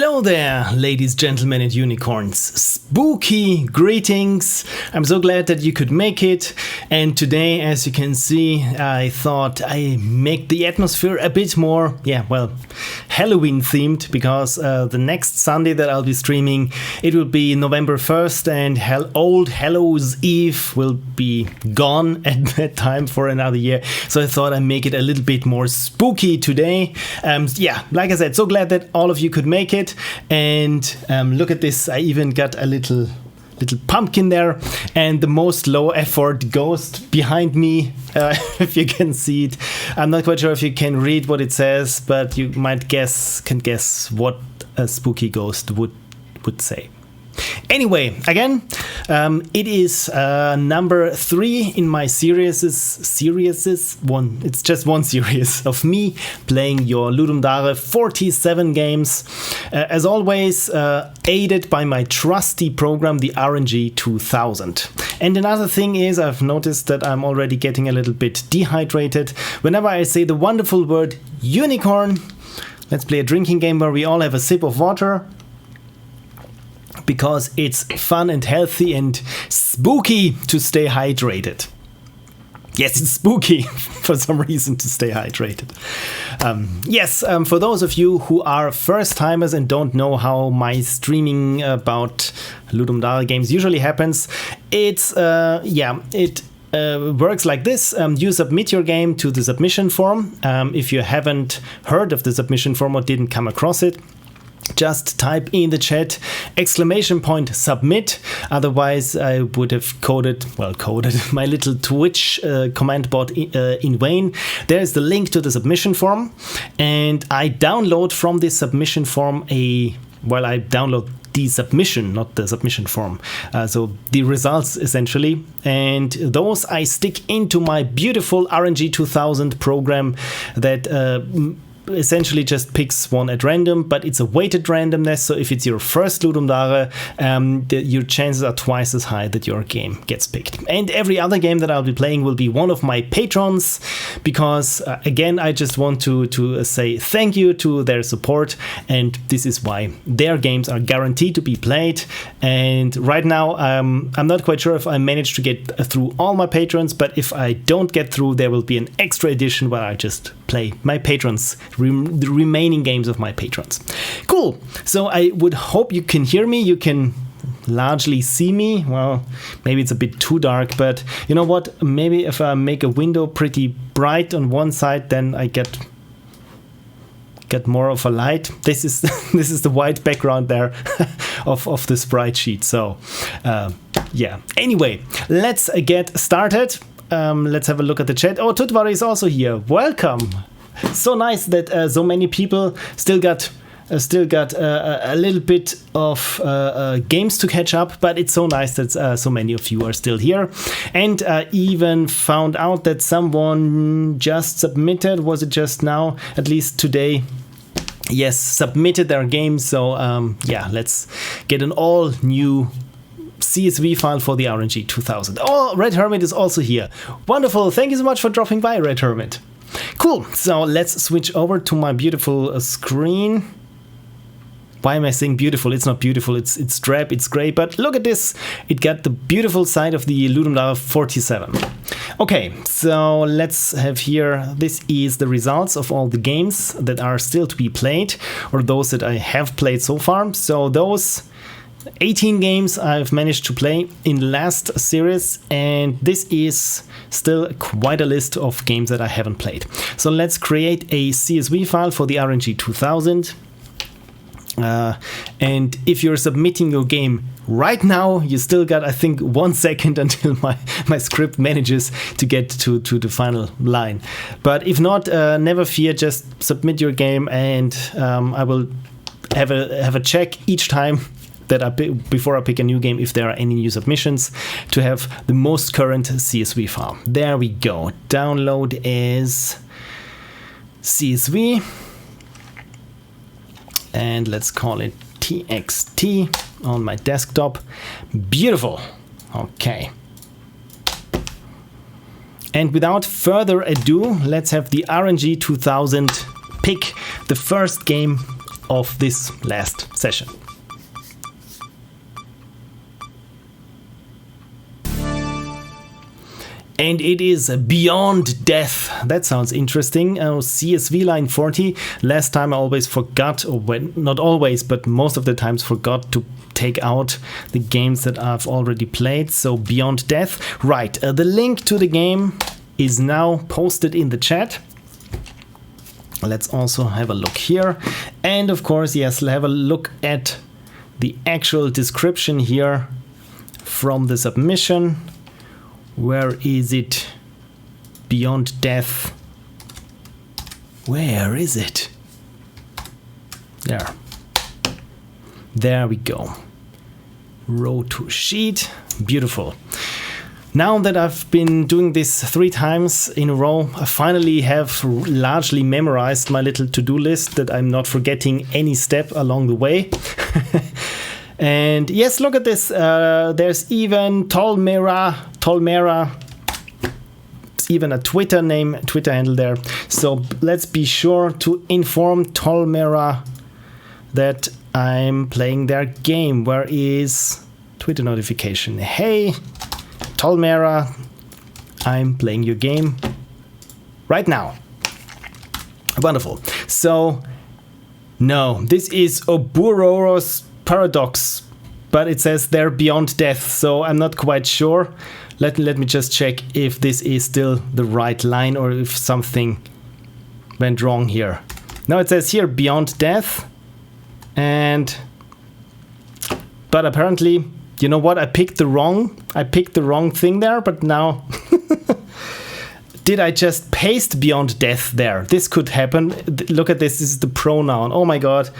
Hello there, ladies, gentlemen, and unicorns. Spooky greetings. I'm so glad that you could make it. And today, as you can see, I thought I make the atmosphere a bit more, Halloween themed, because the next Sunday that I'll be streaming, it will be November 1st, and Old Hallows Eve will be gone at that time for another year. So I thought I'd make it a little bit more spooky today. Like I said, so glad that all of you could make it. And look at this, I even got a little pumpkin there, and the most low effort ghost behind me, if you can see it. I'm not quite sure if you can read what it says, but you might can guess what a spooky ghost would say. Anyway, again, it is number 3 in my series. It's just one series of me playing your Ludum Dare 47 games. As always, aided by my trusty program, the RNG 2000. And another thing is, I've noticed that I'm already getting a little bit dehydrated. Whenever I say the wonderful word unicorn, let's play a drinking game where we all have a sip of water, because it's fun and healthy and spooky to stay hydrated. Yes, it's spooky for some reason to stay hydrated. For those of you who are first timers and don't know how my streaming about Ludum Dare games usually happens, it works like this. You submit your game to the submission form. If you haven't heard of the submission form or didn't come across it, just type in the chat !submit. Otherwise, I would have coded my little Twitch command bot in vain. There's the link to the submission form, and I download from this submission form I download the submission, not the submission form. So the results essentially, and those I stick into my beautiful RNG 2000 program that essentially just picks one at random, but it's a weighted randomness. So if it's your first Ludum Dare, your chances are twice as high that your game gets picked. And every other game that I'll be playing will be one of my patrons, because again, I just want to say thank you to their support, and this is why their games are guaranteed to be played. And right now, I'm not quite sure if I managed to get through all my patrons, but if I don't get through, there will be an extra edition where I just play my patrons, the remaining games of my patrons. Cool. So I would hope you can hear me. You can largely see me. Well, maybe it's a bit too dark, but you know what? Maybe if I make a window pretty bright on one side, then I get more of a light. This is the white background there of the sprite sheet. So Anyway, let's get started. Let's have a look at the chat. Oh, Tutvar is also here. Welcome. So nice that so many people still got a little bit of games to catch up, but it's so nice that so many of you are still here. And even found out that someone just submitted, was it just now, at least today? Yes, submitted their game. So let's get an all new CSV file for the RNG 2000. Oh, Red Hermit is also here. Wonderful. Thank you so much for dropping by, Red Hermit. Cool. So let's switch over to my beautiful screen. Why am I saying beautiful? It's not beautiful. It's drab. It's gray. But look at this. It got the beautiful side of the Ludum Dare 47. Okay. So let's have here. This is the results of all the games that are still to be played, or those that I have played so far. So those 18 games I've managed to play in the last series, and this is still quite a list of games that I haven't played. So let's create a CSV file for the RNG 2000. And if you're submitting your game right now, you still got, I think, 1 second until my script manages to get to the final line. But if not, never fear, just submit your game, and I will have a check each time that before I pick a new game, if there are any new submissions, to have the most current CSV file. There we go. Download as CSV, and let's call it TXT on my desktop. Beautiful. Okay. And without further ado, let's have the RNG 2000 pick the first game of this last session. And it is Beyond Death. That sounds interesting. CSV line 40. Last time I always forgot, or when, not always, but most of the times forgot to take out the games that I've already played. So Beyond Death. Right, the link to the game is now posted in the chat. Let's also have a look here. And of course, yes, have a look at the actual description here from the submission. Where is it? Beyond Death. Where is it? There. There we go. Row to sheet. Beautiful. Now that I've been doing this 3 times in a row, I finally have largely memorized my little to-do list that I'm not forgetting any step along the way. And yes, look at this. There's even TolMera. It's even a Twitter handle there. So let's be sure to inform TolMera that I'm playing their game. Where is Twitter notification? Hey, TolMera, I'm playing your game right now. Wonderful. So, no, this is Ouroboros Paradox, but it says they're Beyond Death, so I'm not quite sure. Let me just check if this is still the right line or if something went wrong here. Now it says here Beyond Death, but apparently, you know what? I picked the wrong thing there, but now did I just paste Beyond Death there? This could happen. Look at this. This is the pronoun. Oh my god.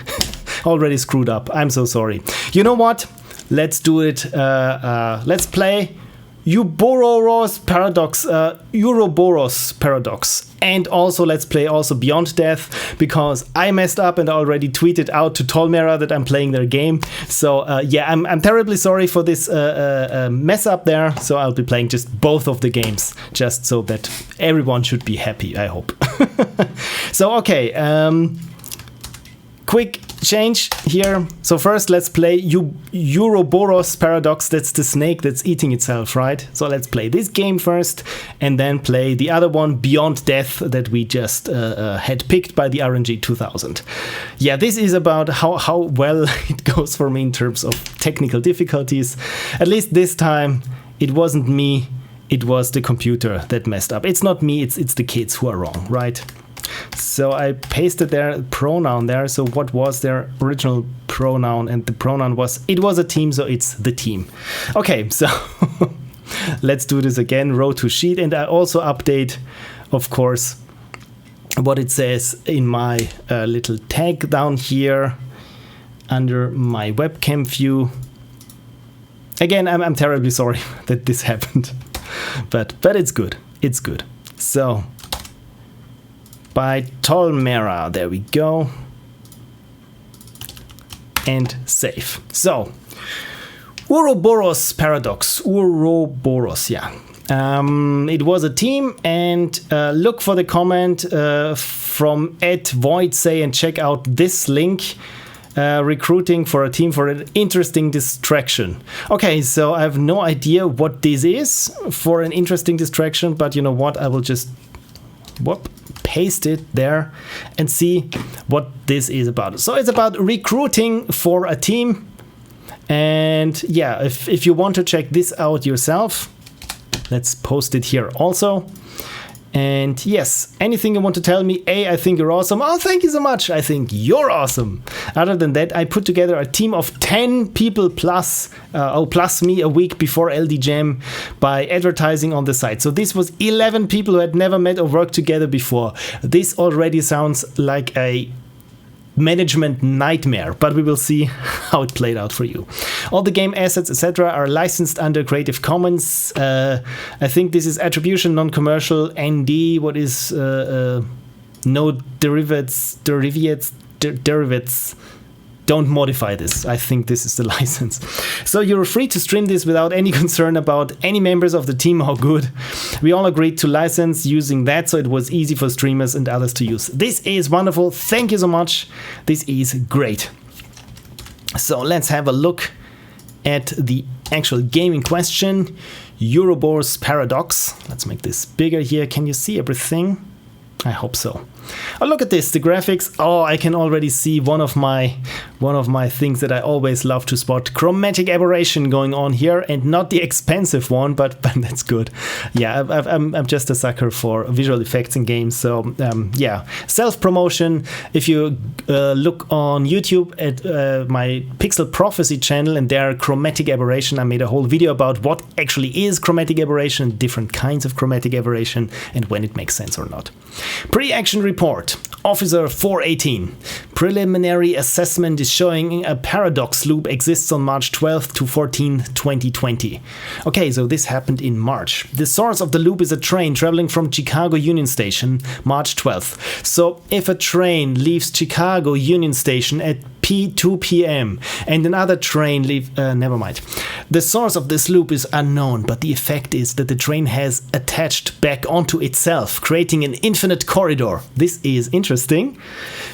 Already screwed up. I'm so sorry. You know what? Let's do it. Let's play Uroboros Paradox, Uroboros Paradox, and also let's play also Beyond Death, because I messed up and I already tweeted out to TolMera that I'm playing their game. So yeah, I'm terribly sorry for this mess up there. So I'll be playing just both of the games, just so that everyone should be happy, I hope. So okay, quick change here. So first let's play Uroboros Paradox. That's the snake that's eating itself, right? So let's play this game first and then play the other one, Beyond Death, that we just had picked by the RNG 2000. Yeah, this is about how well it goes for me in terms of technical difficulties. At least this time it wasn't me, it was the computer that messed up. It's not me, it's the kids who are wrong, right? So I pasted their pronoun there. So what was their original pronoun? And the pronoun was, it was a team, so it's the team. Okay, so let's do this again, row to sheet. And I also update, of course, what it says in my little tag down here under my webcam view. Again, I'm terribly sorry that this happened, but it's good. It's good. So by TolMera, there we go, and save. So Ouroboros Paradox, Ouroboros, yeah. It was a team, and look for the comment from @voidsay and check out this link. Recruiting for a team for an interesting distraction. Okay, so I have no idea what this is for an interesting distraction, but you know what? I will just paste it there and see what this is about. So it's about recruiting for a team. And yeah, if you want to check this out yourself, let's post it here also. And yes, anything you want to tell me? I think you're awesome. Oh, thank you so much. I think you're awesome. Other than that, I put together a team of 10 people plus me a week before LD Jam by advertising on the site. So this was 11 people who had never met or worked together before. This already sounds like a management nightmare, but we will see how it played out for you. All the game assets, etc., are licensed under Creative Commons. I think this is attribution, non-commercial, ND. What is no derivatives? don't modify this. I think this is the license. So you're free to stream this without any concern about any members of the team or good. We all agreed to license using that, so it was easy for streamers and others to use. This is wonderful. Thank you so much. This is great. So let's have a look at the actual game in question. Uroboros Paradox. Let's make this bigger here. Can you see everything? I hope so. Oh, look at this, the graphics. Oh, I can already see one of my things that I always love to spot. Chromatic aberration going on here, and not the expensive one, but that's good. Yeah, I'm just a sucker for visual effects in games. So yeah, self-promotion. If you look on YouTube at my Pixel Prophecy channel, and there chromatic aberration, I made a whole video about what actually is chromatic aberration, different kinds of chromatic aberration, and when it makes sense or not. Pre-action report. Officer 418. Preliminary assessment is showing a paradox loop exists on March 12th to 14th, 2020. Okay, so this happened in March. The source of the loop is a train traveling from Chicago Union Station, March 12th. So if a train leaves Chicago Union Station at 2 p.m. and another train never mind. The source of this loop is unknown, but the effect is that the train has attached back onto itself, creating an infinite corridor. This is interesting.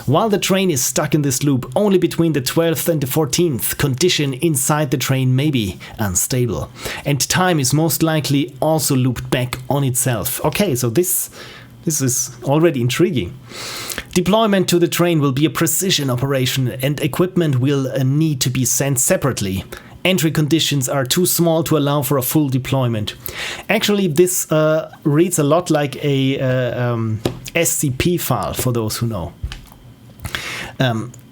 While the train is stuck in this loop only between the 12th and the 14th, condition inside the train may be unstable, and time is most likely also looped back on itself. Okay, so this is already intriguing. Deployment to the train will be a precision operation, and equipment will need to be sent separately. Entry conditions are too small to allow for a full deployment. Actually, this reads a lot like a SCP file, for those who know.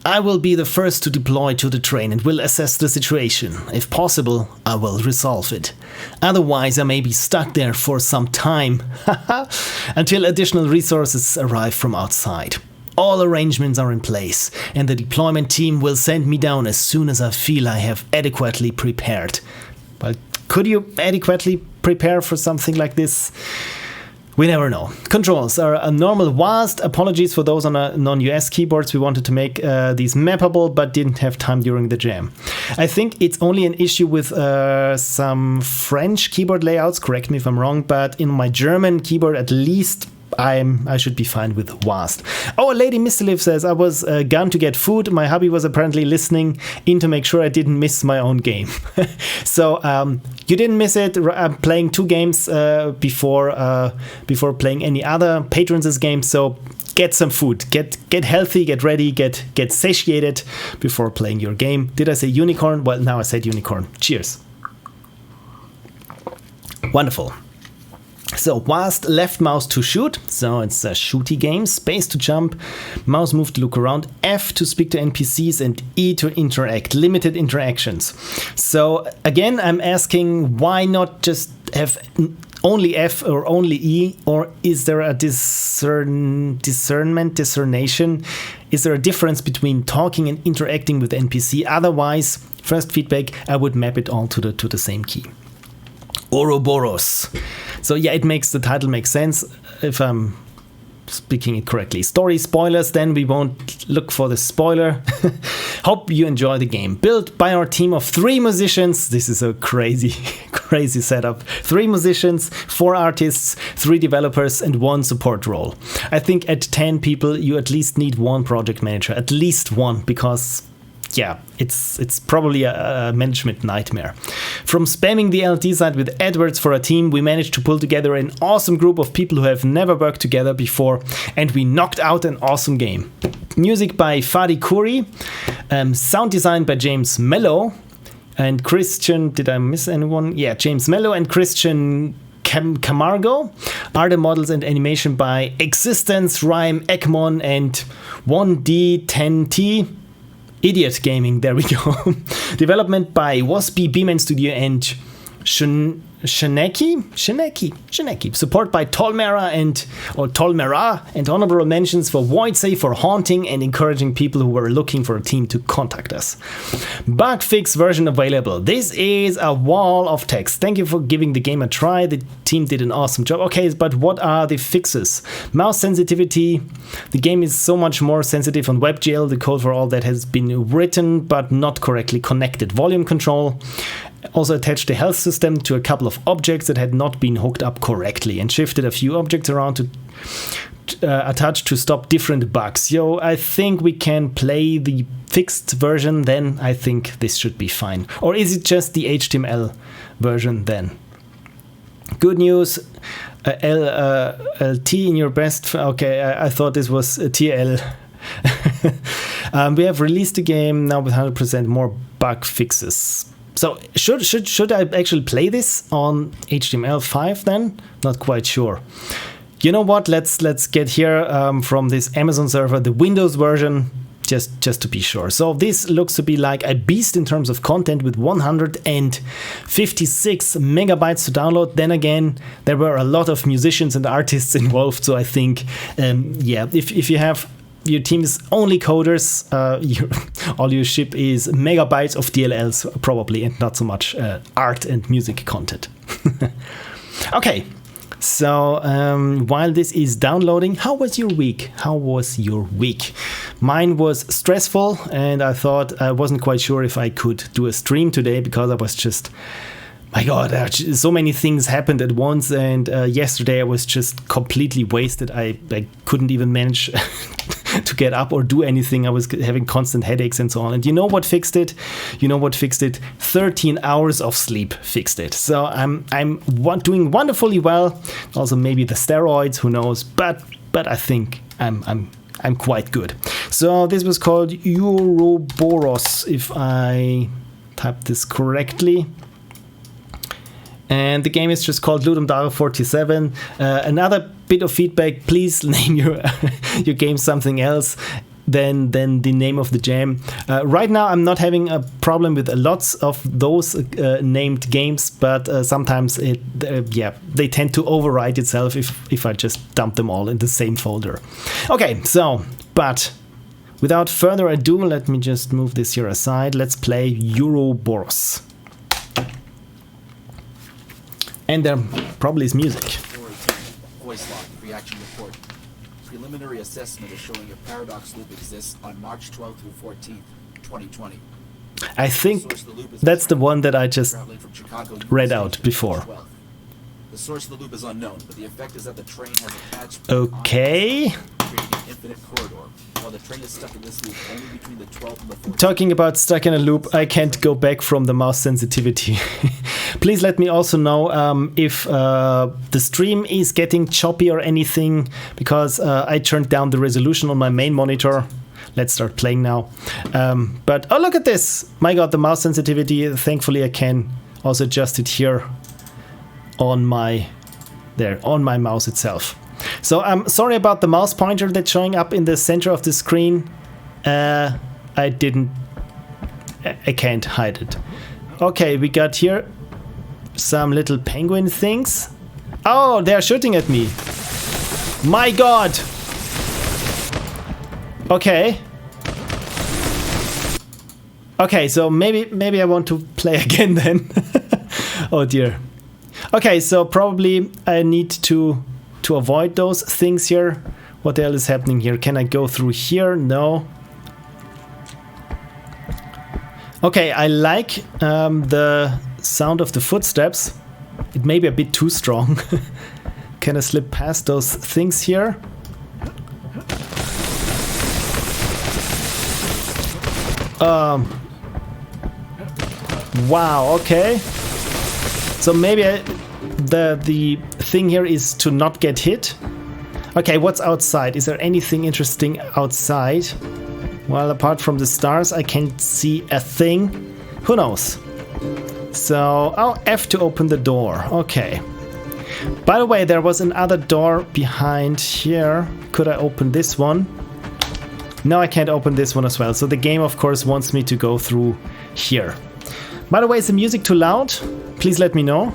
I will be the first to deploy to the train and will assess the situation. If possible, I will resolve it. Otherwise, I may be stuck there for some time until additional resources arrive from outside. All arrangements are in place, and the deployment team will send me down as soon as I feel I have adequately prepared. But could you adequately prepare for something like this? We never know. Controls are a normal WASD. Apologies for those on non-US keyboards. We wanted to make these mappable, but didn't have time during the jam. I think it's only an issue with some French keyboard layouts. Correct me if I'm wrong, but in my German keyboard, at least, I should be fine with WASD. Oh, a lady Mr. Liv says, I was gone to get food. My hubby was apparently listening in to make sure I didn't miss my own game. So you didn't miss it. I'm playing 2 games before playing any other patrons' games. So get some food, get healthy, get ready, get satiated before playing your game. Did I say unicorn? Well, now I said unicorn. Cheers. Wonderful. So WASD, left mouse to shoot, so it's a shooty game, space to jump, mouse move to look around, F to speak to NPCs, and E to interact, limited interactions. So again, I'm asking, why not just have only F or only E, or is there a discernation? Is there a difference between talking and interacting with NPC? Otherwise, first feedback, I would map it all to the same key. Ouroboros. So yeah, the title makes sense if I'm speaking it correctly. Story spoilers, then we won't look for the spoiler. Hope you enjoy the game. Built by our team of 3 musicians. This is a crazy setup. 3 musicians, 4 artists, 3 developers, and 1 support role. I think at 10 people, you at least need 1 project manager. At least 1, because yeah, it's probably a management nightmare. From spamming the LT side with AdWords for a team, we managed to pull together an awesome group of people who have never worked together before, and we knocked out an awesome game. Music by Fadi Khoury, sound design by James Mello, and Christian, did I miss anyone? Yeah, James Mello and Christian Camargo. Art models and animation by Existence, Rhym, Akmon, and 1D10T. Idiot Gaming, there we go. Development by wospy, BmanStudio, and Shunaky, support by TolMera and honorable mentions for Void Save, for haunting and encouraging people who were looking for a team to contact us. Bug fix version available. This is a wall of text. Thank you for giving the game a try. The team did an awesome job. Okay, but what are the fixes? Mouse sensitivity. The game is so much more sensitive on WebGL. The code for all that has been written but not correctly connected. Volume control. Also attached the health system to a couple of objects that had not been hooked up correctly and shifted a few objects around to attach to stop different bugs. So I think we can play the fixed version, then I think this should be fine. Or is it just the HTML version then? Good news, LT in your best. Okay, I thought this was TL. We have released the game now with 100% more bug fixes. So should I actually play this on HTML5 then? Not quite sure. You know what? Let's get here from this Amazon server the Windows version, just to be sure. So this looks to be like a beast in terms of content with 156 megabytes to download. Then again, there were a lot of musicians and artists involved. So I think, yeah, if you have your team is only coders, all you ship is megabytes of DLLs probably, and not so much art and music content. Okay, so while this is downloading, how was your week? Mine was stressful, and I thought I wasn't quite sure if I could do a stream today because I was just, my God, so many things happened at once, and yesterday I was just completely wasted. I couldn't even manage to get up or do anything. I was having constant headaches and so on. And you know what fixed it? 13 hours of sleep fixed it. So I'm doing wonderfully well. Also maybe the steroids, who knows? But I think I'm quite good. So this was called Uroboros, if I type this correctly. And the game is just called LD47. Another bit of feedback: please name your game something else than the name of the jam. Right now, I'm not having a problem with lots of those named games, but sometimes they tend to overwrite itself if I just dump them all in the same folder. Okay, so but without further ado, let me just move this here aside. Let's play Uroboros. And there probably is music. Voice log, reaction report. Preliminary assessment is showing a paradox loop exists on March 12th through 14th, 2020. I think that's the one that I just read out before. The source of the loop is unknown, but the effect is that the train has attached okay. creating an infinite corridor. While the train is stuck in this loop only between the 12th and the 14th. Talking about stuck in a loop, I can't go back from the mouse sensitivity. Please let me also know if the stream is getting choppy or anything, because I turned down the resolution on my main monitor. Let's start playing now. But oh, look at this! My God, the mouse sensitivity. Thankfully, I can also adjust it here on my mouse itself. So I'm sorry about the mouse pointer that's showing up in the center of the screen. I can't hide it. Okay, we got here some little penguin things. Oh, they're shooting at me. My God. Okay. Okay, so maybe I want to play again then. Oh dear. Okay, so probably I need to avoid those things here. What the hell is happening here? Can I go through here? No. Okay, I like the sound of the footsteps. It may be a bit too strong. Can I slip past those things here? Wow, okay. So maybe the thing here is to not get hit. Okay, what's outside? Is there anything interesting outside? Well, apart from the stars, I can't see a thing. Who knows? So, oh, F to open the door. Okay. By the way, there was another door behind here. Could I open this one? No, I can't open this one as well. So the game, of course, wants me to go through here. By the way, is the music too loud? Please let me know,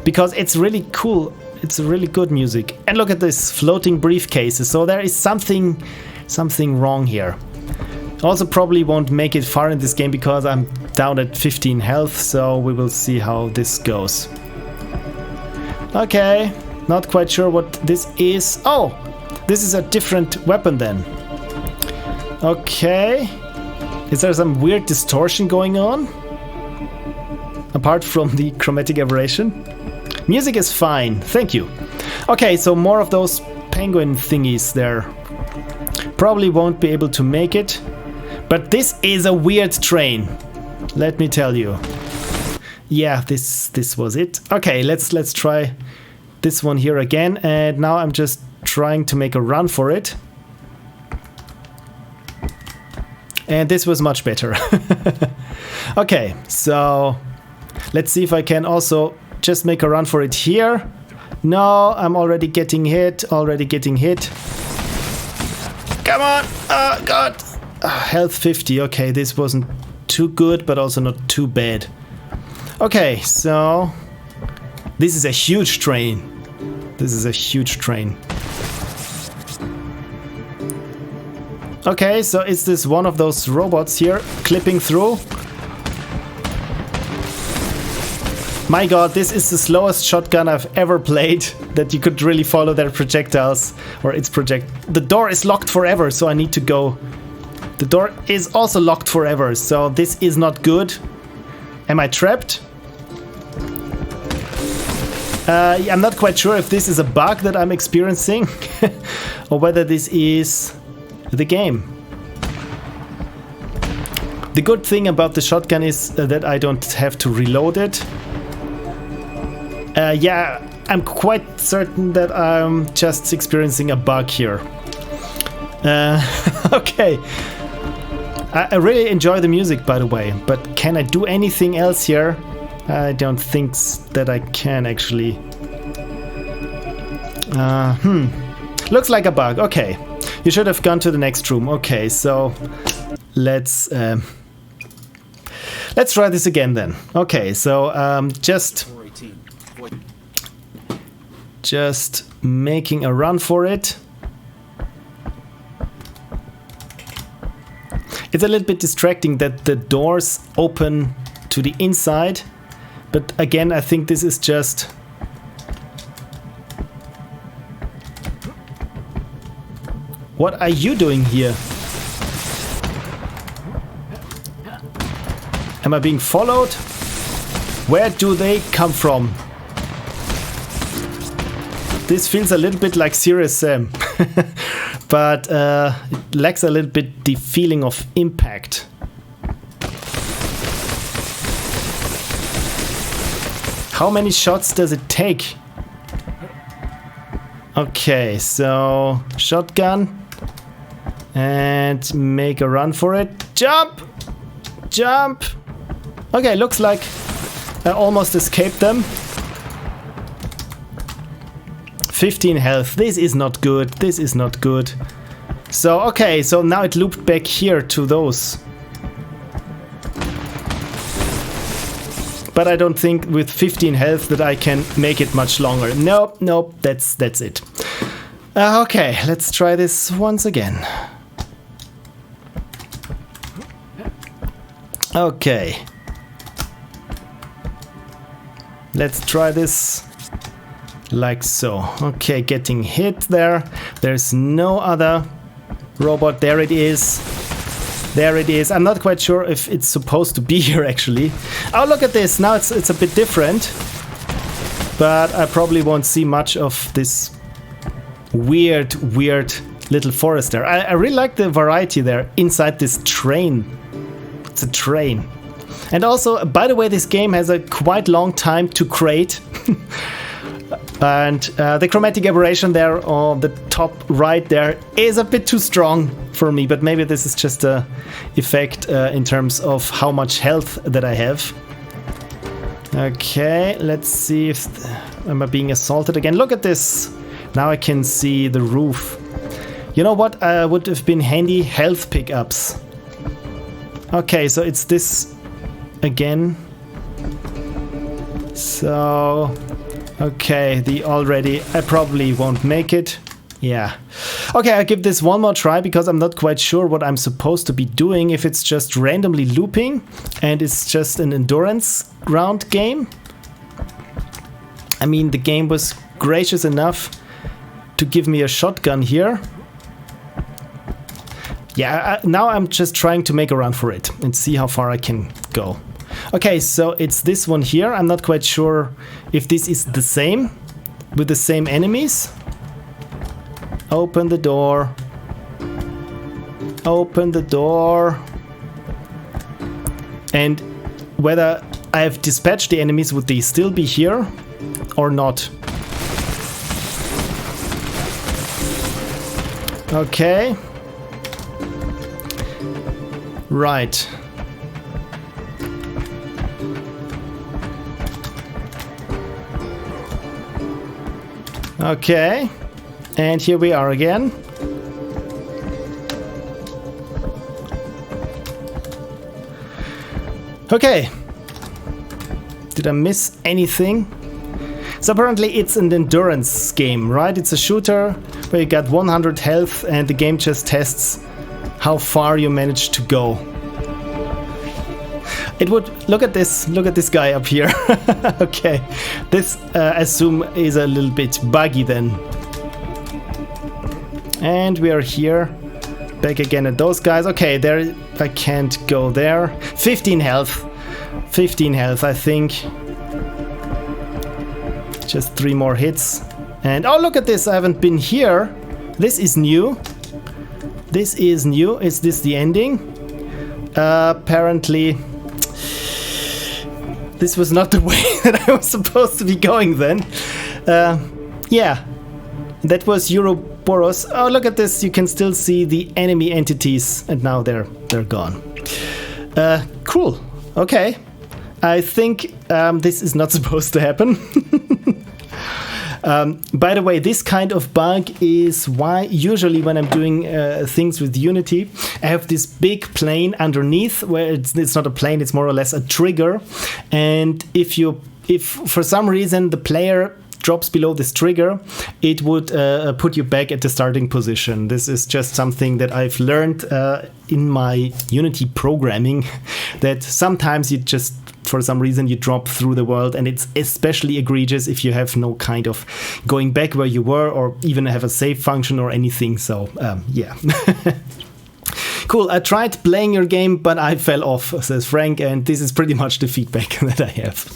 because it's really cool. It's really good music. And look at this floating briefcases. So there is something wrong here. Also probably won't make it far in this game because I'm down at 15 health, so we will see how this goes. Okay, not quite sure what this is. Oh, this is a different weapon then. Okay. Is there some weird distortion going on? Apart from the chromatic aberration? Music is fine, thank you. Okay, so more of those penguin thingies there. Probably won't be able to make it. But this is a weird train, let me tell you. Yeah, this was it. Okay, let's try this one here again. And now I'm just trying to make a run for it. And this was much better. Okay, so let's see if I can also just make a run for it here. No, I'm already getting hit, Come on, oh god. Health 50, okay, this wasn't too good, but also not too bad. Okay, so this is a huge train. Okay, so is this one of those robots here clipping through? My god, this is the slowest shotgun I've ever played, that you could really follow their projectiles, or its The door is locked forever, so I need to go. The door is also locked forever, so this is not good. Am I trapped? I'm not quite sure if this is a bug that I'm experiencing or whether this is the game. The good thing about the shotgun is that I don't have to reload it. Yeah, I'm quite certain that I'm just experiencing a bug here. Okay. I really enjoy the music, by the way, but can I do anything else here? I don't think that I can, actually. Looks like a bug. Okay. You should have gone to the next room. Okay, so let's try this again then. Okay, so just making a run for it. It's a little bit distracting that the doors open to the inside, but again, I think this is just what are you doing here? Am I being followed? Where do they come from? This feels a little bit like Serious Sam, but it lacks a little bit the feeling of impact. How many shots does it take? Okay, so shotgun and make a run for it. Jump! Jump! Okay, looks like I almost escaped them. 15 health. This is not good. This is not good. So, okay, so now it looped back here to those. But I don't think with 15 health that I can make it much longer. Nope, nope, that's it. Okay, let's try this once again. Okay. Let's try this like so. Okay, getting hit there. There's no other robot. There it is. There it is. I'm not quite sure if it's supposed to be here actually. Oh, look at this. Now it's a bit different. But I probably won't see much of this weird little forest there. I really like the variety there inside this train. It's a train. And also, by the way, this game has a quite long time to create. And the chromatic aberration there on the top right there is a bit too strong for me, but maybe this is just a effect in terms of how much health that I have. Okay, let's see if am I being assaulted again. Look at this. Now I can see the roof. You know what would have been handy? Health pickups. Okay, so it's this again. So, okay, I probably won't make it. Yeah. Okay, I'll give this one more try because I'm not quite sure what I'm supposed to be doing, if it's just randomly looping and it's just an endurance round game. I mean, the game was gracious enough to give me a shotgun here. Yeah, now I'm just trying to make a run for it and see how far I can go. Okay, so it's this one here. I'm not quite sure if this is the same, with the same enemies. Open the door. Open the door. And whether I have dispatched the enemies, would they still be here or not? Okay. Right. Okay. And here we are again. Okay. Did I miss anything? So apparently it's an endurance game, right? It's a shooter where you got 100 health and the game just tests how far you manage to go. It would look at this guy up here. Okay, this I assume is a little bit buggy then. And we are here, back again at those guys. Okay, there I can't go there. 15 health, I think. Just 3 more hits. And oh, look at this, I haven't been here. This is new. This is new. Is this the ending? Apparently, this was not the way that I was supposed to be going then. Yeah, that was Uroboros. Oh, look at this. You can still see the enemy entities, and now they're gone. Cool. Okay. I think this is not supposed to happen. By the way, this kind of bug is why usually when I'm doing things with Unity, I have this big plane underneath where it's not a plane, it's more or less a trigger. And if for some reason the player drops below this trigger, it would put you back at the starting position. This is just something that I've learned in my Unity programming, that sometimes you just, for some reason, you drop through the world, and it's especially egregious if you have no kind of going back where you were or even have a save function or anything. So yeah. Cool, I tried playing your game, but I fell off, says Frank, and this is pretty much the feedback that I have.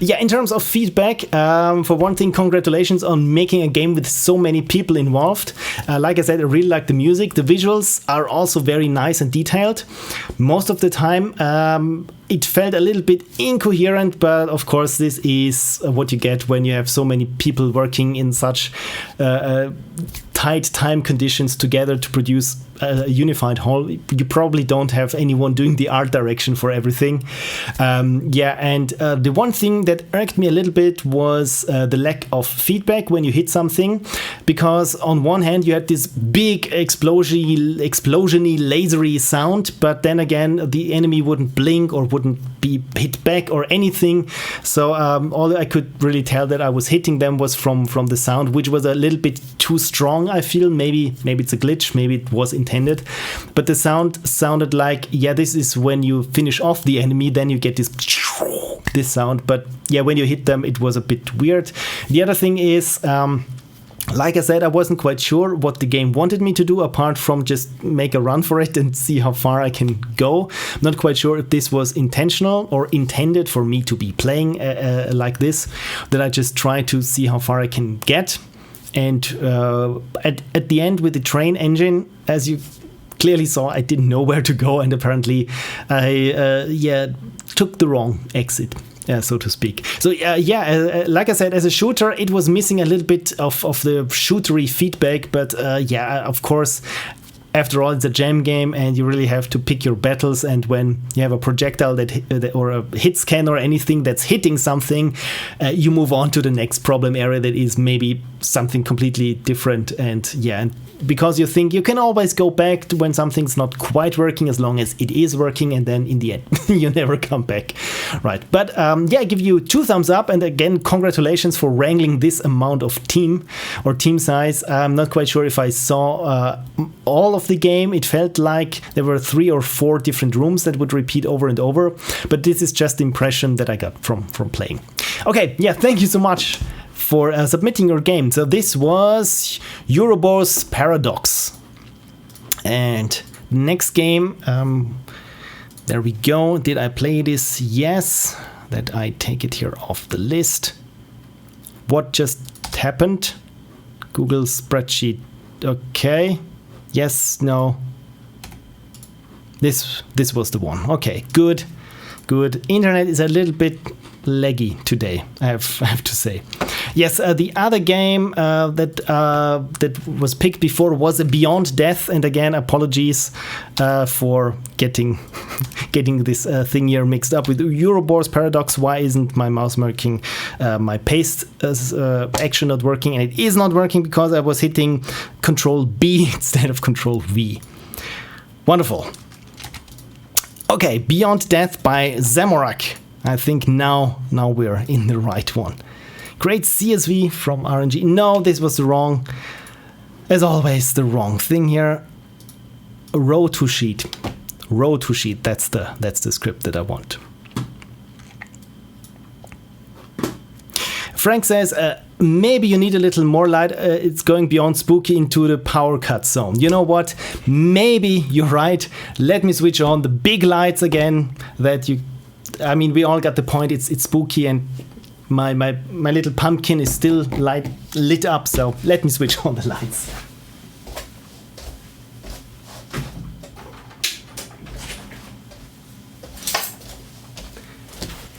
Yeah, in terms of feedback, for one thing, congratulations on making a game with so many people involved. Like I said, I really like the music. The visuals are also very nice and detailed. Most of the time, it felt a little bit incoherent, but of course this is what you get when you have so many people working in such tight time conditions together to produce a unified whole. You probably don't have anyone doing the art direction for everything. Yeah, and the one thing that irked me a little bit was the lack of feedback when you hit something, because on one hand you had this big explosiony lasery sound, but then again the enemy wouldn't blink or wouldn't be hit back or anything. So all I could really tell that I was hitting them was from the sound, which was a little bit too strong, I feel. Maybe it's a glitch, maybe it was intended, but the sound sounded like, yeah, this is when you finish off the enemy, then you get this sound. But yeah, when you hit them, it was a bit weird. The other thing is, like I said, I wasn't quite sure what the game wanted me to do, apart from just make a run for it and see how far I can go. I'm not quite sure if this was intentional or intended for me to be playing like this, that I just try to see how far I can get. And at the end, with the train engine, as you clearly saw, I didn't know where to go, and apparently I took the wrong exit, so to speak. So like I said, as a shooter, it was missing a little bit of the shootery feedback, but of course, after all, it's a jam game, and you really have to pick your battles. And when you have a projectile or a hit scan or anything that's hitting something, you move on to the next problem area that is maybe something completely different. And yeah, and because you think you can always go back to when something's not quite working, as long as it is working, and then in the end you never come back, right? But yeah, I give you 2 thumbs up, and again, congratulations for wrangling this amount of team size. I'm not quite sure if I saw all of the game. It felt like there were 3 or 4 different rooms that would repeat over and over, but this is just the impression that I got from playing. Okay, yeah, thank you so much for submitting your game. So this was Uroboros Paradox. And next game, there we go. Did I play this? Yes. That I take it here off the list. What just happened? Google spreadsheet. Okay. Yes, no. This was the one. Okay, good. Good. Internet is a little bit laggy today, I have to say. Yes, the other game that was picked before was a Beyond Death, and again, apologies for getting this thing here mixed up with Uroboros Paradox. Why isn't my mouse marking my paste action not working? And it is not working because I was hitting Control B instead of Control V. Wonderful. Okay, Beyond Death by Zamorak. I think now we're in the right one. Great CSV from RNG. No, this was wrong. As always, the wrong thing here. Row to sheet. Row to sheet. That's the script that I want. Frank says, maybe you need a little more light. It's going beyond spooky into the power cut zone. You know what? Maybe you're right. Let me switch on the big lights again. I mean, we all got the point. It's spooky, and my little pumpkin is still lit up. So let me switch on the lights.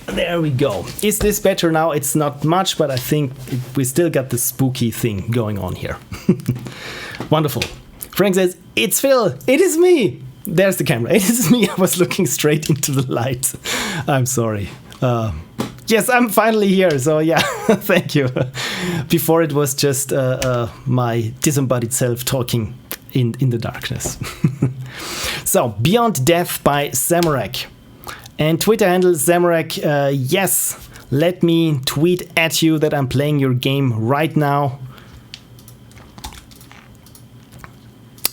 There we go. Is this better now? It's not much, but I think we still got the spooky thing going on here. Wonderful. Frank says, it's Phil. It is me. There's the camera. It is me. I was looking straight into the light. I'm sorry. Yes, I'm finally here. So yeah, thank you. Before it was just my disembodied self talking in the darkness. So, Beyond Death by Zamorak. And Twitter handle Zamorak, yes, let me tweet at you that I'm playing your game right now.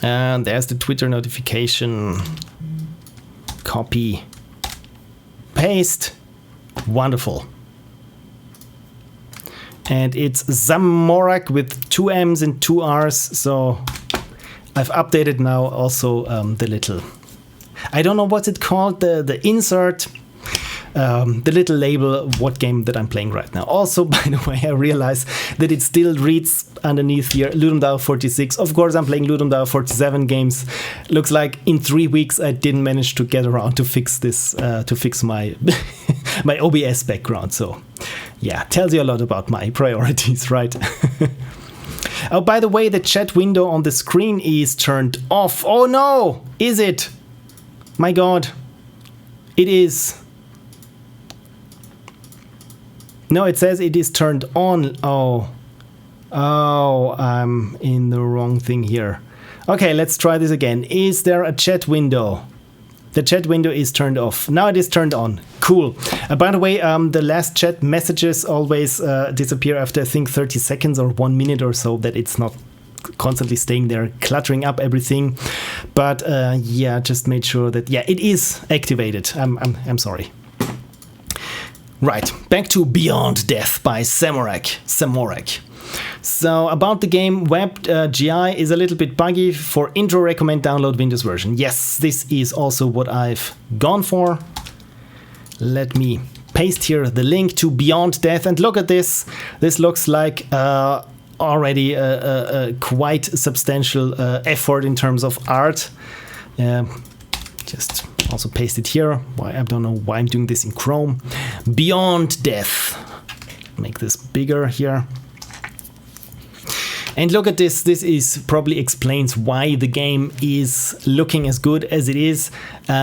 And there's the Twitter notification. Copy. Paste. Wonderful. And it's Zamorak with 2 M's and 2 R's. So I've updated now also the little... I don't know what's it called, the insert, the little label, what game that I'm playing right now. Also, by the way, I realize that it still reads underneath here, Ludum 46. Of course, I'm playing Ludum 47 games. Looks like in 3 weeks I didn't manage to get around to fix this, to fix my my OBS background. So, yeah, tells you a lot about my priorities, right? Oh, by the way, the chat window on the screen is turned off. Oh no, is it? My God, it is. No, it says it is turned on. Oh, I'm in the wrong thing here. Okay, let's try this again. Is there a chat window? The chat window is turned off. Now it is turned on. Cool. By the way, the last chat messages always disappear after, I think, 30 seconds or 1 minute or so, that it's not constantly staying there, cluttering up everything. But yeah, just made sure that, yeah, it is activated. I'm sorry. Right, back to Beyond Death by Zamorak. So about the game, WebGI is a little bit buggy. For intro, recommend download Windows version. Yes, this is also what I've gone for. Let me paste here the link to Beyond Death, and look at this. This looks like already a quite substantial effort in terms of art. Just also paste it here. I don't know why I'm doing this in Chrome. Beyond Death. Make this bigger here. And look at this. This is probably explains why the game is looking as good as it is,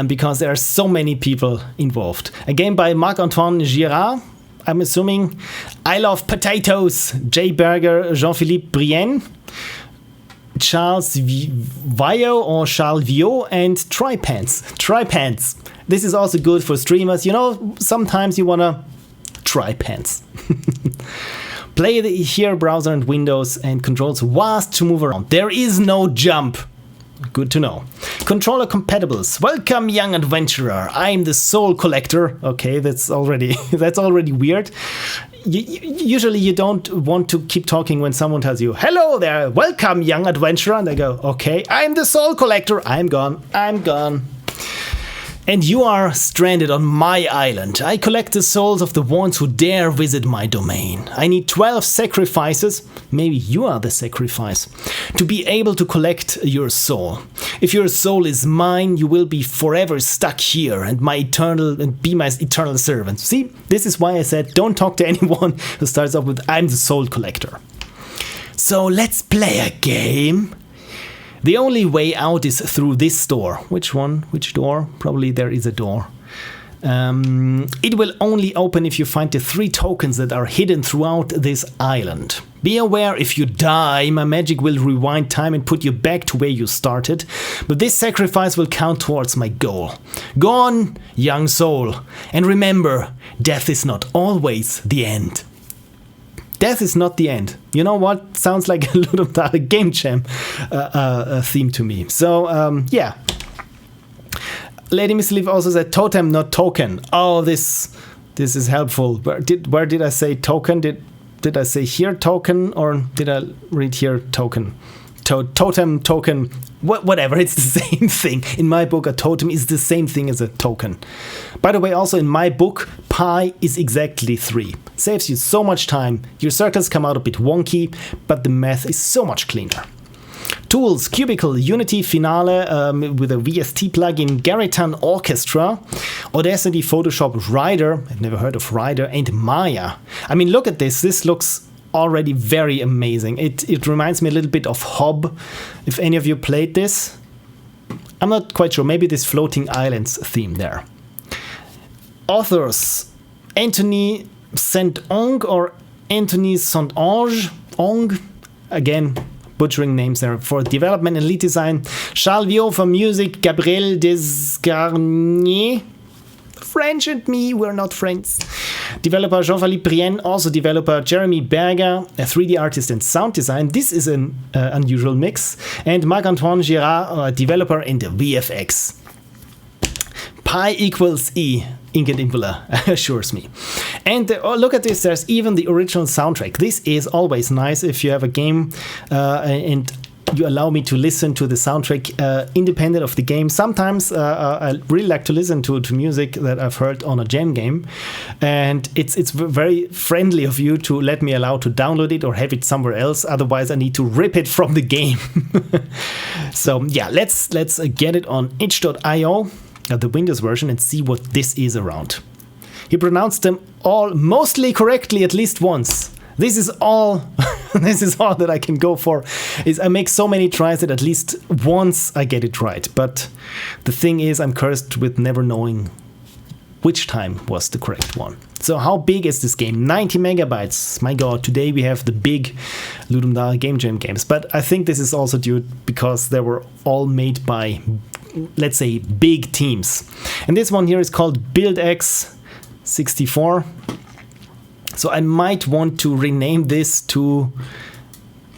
because there are so many people involved. A game by Marc-Antoine, Girard, I'm assuming, Ilovepatatos, jberger, Jean-Philippe Brien, Charles Viau or Charles Viau, and Trypants. This is also good for streamers. You know, sometimes you wanna Trypants. Play here, browser and Windows, and controls WASD to move around. There is no jump. Good to know. Controller compatibles. Welcome, young adventurer. I'm the soul collector. Okay, that's already weird. Usually you don't want to keep talking when someone tells you, hello there, welcome, young adventurer. And they go, okay, I'm the soul collector. I'm gone. And you are stranded on my island. I collect the souls of the ones who dare visit my domain. I need 12 sacrifices, maybe you are the sacrifice, to be able to collect your soul. If your soul is mine, you will be forever stuck here and be my eternal servant. See, this is why I said don't talk to anyone who starts off with I'm the soul collector. So let's play a game. The only way out is through this door. Which one? Which door? Probably there is a door. It will only open if you find the 3 tokens that are hidden throughout this island. Be aware, if you die, my magic will rewind time and put you back to where you started, but this sacrifice will count towards my goal. Go on, young soul, and remember, death is not always the end. Death is not the end. You know what? Sounds like a little game jam theme to me. So, yeah. Lady Miss Leaf also said totem, not token. Oh, this is helpful. Where did I say token? Did I say here token, or did I read here token? Totem, token, whatever, it's the same thing. In my book, a totem is the same thing as a token. By the way, also in my book, pi is exactly 3. Saves you so much time. Your circles come out a bit wonky, but the math is so much cleaner. Tools, Cubicle, Unity, Finale with a VST plugin, Garriton Orchestra, Audacity, Photoshop, Rider, I've never heard of Rider, and Maya. I mean, look at this. This looks already very amazing. It reminds me a little bit of Hob, if any of you played this. I'm not quite sure, maybe this floating islands theme there. Authors, Anthony Saint-Onge or Anthony Saint-Onge, again, butchering names there. For development and lead design, Charles Viau. For music, Gabriel Desgarnier. French and me, we're not friends. Developer Jean-Philippe Brien, also developer Jeremy Berger, a 3D artist and sound design. This is an unusual mix. And Marc-Antoine Girard, developer in the VFX. Pi equals E, Ingrid Impula assures me. And look at this, there's even the original soundtrack. This is always nice if you have a game and you allow me to listen to the soundtrack independent of the game. Sometimes I really like to listen to music that I've heard on a jam game, and it's very friendly of you to let me allow to download it or have it somewhere else. Otherwise, I need to rip it from the game. So yeah, let's get it on itch.io, the Windows version, and see what this is around. He pronounced them all mostly correctly at least once. This is all this is all that I can go for, is I make so many tries that at least once I get it right. But the thing is, I'm cursed with never knowing which time was the correct one. So how big is this game? 90 megabytes. My god, today we have the big Ludum Dare Game Jam games. But I think this is also due because they were all made by, let's say, big teams. And this one here is called BuildX64. So I might want to rename this to,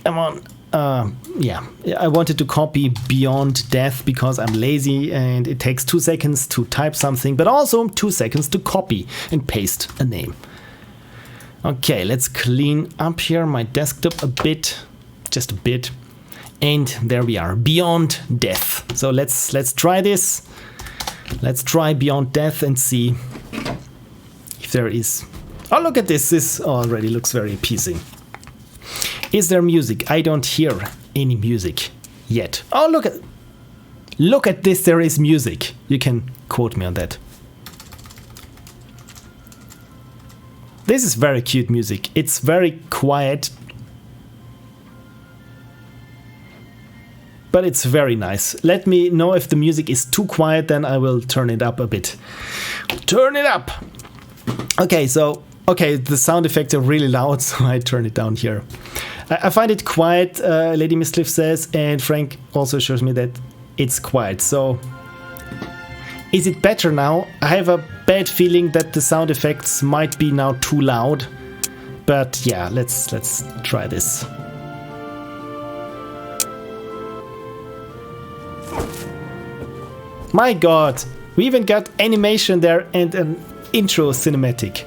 yeah, I wanted to copy Beyond Death because I'm lazy and it takes 2 seconds to type something, but also 2 seconds to copy and paste a name. Okay, let's clean up here my desktop a bit, just a bit. And there we are, Beyond Death. So let's try this. Let's try Beyond Death and see if there is. Oh, look at this. This already looks very appeasing. Is there music? I don't hear any music yet. Oh, look at this. There is music. You can quote me on that. This is very cute music. It's very quiet. but it's very nice. Let me know if the music is too quiet, then I will turn it up a bit. Turn it up! Okay, so, the sound effects are really loud, so I turn it down here. I find it quiet, Lady Mistcliff says, and Frank also shows me that it's quiet. So, is it better now? I have a bad feeling that the sound effects might be now too loud. But yeah, let's try this. My god, we even got animation there and an intro cinematic.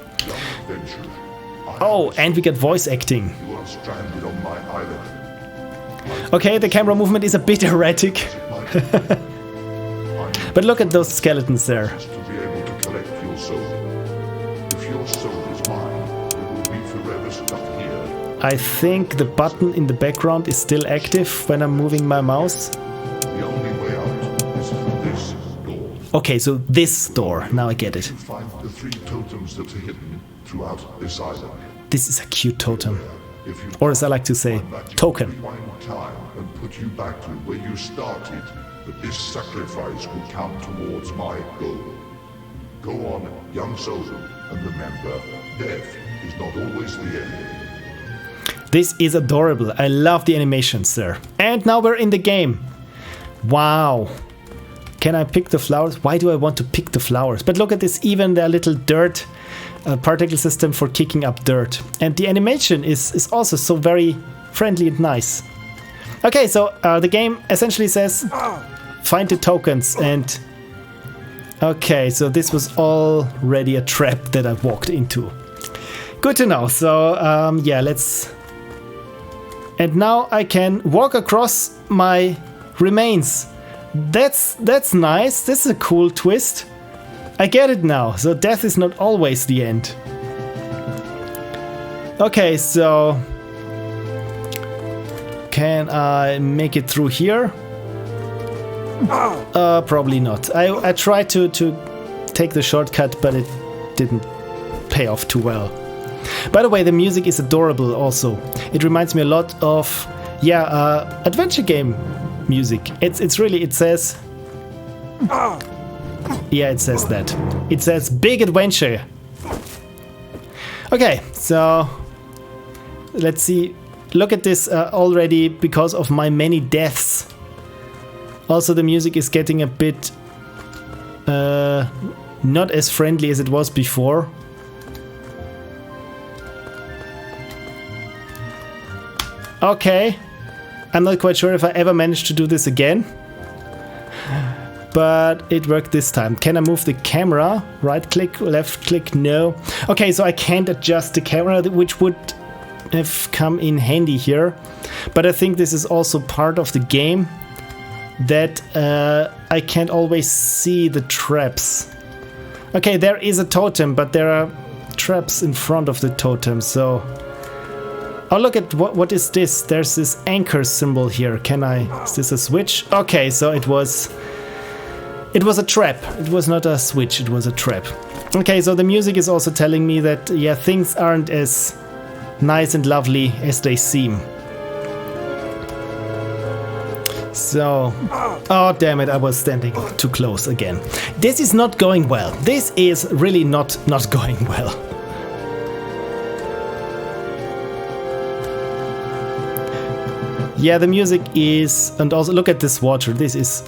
Oh, and we got voice acting. Okay, the camera movement is a bit erratic. But look at those skeletons there. I think the button in the background is still active when I'm moving my mouse. Okay, so this door. Now I get it. Find the 3 totems that are hidden throughout this island. This is a cute totem. Or as I like to say, token. Time and put you back to where you started, but this sacrifice will count towards my goal. Go on, young soul, and remember, death is not always the end. This is adorable. I love the animations there. And now we're in the game. Wow. Can I pick the flowers? Why do I want to pick the flowers? But look at this, even the little dirt particle system for kicking up dirt. And the animation is also so very friendly and nice. Okay, so the game essentially says, find the tokens. And okay, so this was already a trap that I walked into. Good to know. So yeah, let's... And now I can walk across my remains. That's nice. This is a cool twist. I get it now. So death is not always the end. Okay, so can I make it through here? Probably not. I tried to take the shortcut, but it didn't pay off too well. By the way, the music is adorable also. It reminds me a lot of, yeah, adventure game music. It's really, it says... Yeah, it says that. It says big adventure. Okay, so let's see. Look at this already because of my many deaths. Also, the music is getting a bit not as friendly as it was before. Okay, I'm not quite sure if I ever managed to do this again, but it worked this time. Can I move the camera? Right click, left click, no. Okay, so I can't adjust the camera, which would have come in handy here, but I think this is also part of the game that I can't always see the traps. Okay, there is a totem, but there are traps in front of the totem, so... Oh, look at what is this? There's this anchor symbol here. Can I... Is this a switch? Okay, so it was a trap. It was not a switch, it was a trap. Okay, so the music is also telling me that, yeah, things aren't as nice and lovely as they seem. So... Oh, damn it, I was standing too close again. This is not going well. This is really not going well. Yeah, the music is... And also, look at this water. This is...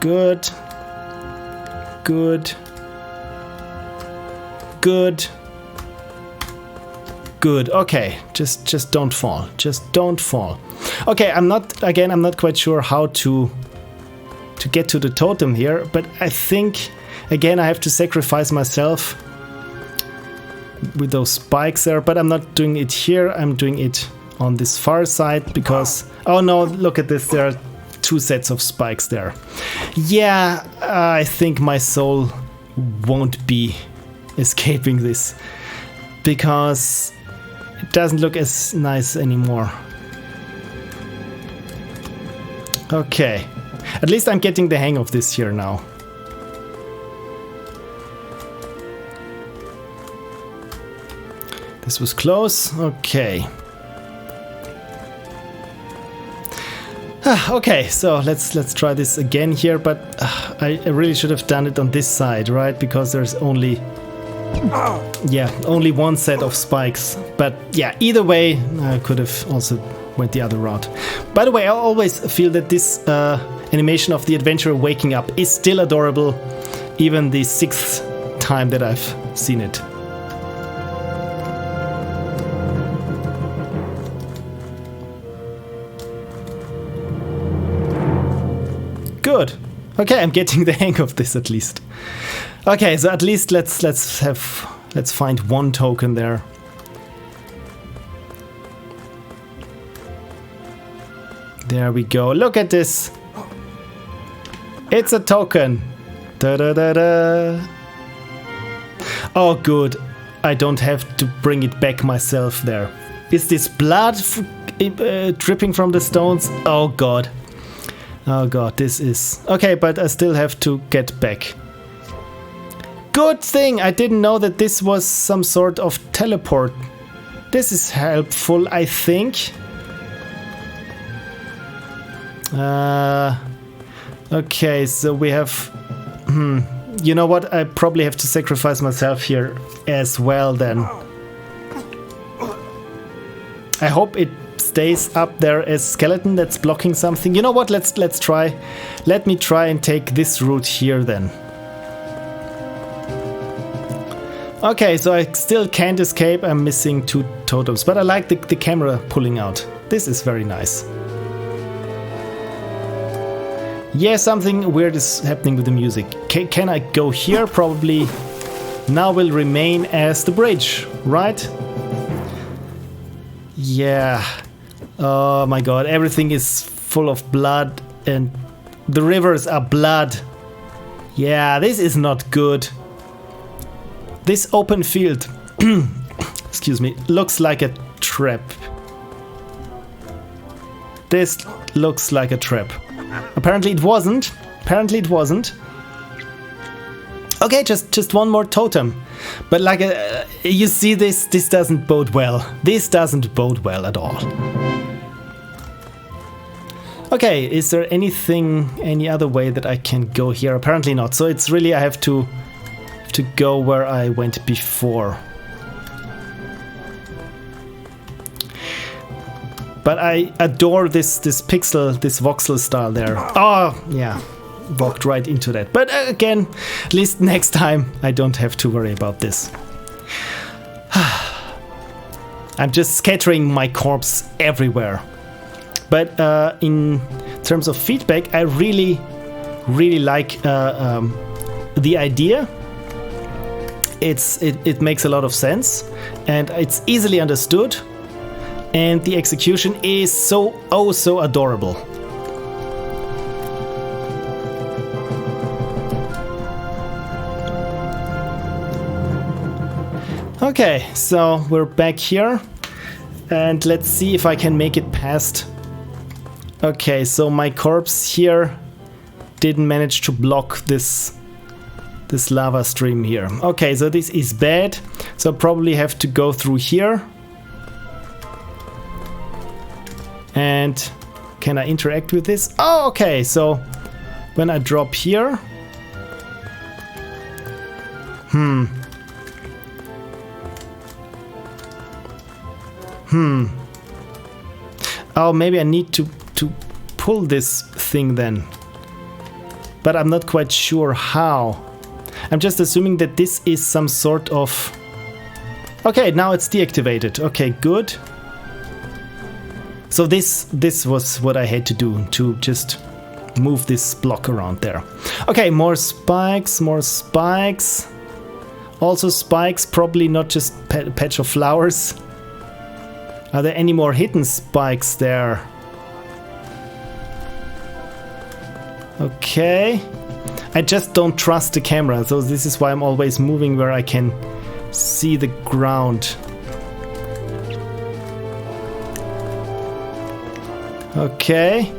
Good. Good. Good. Good. Okay. Just don't fall. Just don't fall. Okay, I'm not quite sure how to get to the totem here, but I think, again, I have to sacrifice myself with those spikes there, but I'm not doing it here. I'm doing it on this far side because... Oh no, look at this, there are 2 sets of spikes there. Yeah, I think my soul won't be escaping this because it doesn't look as nice anymore. Okay, at least I'm getting the hang of this here now. This was close, okay. Okay, so let's try this again here, but I really should have done it on this side, right? Because there's only only one set of spikes. But yeah, either way, I could have also went the other route. By the way, I always feel that this animation of the adventurer waking up is still adorable, even the 6th time that I've seen it. Good. Okay, I'm getting the hang of this at least. Okay, so at least let's find one token there. There we go. Look at this. It's a token. Da da da da. Oh, good. I don't have to bring it back myself there. Is this blood dripping from the stones? Oh god. Oh god, this is... Okay, but I still have to get back. Good thing I didn't know that this was some sort of teleport. This is helpful, I think. Okay, so we have... You know what? I probably have to sacrifice myself here as well then. I hope it stays up there as skeleton that's blocking something. You know what? Let's try. Let me try and take this route here then. Okay, so I still can't escape. I'm missing 2 totems, but I like the camera pulling out. This is very nice. Yeah, something weird is happening with the music. Can I go here? Probably now will remain as the bridge, right? Yeah. Oh my god, everything is full of blood and the rivers are blood. Yeah, this is not good. This open field, excuse me, looks like a trap. This looks like a trap. Apparently it wasn't. Apparently it wasn't. Okay, just one more totem. But like, you see this doesn't bode well. This doesn't bode well at all. Okay, is there any other way that I can go here? Apparently not. So it's really, I have to go where I went before. But I adore this pixel, this voxel style there. Oh, yeah. Walked right into that. But again, at least next time I don't have to worry about this. I'm just scattering my corpse everywhere. But in terms of feedback, I really like the idea. It makes a lot of sense and it's easily understood. And the execution is so adorable. Okay, so we're back here and let's see if I can make it past. Okay, so my corpse here didn't manage to block this lava stream here. Okay, so this is bad. So probably have to go through here. And can I interact with this? Oh, okay, so when I drop here... Oh, maybe I need to pull this thing then. But I'm not quite sure how. I'm just assuming that this is some sort of... Okay, now it's deactivated. Okay, good. So this was what I had to do, to just move this block around there. Okay, more spikes, more spikes. Also spikes, probably not just patch of flowers. Are there any more hidden spikes there? Okay. I just don't trust the camera, so this is why I'm always moving where I can see the ground. Okay.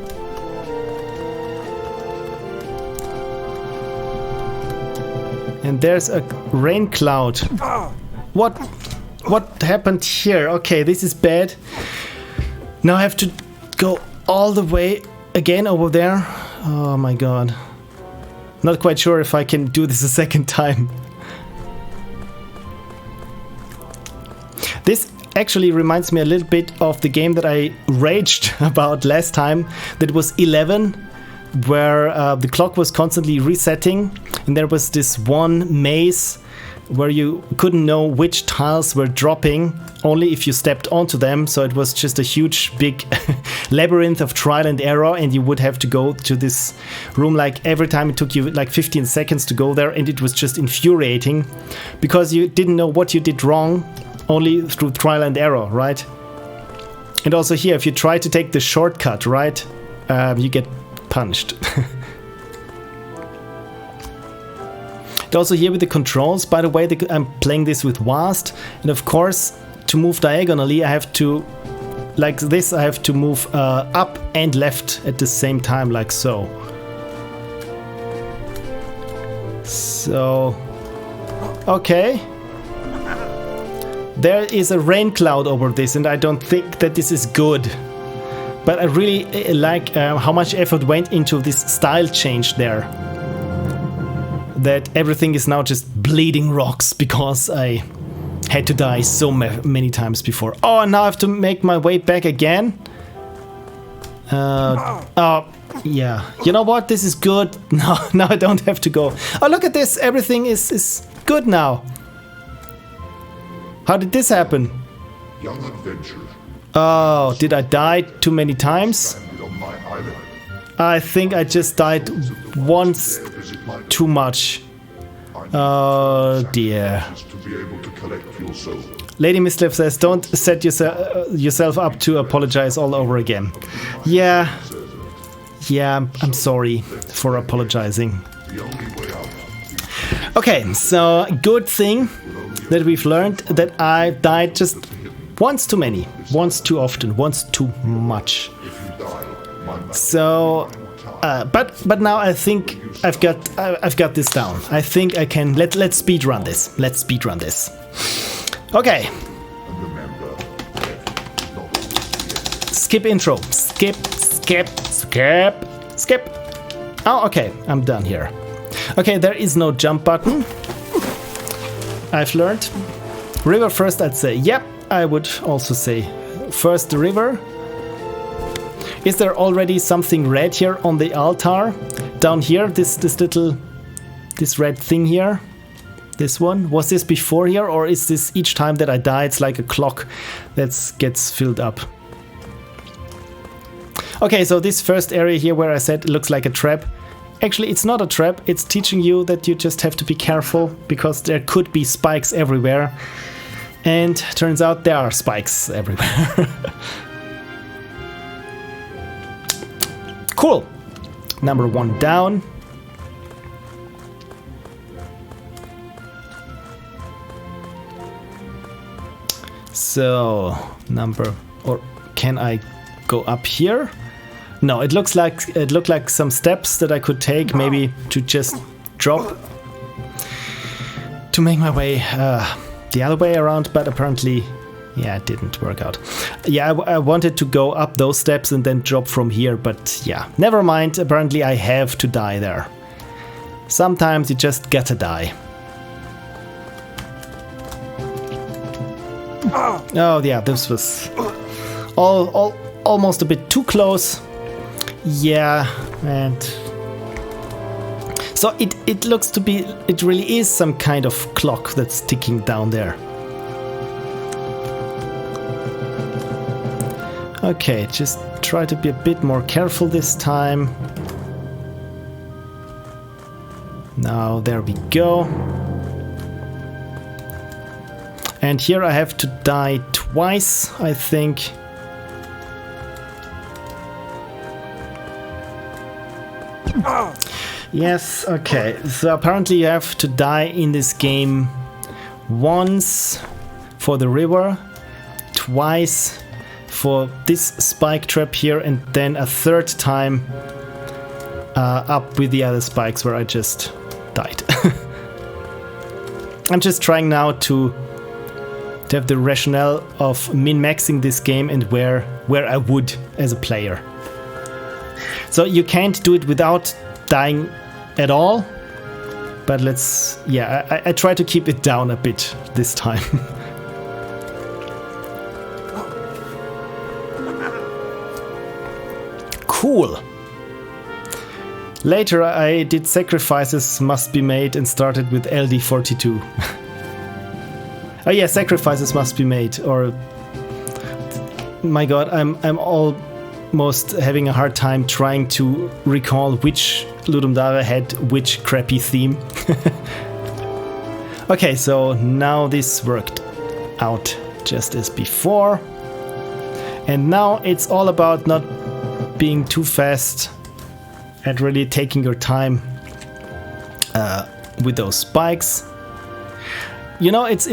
And there's a rain cloud. What happened here? Okay, this is bad. Now I have to go all the way again over there. Oh my god. Not quite sure if I can do this a second time. This actually reminds me a little bit of the game that I raged about last time. That was 11, where the clock was constantly resetting, and there was this one maze where you couldn't know which tiles were dropping, only if you stepped onto them. So it was just a huge, big labyrinth of trial and error, and you would have to go to this room like every time. It took you like 15 seconds to go there, and it was just infuriating because you didn't know what you did wrong, only through trial and error, right? And also here, if you try to take the shortcut, right, you get punished. And also here with the controls, by the way, I'm playing this with WASD, and of course, to move diagonally, I have to, like this, I have to move up and left at the same time, like so. So, okay. There is a rain cloud over this, and I don't think that this is good. But I really like how much effort went into this style change there. That everything is now just bleeding rocks because I had to die so many times before. Oh, now I have to make my way back again. Oh, yeah. You know what? This is good. Now I don't have to go. Oh, look at this. Everything is good now. How did this happen? Young adventurer. Oh, did I die too many times? Landed on my island. I think I just died once too much. Oh dear. To be able to collect your soul. Lady Mistlef says, don't set yourself up to apologize all over again. Yeah, I'm sorry for apologizing. The only way out. Okay, so good thing that we've learned that I died just once too many, once too often, once too much. If you die, my So, but now I think I've got this down. I think I can. Let's speed run this. Let's speed run this. Okay. and remember, death is not the end. Skip intro. Skip. Oh, okay. I'm done here. Okay, there is no jump button. I've learned. River first, I'd say. Yep, I would also say first the river. Is there already something red here on the altar? Down here, this red thing here? This one? Was this before here, or is this each time that I die, it's like a clock that gets filled up? Okay, so this first area here where I said it looks like a trap. Actually, it's not a trap. It's teaching you that you just have to be careful because there could be spikes everywhere. And turns out there are spikes everywhere. Cool. Number one down. So, or can I go up here? No, it looked like some steps that I could take, maybe to just drop to make my way the other way around, but apparently, yeah, it didn't work out. Yeah, I wanted to go up those steps and then drop from here, but yeah, never mind. Apparently, I have to die there. Sometimes you just gotta die. Oh yeah, this was almost a bit too close. Yeah, and so it looks to be, it really is some kind of clock that's ticking down there. Okay, just try to be a bit more careful this time. Now there we go. And here I have to die twice, I think. Yes, okay. So apparently you have to die in this game once for the river, twice for this spike trap here, and then a third time up with the other spikes where I just died. I'm just trying now to have the rationale of min-maxing this game and where I would as a player. So you can't do it without dying at all. But let's, yeah, I try to keep it down a bit this time. Cool. Later I did sacrifices must be made and started with LD42. Oh yeah, sacrifices must be made, or my god, I'm almost having a hard time trying to recall which Ludum Dare had which crappy theme. Okay, so now this worked out just as before. And now it's all about not being too fast and really taking your time with those spikes. You know, it's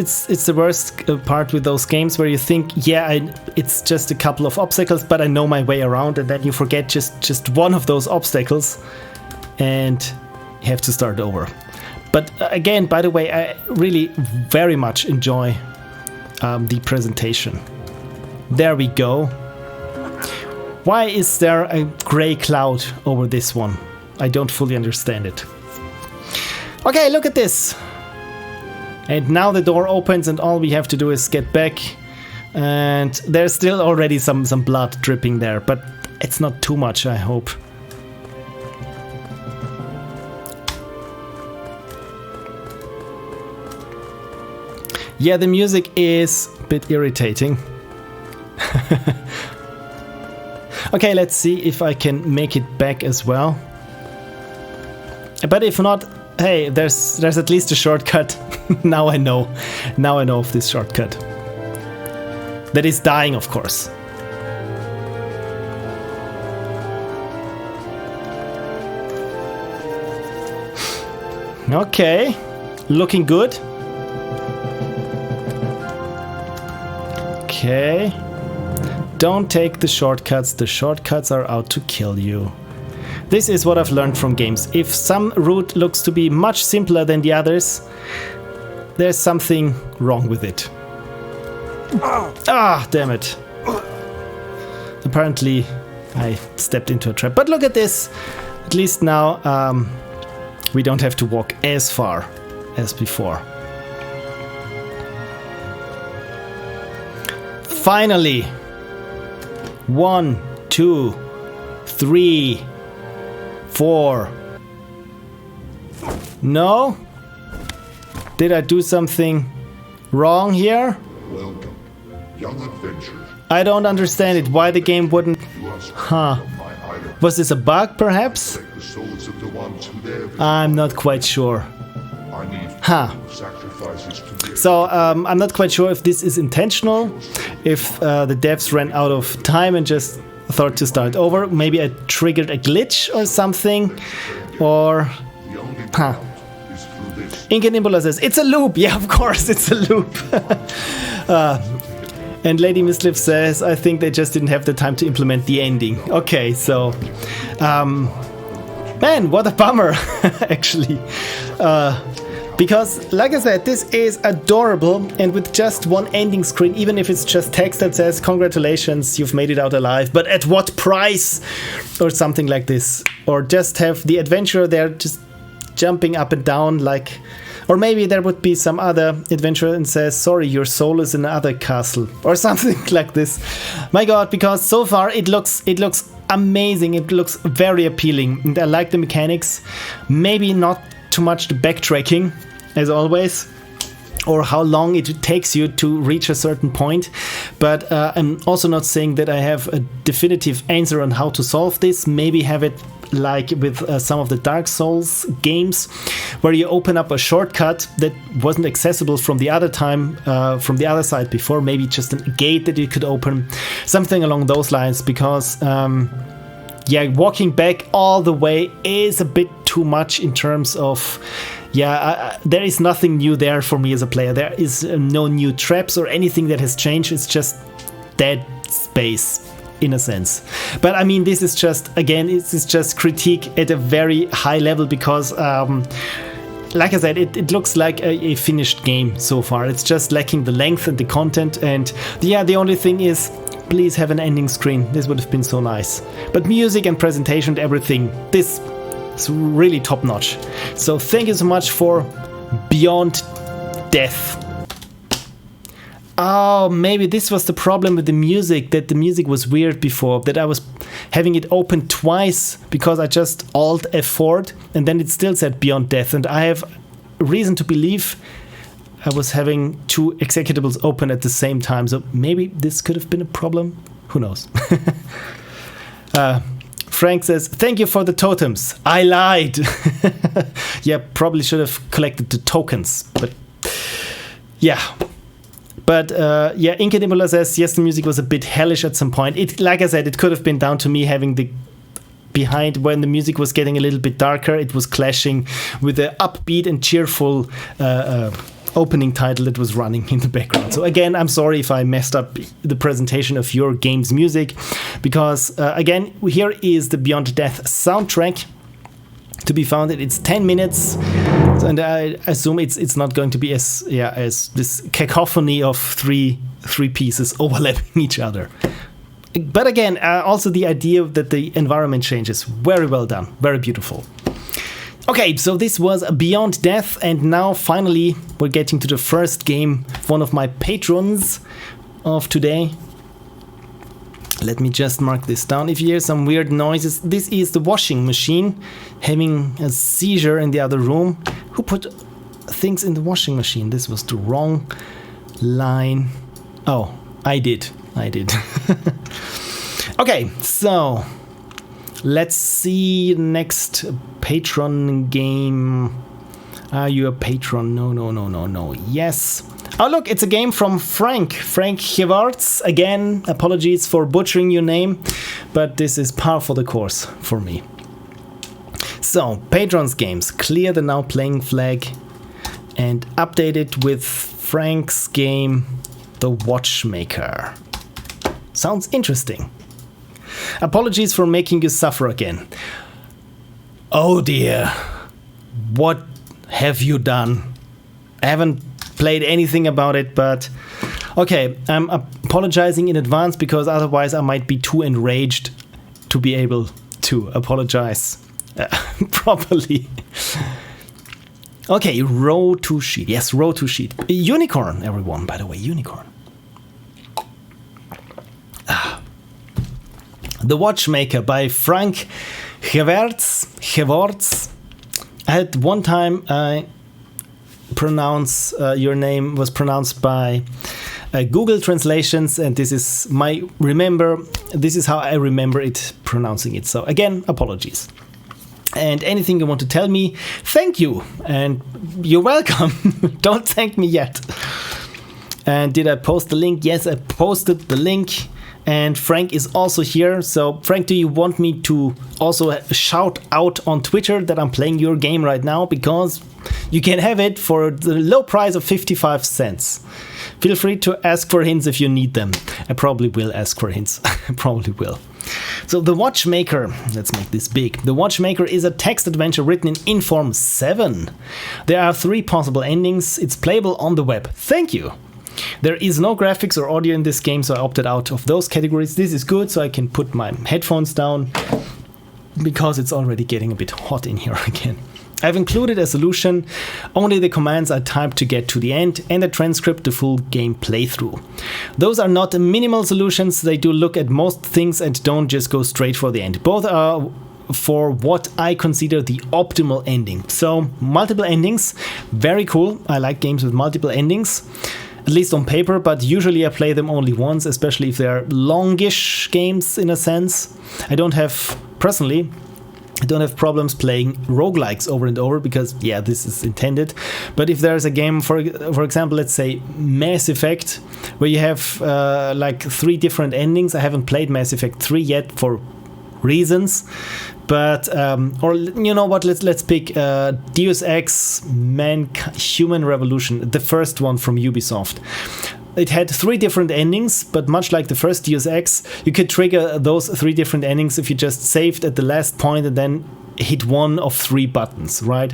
the worst part with those games where you think, yeah, it's just a couple of obstacles, but I know my way around, and then you forget just one of those obstacles and you have to start over. But again, by the way, I really very much enjoy the presentation. There we go. Why is there a gray cloud over this one? I don't fully understand it. Okay, look at this. And now the door opens and all we have to do is get back. And there's still already some blood dripping there, but it's not too much, I hope. Yeah, the music is a bit irritating. Okay, let's see if I can make it back as well. But if not, hey, there's at least a shortcut. Now I know. Now I know of this shortcut. That is dying, of course. Okay, looking good. Okay. Don't take the shortcuts. The shortcuts are out to kill you. This is what I've learned from games. If some route looks to be much simpler than the others, there's something wrong with it. Ah, damn it. Apparently, I stepped into a trap. But look at this. At least now we don't have to walk as far as before. Finally. 1, 2, 3, 4. No? Did I do something wrong here? Welcome, young adventurer. I don't understand it. Why the game wouldn't... Huh. Was this a bug, perhaps? The souls of the ones who there I'm not quite sure. I need sacrifices to give. So I'm not quite sure if this is intentional, if the devs ran out of time and just thought to start over. Maybe I triggered a glitch or something, or... Inca Nimbula says, it's a loop! Yeah, of course, it's a loop! And Lady Misliff says, I think they just didn't have the time to implement the ending. Okay, so... man, what a bummer, actually. Because, like I said, this is adorable, and with just one ending screen, even if it's just text that says, congratulations, you've made it out alive, but at what price? Or something like this. Or just have the adventurer there just jumping up and down like... Or maybe there would be some other adventurer and says, sorry, your soul is in another castle. Or something like this. My god, because so far it looks amazing. It looks very appealing. And I like the mechanics. Maybe not too much the backtracking, as always, or how long it takes you to reach a certain point. But I'm also not saying that I have a definitive answer on how to solve this. Maybe have it like with some of the Dark Souls games, where you open up a shortcut that wasn't accessible from the other time, from the other side before. Maybe just a gate that you could open, something along those lines. Because yeah, walking back all the way is a bit too much in terms of... Yeah, there is nothing new there for me as a player. There is no new traps or anything that has changed. It's just dead space, in a sense. But I mean, this is just, again, it's just critique at a very high level, because like I said, it looks like a finished game so far. It's just lacking the length and the content, and yeah, the only thing is, please have an ending screen. This would have been so nice. But music and presentation and everything, this is really top notch. So thank you so much for Beyond Death. Oh, maybe this was the problem with the music, that the music was weird before, that I was having it open twice because I just Alt F4'd and then it still said Beyond Death, and I have reason to believe I was having two executables open at the same time, so maybe this could have been a problem. Who knows? Frank says, thank you for the totems. I lied. Yeah, probably should have collected the tokens, but yeah. But yeah, Inkadimula says, yes, the music was a bit hellish at some point. It, like I said, it could have been down to me having the behind when the music was getting a little bit darker. It was clashing with the upbeat and cheerful opening title that was running in the background. So again, I'm sorry if I messed up the presentation of your game's music, because again, here is the Beyond Death soundtrack to be found. It's 10 minutes, and I assume it's not going to be as this cacophony of three pieces overlapping each other. But again, also the idea that the environment changes, very well done, very beautiful. Okay, so this was Beyond Death, and now finally we're getting to the first game of one of my patrons of today. Let me just mark this down. If you hear some weird noises, this is the washing machine having a seizure in the other room. Who put things in the washing machine? This was the wrong line. Oh, I did. Okay, so let's see next patron game. Are you a patron? No. Yes. Oh, look, it's a game from Frank Gevaerts. Again, apologies for butchering your name, but this is par for the course for me. So, Patrons games, clear the now playing flag and update it with Frank's game, The Watchmaker. Sounds interesting. Apologies for making you suffer again. Oh dear. What have you done? I haven't played anything about it, but okay, I'm apologizing in advance because otherwise I might be too enraged to be able to apologize properly. Okay, row to sheet. Yes, row to sheet. Unicorn, everyone, by the way, unicorn. The Watchmaker by Frank Gevaerts. I had one time pronounce your name was pronounced by Google translations, and this is how I remember it pronouncing it. So again, apologies. And anything you want to tell me, thank you, and you're welcome. Don't thank me yet. And did I post the link? Yes, I posted the link. And Frank is also here. So Frank, do you want me to also shout out on Twitter that I'm playing your game right now? Because you can have it for the low price of 55 cents. Feel free to ask for hints if you need them. I probably will ask for hints. I probably will. So The Watchmaker, let's make this big. The Watchmaker is a text adventure written in Inform 7. There are 3 possible endings. It's playable on the web. Thank you. There is no graphics or audio in this game, so I opted out of those categories. This is good, so I can put my headphones down because it's already getting a bit hot in here again. I've included a solution, only the commands I typed to get to the end, and a transcript to full game playthrough. Those are not minimal solutions, they do look at most things and don't just go straight for the end. Both are for what I consider the optimal ending. So, multiple endings, very cool. I like games with multiple endings. At least on paper, but usually I play them only once, especially if they're longish games in a sense. I don't have problems playing roguelikes over and over because, yeah, this is intended. But if there's a game, for example, let's say Mass Effect, where you have like 3 different endings. I haven't played Mass Effect 3 yet for reasons. But, or you know what, let's pick Deus Ex Human Revolution, the first one from Ubisoft. It had 3 different endings, but much like the first Deus Ex, you could trigger those 3 different endings if you just saved at the last point and then hit one of 3 buttons, right?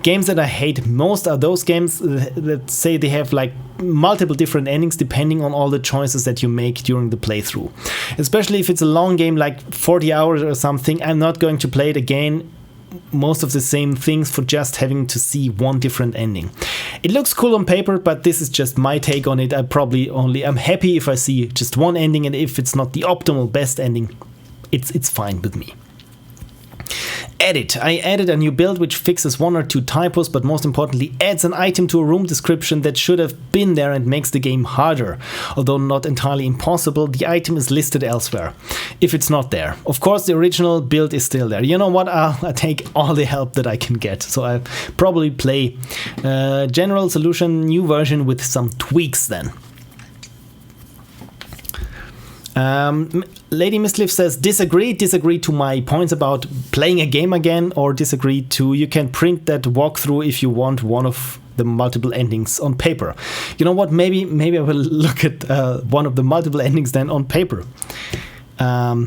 games that I hate most are those games that say they have like multiple different endings depending on all the choices that you make during the playthrough. Especially if it's a long game like 40 hours or something, I'm not going to play it again most of the same things for just having to see one different ending. It looks cool on paper, but this is just my take on it. I'm happy if I see just one ending, and if it's not the optimal best ending, it's fine with me. Edit. I added a new build which fixes one or two typos, but most importantly adds an item to a room description that should have been there and makes the game harder. Although not entirely impossible, the item is listed elsewhere if it's not there. Of course, the original build is still there. You know what? I'll take all the help that I can get. So I'll probably play general solution, new version with some tweaks then. Lady Misliff says, disagree to my points about playing a game again, or disagree to you can print that walkthrough if you want one of the multiple endings on paper. You know what, maybe I will look at one of the multiple endings then on paper. Yeah,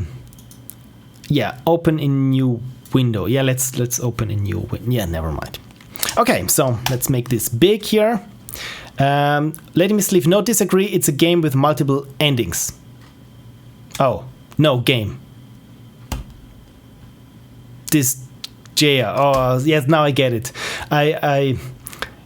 open in new window. Yeah, let's open a new window. Yeah, never mind. Okay, so let's make this big here. Lady Misliff, no, disagree, it's a game with multiple endings. Oh, no, game. This Gia. Oh, yes, now I get it.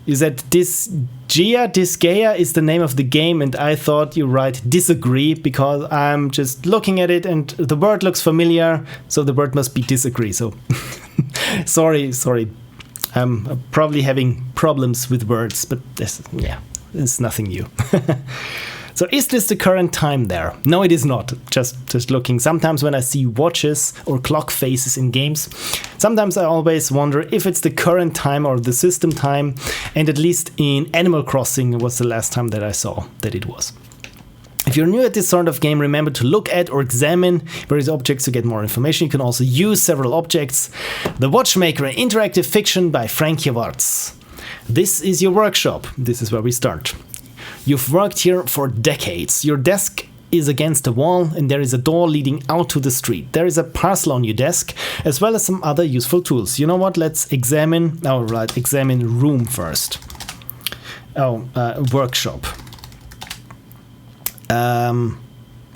You said this Gia, this Gaia is the name of the game, and I thought you write disagree because I'm just looking at it and the word looks familiar, so the word must be disagree. So, sorry. I'm probably having problems with words, but it's nothing new. So is this the current time there? No, it is not. Just looking. Sometimes when I see watches or clock faces in games, sometimes I always wonder if it's the current time or the system time. And at least in Animal Crossing was the last time that I saw that it was. If you're new at this sort of game, remember to look at or examine various objects to get more information. You can also use several objects. The Watchmaker, an interactive fiction by Frank Gevaerts. This is your workshop. This is where we start. You've worked here for decades. Your desk is against a wall and there is a door leading out to the street. There is a parcel on your desk as well as some other useful tools. You know what? Let's examine room first. Workshop.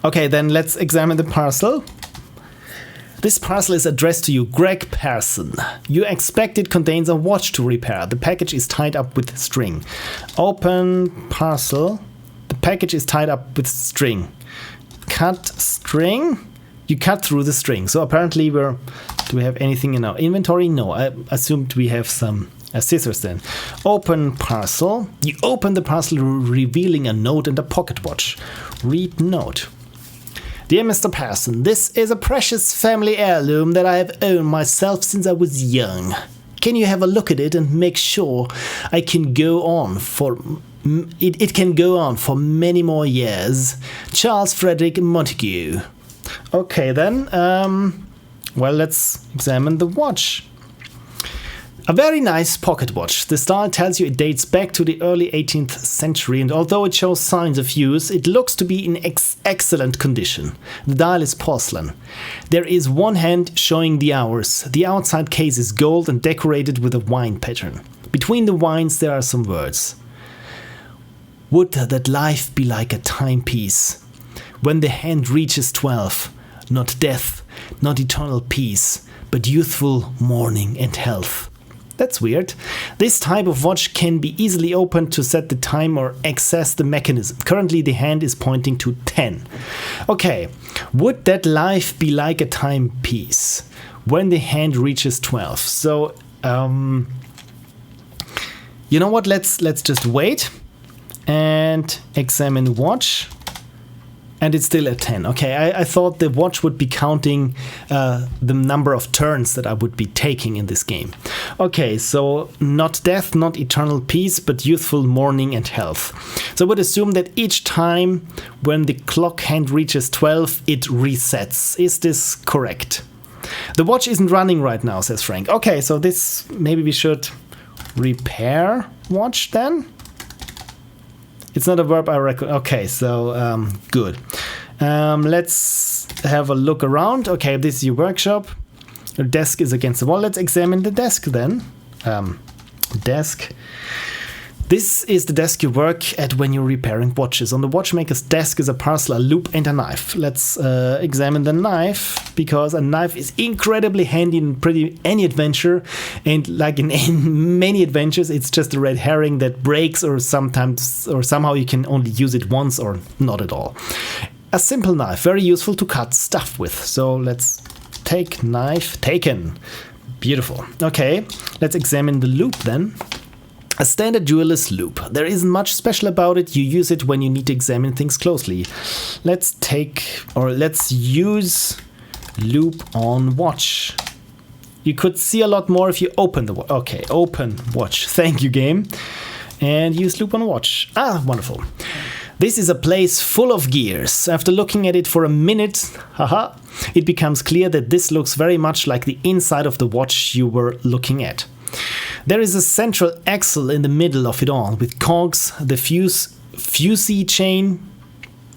Okay, then let's examine the parcel. This parcel is addressed to you, Greg Pearson. You expect it contains a watch to repair. The package is tied up with string. Open parcel. The package is tied up with string. Cut string. You cut through the string. So apparently do we have anything in our inventory? No, I assumed we have some scissors then. Open parcel. You open the parcel revealing a note and a pocket watch. Read note. Dear Mr. Pearson, this is a precious family heirloom that I have owned myself since I was young. Can you have a look at it and make sure it can go on for many more years? Charles Frederick Montague. Okay then, well, let's examine the watch. A very nice pocket watch. The style tells you it dates back to the early 18th century, and although it shows signs of use, it looks to be in excellent condition. The dial is porcelain. There is one hand showing the hours. The outside case is gold and decorated with a wine pattern. Between the wines there are some words. Would that life be like a timepiece, when the hand reaches 12, not death, not eternal peace, but youthful mourning and health. That's weird. This type of watch can be easily opened to set the time or access the mechanism. Currently the hand is pointing to 10. Okay, would that life be like a timepiece when the hand reaches 12? So, you know what, let's just wait and examine the watch. And it's still at 10. Okay, I thought the watch would be counting the number of turns that I would be taking in this game. Okay, so not death, not eternal peace, but youthful mourning and health. So I would assume that each time when the clock hand reaches 12, it resets. Is this correct? The watch isn't running right now, says Frank. Okay, so this, maybe we should repair watch then? It's not a verb I reckon. Okay, so good. Let's have a look around. Okay, this is your workshop. Your desk is against the wall. Let's examine the desk then. desk. This is the desk you work at when you're repairing watches. On the watchmaker's desk is a parcel, a loop, and a knife. Let's examine the knife, because a knife is incredibly handy in pretty any adventure. And like in many adventures, it's just a red herring that breaks, or somehow you can only use it once or not at all. A simple knife, very useful to cut stuff with. So let's take knife, taken. Beautiful. Okay, let's examine the loop then. A standard jeweller's loop. There isn't much special about it. You use it when you need to examine things closely. Let's use loop on watch. You could see a lot more if you open the watch. Okay, open watch. Thank you, game. And use loop on watch. Ah, wonderful. This is a place full of gears. After looking at it for a minute, it becomes clear that this looks very much like the inside of the watch you were looking at. There is a central axle in the middle of it all, with cogs, the fusee chain,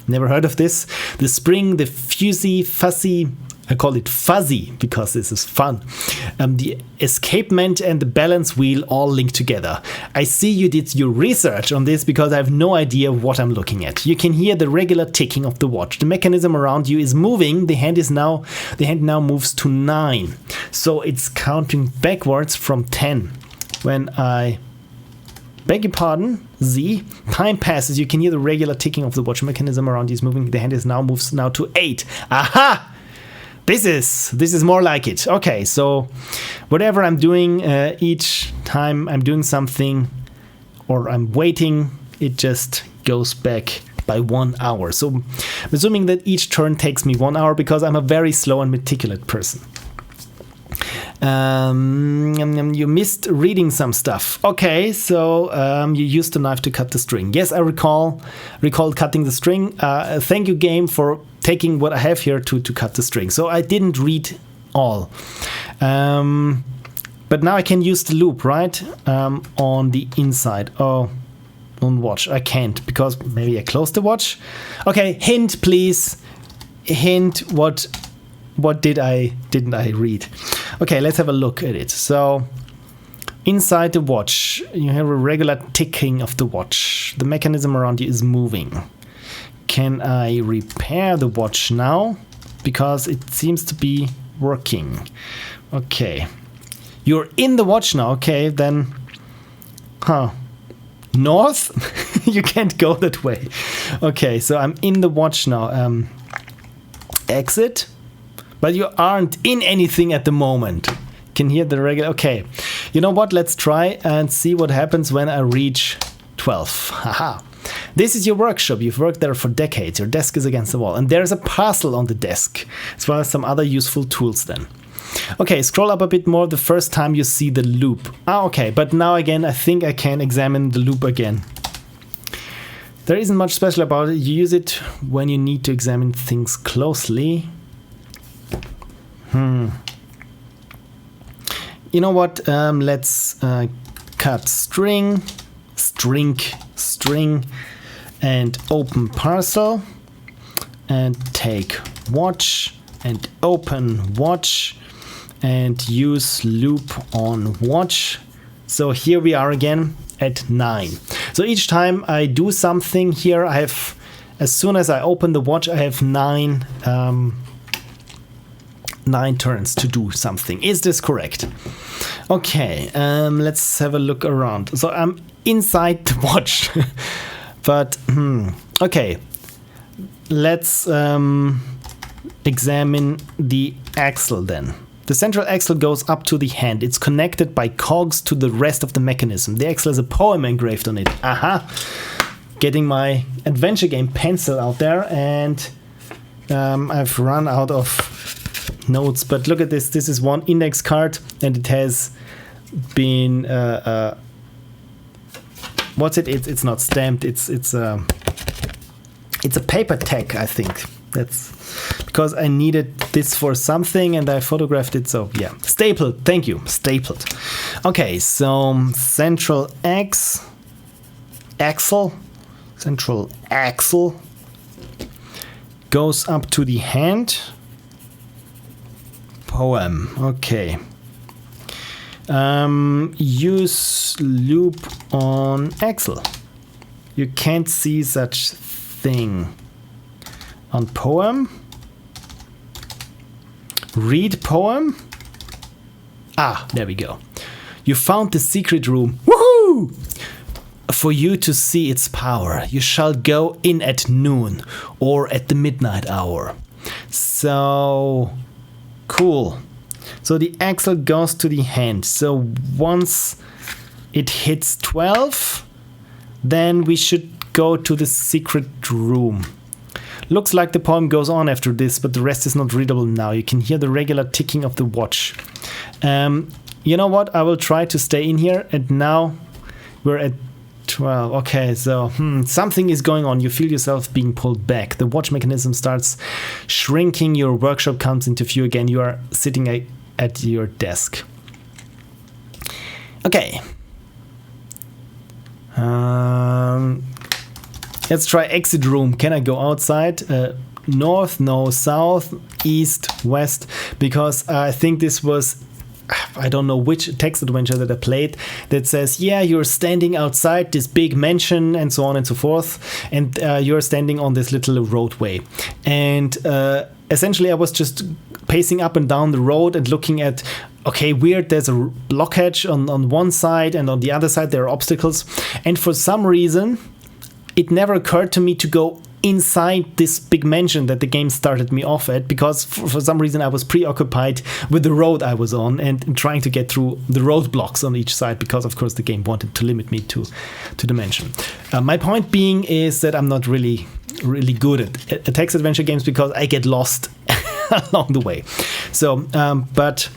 never heard of this, the spring, the fuzzy, I call it fuzzy because this is fun, the escapement and the balance wheel all linked together. I see you did your research on this because I have no idea what I'm looking at. You can hear the regular ticking of the watch. The mechanism around you is moving. The hand now moves to 9. So it's counting backwards from 10. When I beg your pardon, Z, time passes. You can hear the regular ticking of the watch. Mechanism around you is moving. The hand moves to 8. Aha! This is more like it. Okay, so whatever I'm doing, each time I'm doing something or I'm waiting, it just goes back by 1 hour. So I'm assuming that each turn takes me 1 hour because I'm a very slow and meticulous person. You missed reading some stuff. Okay, so you used the knife to cut the string. Yes, I recalled cutting the string. Thank you, game, for taking what I have here to cut the string. So I didn't read all. But now I can use the loop, right? On the inside. Oh, on watch. I can't because maybe I closed the watch. Okay, hint, please. Hint, what didn't I read? Okay, let's have a look at it. So inside the watch, you have a regular ticking of the watch. The mechanism around you is moving. Can I repair the watch now? Because it seems to be working. Okay. You're in the watch now. Okay, then. North? You can't go that way. Okay, so I'm in the watch now. Exit. But you aren't in anything at the moment. Can hear the regular. Okay. You know what? Let's try and see what happens when I reach 12. Haha. This is your workshop. You've worked there for decades. Your desk is against the wall. And there's a parcel on the desk, as well as some other useful tools then. Okay, scroll up a bit more the first time you see the loop. Okay, but now again, I think I can examine the loop again. There isn't much special about it. You use it when you need to examine things closely. You know what? Let's cut string, and open parcel, and take watch, and open watch, and use loop on watch. So here we are again at 9. So each time I do something here, I have, as soon as I open the watch, I have 9 turns to do something. Is this correct? Okay, let's have a look around. So I'm inside the watch, but okay. Let's examine the axle then. The central axle goes up to the hand. It's connected by cogs to the rest of the mechanism. The axle has a poem engraved on it. Aha! Getting my adventure game pencil out there, and I've run out of notes, but look at this. This is one index card, and it has been what's it? It's not stamped. It's a paper tag, I think. That's because I needed this for something and I photographed it. So yeah, stapled. Thank you, stapled. Okay, so central axle goes up to the hand. Poem. Okay. Use loop on Excel. You can't see such thing. On poem. Read poem. Ah, there we go. You found the secret room. Woohoo! For you to see its power, you shall go in at noon or at the midnight hour. So cool. So the axle goes to the hand. So once it hits 12, then we should go to the secret room. Looks like the poem goes on after this, but the rest is not readable now. You can hear the regular ticking of the watch. You know what? I will try to stay in here. And now we're at 12. Okay, so something is going on. You feel yourself being pulled back. The watch mechanism starts shrinking. Your workshop comes into view again. You are sitting at your desk. Okay. Let's try exit room. Can I go outside? North, no, south, east, west. Because I think this was... I don't know which text adventure that I played that says, yeah, you're standing outside this big mansion and so on and so forth, and you're standing on this little roadway. And essentially I was just pacing up and down the road and looking at, okay, weird, there's a blockage on one side and on the other side there are obstacles. And for some reason, it never occurred to me to go inside this big mansion that the game started me off at, because for some reason I was preoccupied with the road I was on and trying to get through the roadblocks on each side, because of course the game wanted to limit me to the mansion. My point being is that I'm not really good at text adventure games because I get lost along the way. So, but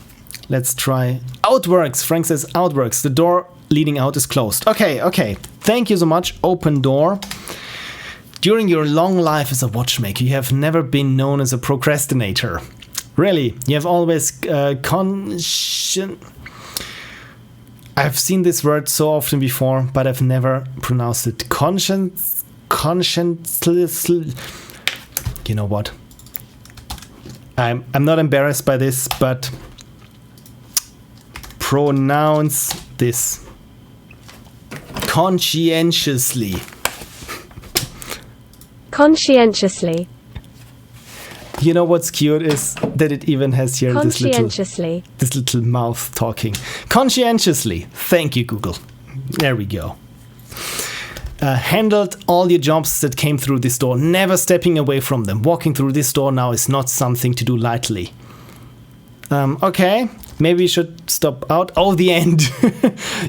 let's try outworks. Frank says outworks. The door leading out is closed. Okay. Thank you so much. Open door. During your long life as a watchmaker, you have never been known as a procrastinator. Really, you have always I've seen this word so often before, but I've never pronounced it. Conscience. You know what? I'm not embarrassed by this, but pronounce this conscientiously. Conscientiously. You know what's cute is that it even has here this little mouth talking. Conscientiously. Thank you, Google. There we go. Handled all your jobs that came through this door, never stepping away from them. Walking through this door now is not something to do lightly. Okay. Maybe you should stop out. Oh, the end.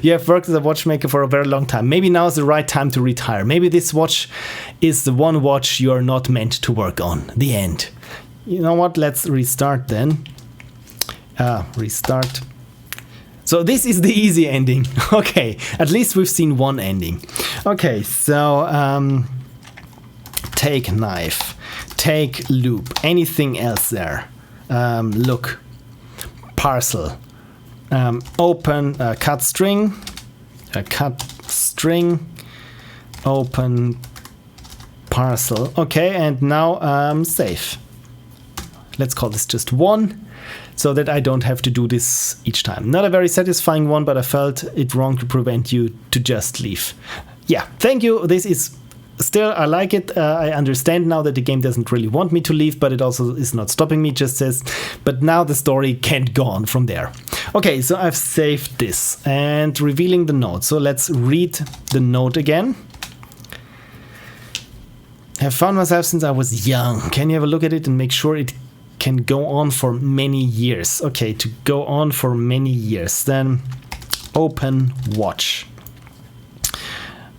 You have worked as a watchmaker for a very long time. Maybe now is the right time to retire. Maybe this watch is the one watch you are not meant to work on. The end. You know what? Let's restart then. Restart. So this is the easy ending. Okay. At least we've seen one ending. Okay. So take knife. Take loop. Anything else there? Look. Parcel. Open cut string. Cut string. Open parcel. Okay, and now save. Let's call this just 1, so that I don't have to do this each time. Not a very satisfying one, but I felt it wrong to prevent you to just leave. Yeah, thank you. This is still, I like it. I understand now that the game doesn't really want me to leave, but it also is not stopping me, just says, but now the story can't go on from there. Okay, so I've saved this and revealing the note. So let's read the note again. Have found myself since I was young. Can you have a look at it and make sure it can go on for many years? Okay, to go on for many years. Then open watch.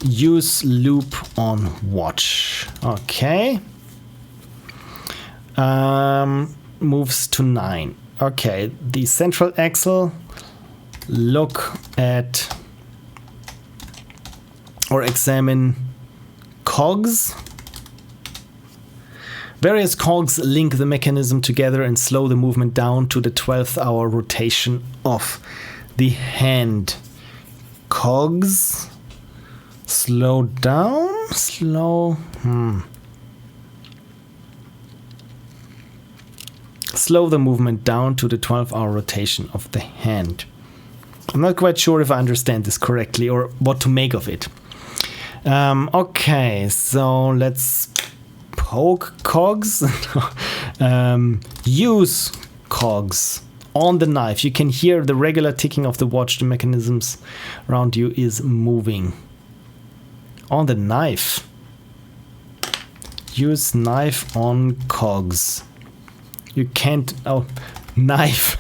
Use loop on watch. Okay. Moves to 9. Okay, the central axle. Look at or examine cogs. Various cogs link the mechanism together and slow the movement down to the 12th hour rotation of the hand. Cogs. Slow down? Slow. Slow the movement down to the 12-hour rotation of the hand. I'm not quite sure if I understand this correctly or what to make of it. Okay, so let's poke cogs. Use cogs on the knife. You can hear the regular ticking of the watch. The mechanisms around you is moving. On the knife. Use knife on cogs. You can't... Oh, knife.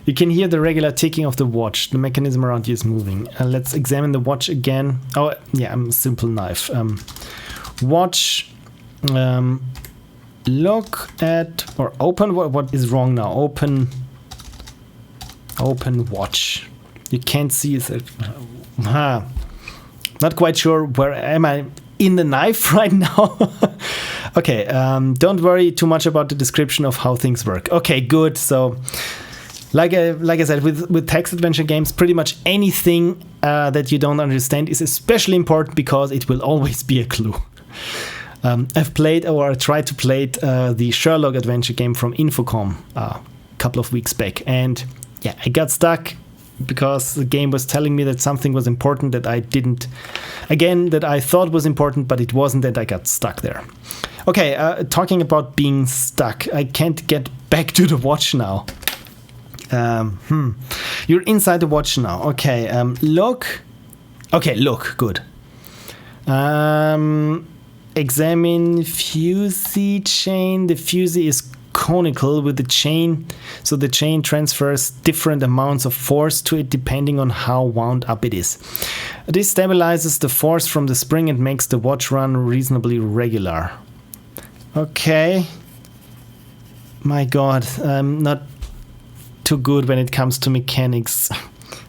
You can hear the regular ticking of the watch. The mechanism around you is moving. Let's examine the watch again. Oh, yeah, simple knife. Watch. Look at... Or open... What is wrong now? Open watch. You can't see it. Not quite sure where am I in the knife right now. Okay, don't worry too much about the description of how things work. Okay, good. So, like I said, with text adventure games, pretty much anything that you don't understand is especially important because it will always be a clue. I've played or tried to play the Sherlock adventure game from Infocom a couple of weeks back, and yeah, I got stuck because the game was telling me that something was important that I didn't, again, that I thought was important, but it wasn't, and I got stuck there. Okay, talking about being stuck, I can't get back to the watch now. You're inside the watch now. Okay, look. Okay, look, good. Examine fusee chain. The fusee is conical with the chain, so the chain transfers different amounts of force to it depending on how wound up it is. This stabilizes the force from the spring and makes the watch run reasonably regular. Okay. My god, I'm not too good when it comes to mechanics.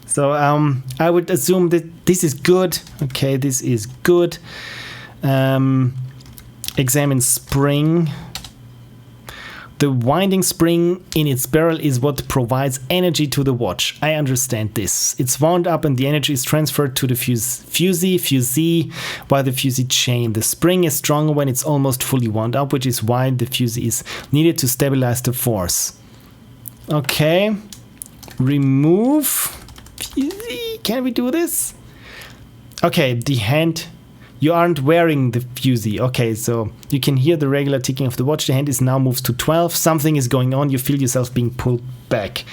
So I would assume that this is good. Okay, this is good. Examine spring. The winding spring in its barrel is what provides energy to the watch. I understand this. It's wound up and the energy is transferred to the fusee by the fusee chain. The spring is stronger when it's almost fully wound up, which is why the fusee is needed to stabilize the force. Okay. Remove fusee. Can we do this? Okay, the hand... You aren't wearing the fusee. Okay, so you can hear the regular ticking of the watch. The hand is now moves to 12. Something is going on. You feel yourself being pulled back.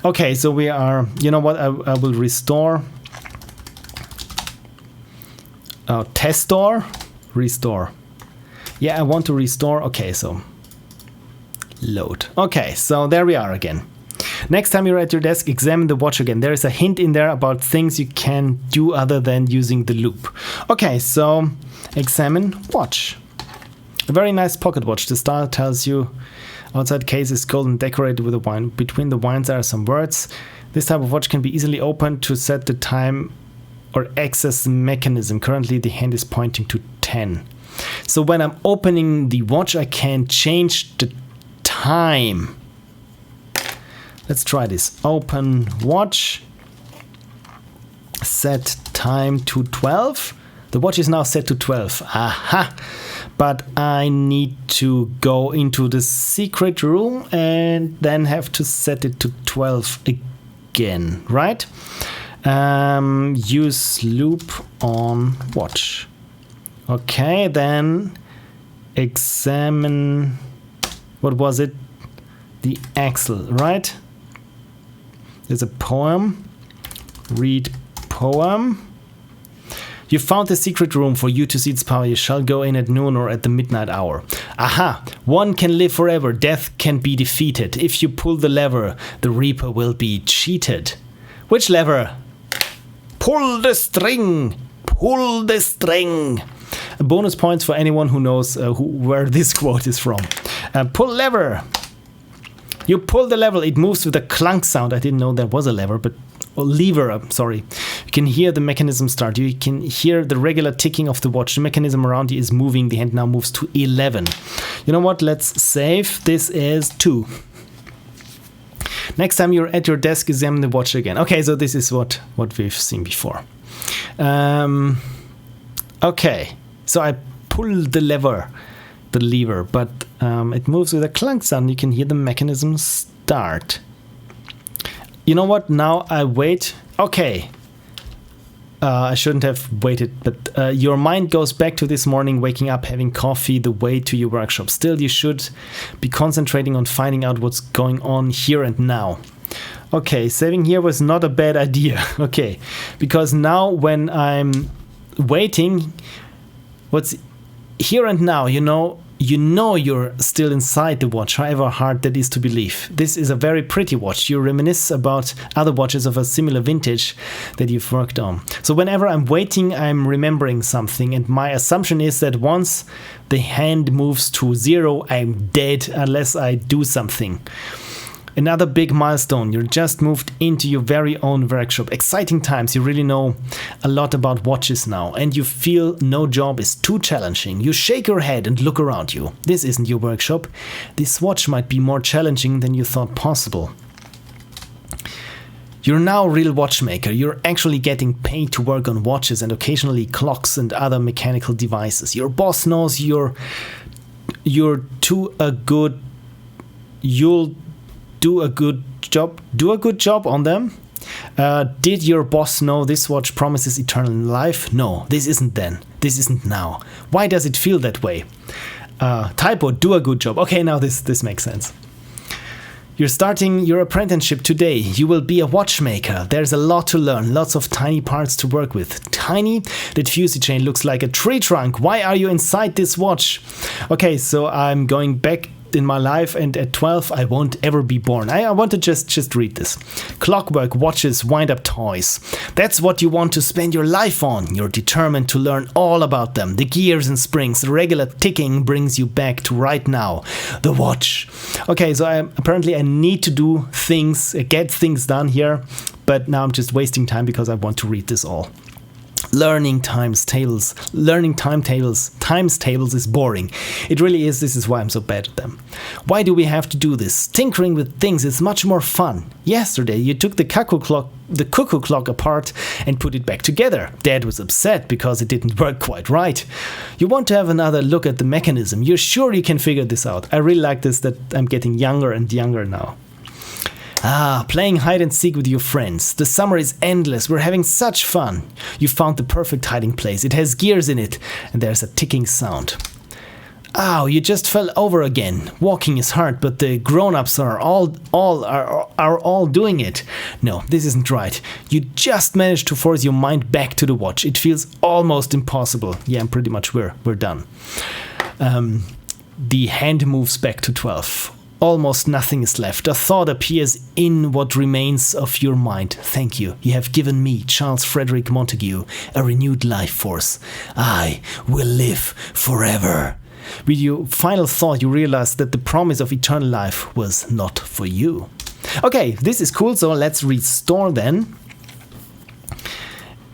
Okay, so we are... You know what? I will restore. Testor. Restore. Yeah, I want to restore. Okay, so... Load. Okay, so there we are again. Next time you're at your desk, examine the watch again. There is a hint in there about things you can do other than using the loop. Okay, so examine watch. A very nice pocket watch. The style tells you outside case is gold and decorated with a wine. Between the wines are some words. This type of watch can be easily opened to set the time or access mechanism. Currently the hand is pointing to 10. So when I'm opening the watch, I can change the time. Let's try this. Open watch. Set time to 12. The watch is now set to 12. Aha! But I need to go into the secret room and then have to set it to 12 again, right? Use loop on watch. Okay, then examine... What was it? The axle, right? There's a poem. Read poem. You found the secret room. For you to see its power, you shall go in at noon or at the midnight hour. Aha! One can live forever. Death can be defeated. If you pull the lever, the Reaper will be cheated. Which lever? Pull the string! Pull the string! Bonus points for anyone who knows where this quote is from. Pull lever! You pull the lever, it moves with a clunk sound. I didn't know there was a lever, but lever, sorry. You can hear the mechanism start. You can hear the regular ticking of the watch. The mechanism around you is moving. The hand now moves to 11. You know what? Let's save. This is 2. Next time you're at your desk, examine the watch again. Okay, so this is what we've seen before. Okay, so I pull the lever, but it moves with a clunk sound. You can hear the mechanism start. You know what? Now I wait. Okay. I shouldn't have waited, but your mind goes back to this morning, waking up, having coffee, the way to your workshop. Still, you should be concentrating on finding out what's going on here and now. Okay, saving here was not a bad idea. Okay, because now when I'm waiting, what's here and now, you know you're still inside the watch, however hard that is to believe. This is a very pretty watch. You reminisce about other watches of a similar vintage that you've worked on. So whenever I'm waiting, I'm remembering something, and my assumption is that once the hand moves to 0, I'm dead unless I do something. Another big milestone. You're just moved into your very own workshop. Exciting times. You really know a lot about watches now, and you feel no job is too challenging. You shake your head and look around you. This isn't your workshop. This watch might be more challenging than you thought possible. You're now a real watchmaker. You're actually getting paid to work on watches and occasionally clocks and other mechanical devices. Your boss knows you'll do a good job on them. Did your boss know this watch promises eternal life? No, this isn't then. This isn't now. Why does it feel that way? Typo, do a good job. Okay, now this makes sense. You're starting your apprenticeship today. You will be a watchmaker. There's a lot to learn, lots of tiny parts to work with. Tiny? That fusee chain looks like a tree trunk. Why are you inside this watch? Okay, so I'm going back in my life, and at 12 I won't ever be born. I want to just read this. Clockwork, watches, wind-up toys. That's what you want to spend your life on. You're determined to learn all about them. The gears and springs, the regular ticking brings you back to right now. The watch. Okay, so apparently I need to do things, get things done here, but now I'm just wasting time because I want to read this all. Learning timetables is boring. It really is. This is why I'm so bad at them. Why do we have to do this? Tinkering with things is much more fun. Yesterday you took the cuckoo clock apart and put it back together. Dad was upset because it didn't work quite right. You want to have another look at the mechanism. You're sure you can figure this out. I really like this, that I'm getting younger and younger now. Playing hide and seek with your friends. The summer is endless. We're having such fun. You found the perfect hiding place. It has gears in it, and there's a ticking sound. Ow, you just fell over again. Walking is hard, but the grown-ups are all doing it. No, this isn't right. You just managed to force your mind back to the watch. It feels almost impossible. Yeah, pretty much we're done. The hand moves back to 12. Almost nothing is left. A thought appears in what remains of your mind. Thank you. You have given me, Charles Frederick Montague, a renewed life force. I will live forever. With your final thought, you realize that the promise of eternal life was not for you. Okay, this is cool, so let's restore then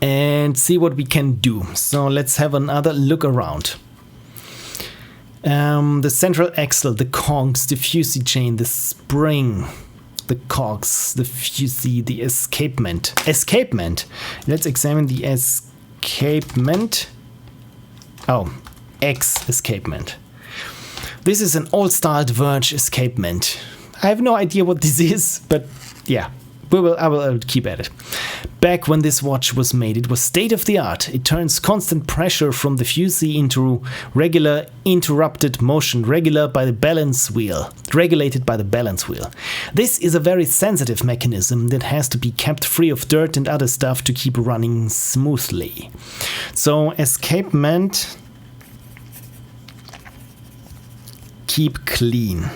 and see what we can do. So let's have another look around. The central axle, the cogs, the fusee chain, the spring, the cogs, the fusee, the escapement. Escapement. Let's examine the escapement. Oh, escapement. This is an old-styled verge escapement. I have no idea what this is, but yeah. I will keep at it. Back when this watch was made, it was state-of-the-art. It turns constant pressure from the fusee into regular interrupted motion, regulated by the balance wheel. This is a very sensitive mechanism that has to be kept free of dirt and other stuff to keep running smoothly. So, escapement, keep clean.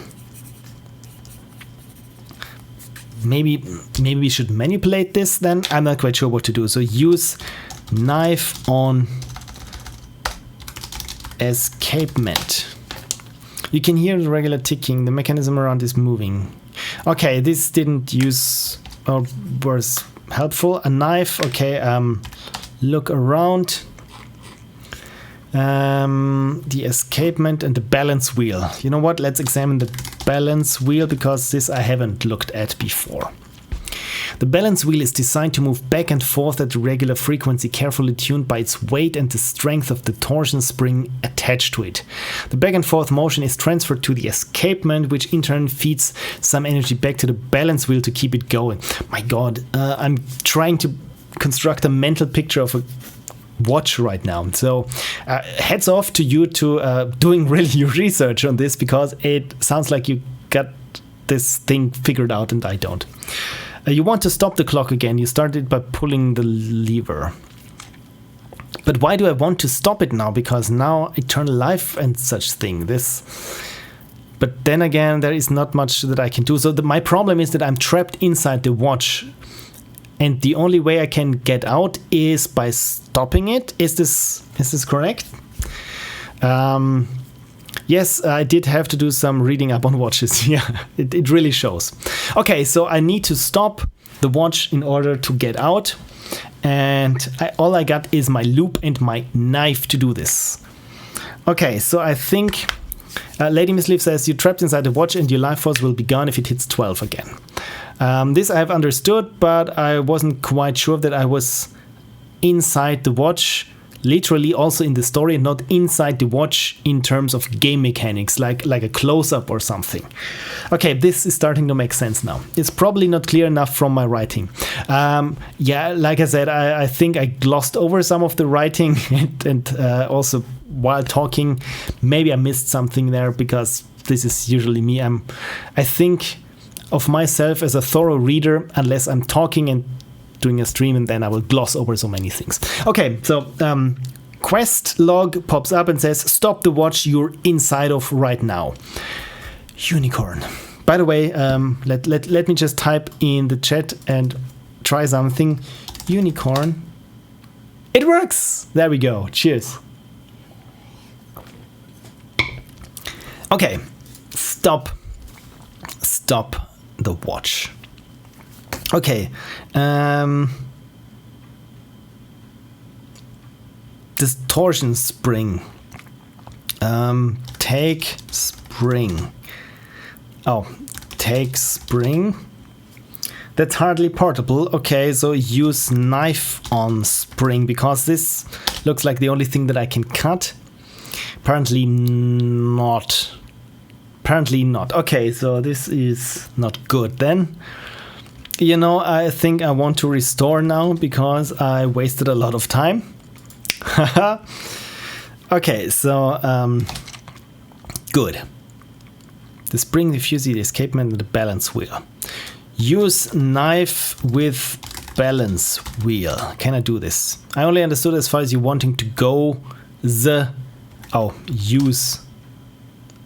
Maybe we should manipulate this then. I'm not quite sure what to do. So use knife on escapement. You can hear the regular ticking. The mechanism around is moving. Okay, this didn't use or was helpful. A knife. Okay, look around. The escapement and the balance wheel. You know what? Let's examine the balance wheel because this I haven't looked at before. The balance wheel is designed to move back and forth at a regular frequency, carefully tuned by its weight and the strength of the torsion spring attached to it. The back and forth motion is transferred to the escapement, which in turn feeds some energy back to the balance wheel to keep it going. My god, I'm trying to construct a mental picture of a watch right now. So heads off to you to doing really your research on this, because it sounds like you got this thing figured out and I don't. You want to stop the clock again. You started by pulling the lever. But why do I want to stop it now? Because now eternal life and such thing. But then again, there is not much that I can do. So my problem is that I'm trapped inside the watch. And the only way I can get out is by stopping it. Is this correct? Yes, I did have to do some reading up on watches. Yeah, it really shows. Okay, so I need to stop the watch in order to get out. And all I got is my loop and my knife to do this. Okay, so I think Lady Miss Leaf says, you're trapped inside the watch and your life force will be gone if it hits 12 again. This I have understood, but I wasn't quite sure that I was inside the watch, literally also in the story, and not inside the watch in terms of game mechanics, like a close-up or something. Okay, this is starting to make sense now. It's probably not clear enough from my writing. Yeah, like I said, I think I glossed over some of the writing and also while talking, maybe I missed something there, because this is usually me. I think of myself as a thorough reader, unless I'm talking and doing a stream, and then I will gloss over so many things. Okay, so quest log pops up and says, stop the watch you're inside of right now. Unicorn. By the way, let me just type in the chat and try something. Unicorn. It works! There we go. Cheers. Okay, stop the watch. Okay, distortion spring. Take spring. Oh, take spring. That's hardly portable. Okay, so use knife on spring, because this looks like the only thing that I can cut. Apparently not. Apparently not. Okay, so this is not good then. You know, I think I want to restore now, because I wasted a lot of time. Okay, so good. The spring, the fusee, the escapement, and the balance wheel. Use knife with balance wheel. Can I do this? I only understood as far as you wanting to go use.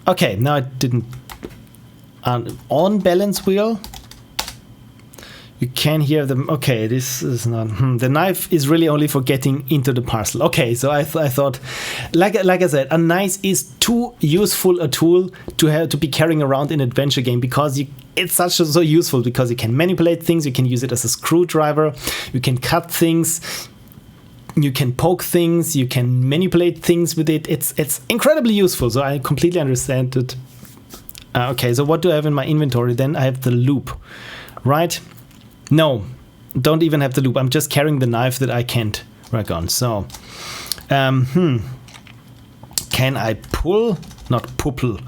Okay, now I didn't. On balance wheel. You can hear them. Okay, this is not. The knife is really only for getting into the parcel. Okay, so I thought, like I said, a knife is too useful a tool to be carrying around in an adventure game, because it's so useful, because you can manipulate things. You can use it as a screwdriver. You can cut things. You can poke things. You can manipulate things with it. It's incredibly useful. So I completely understand it. Okay, so what do I have in my inventory then? I have the loop, right? No, don't even have the loop. I'm just carrying the knife that I can't work on. So, can I pull? Not pull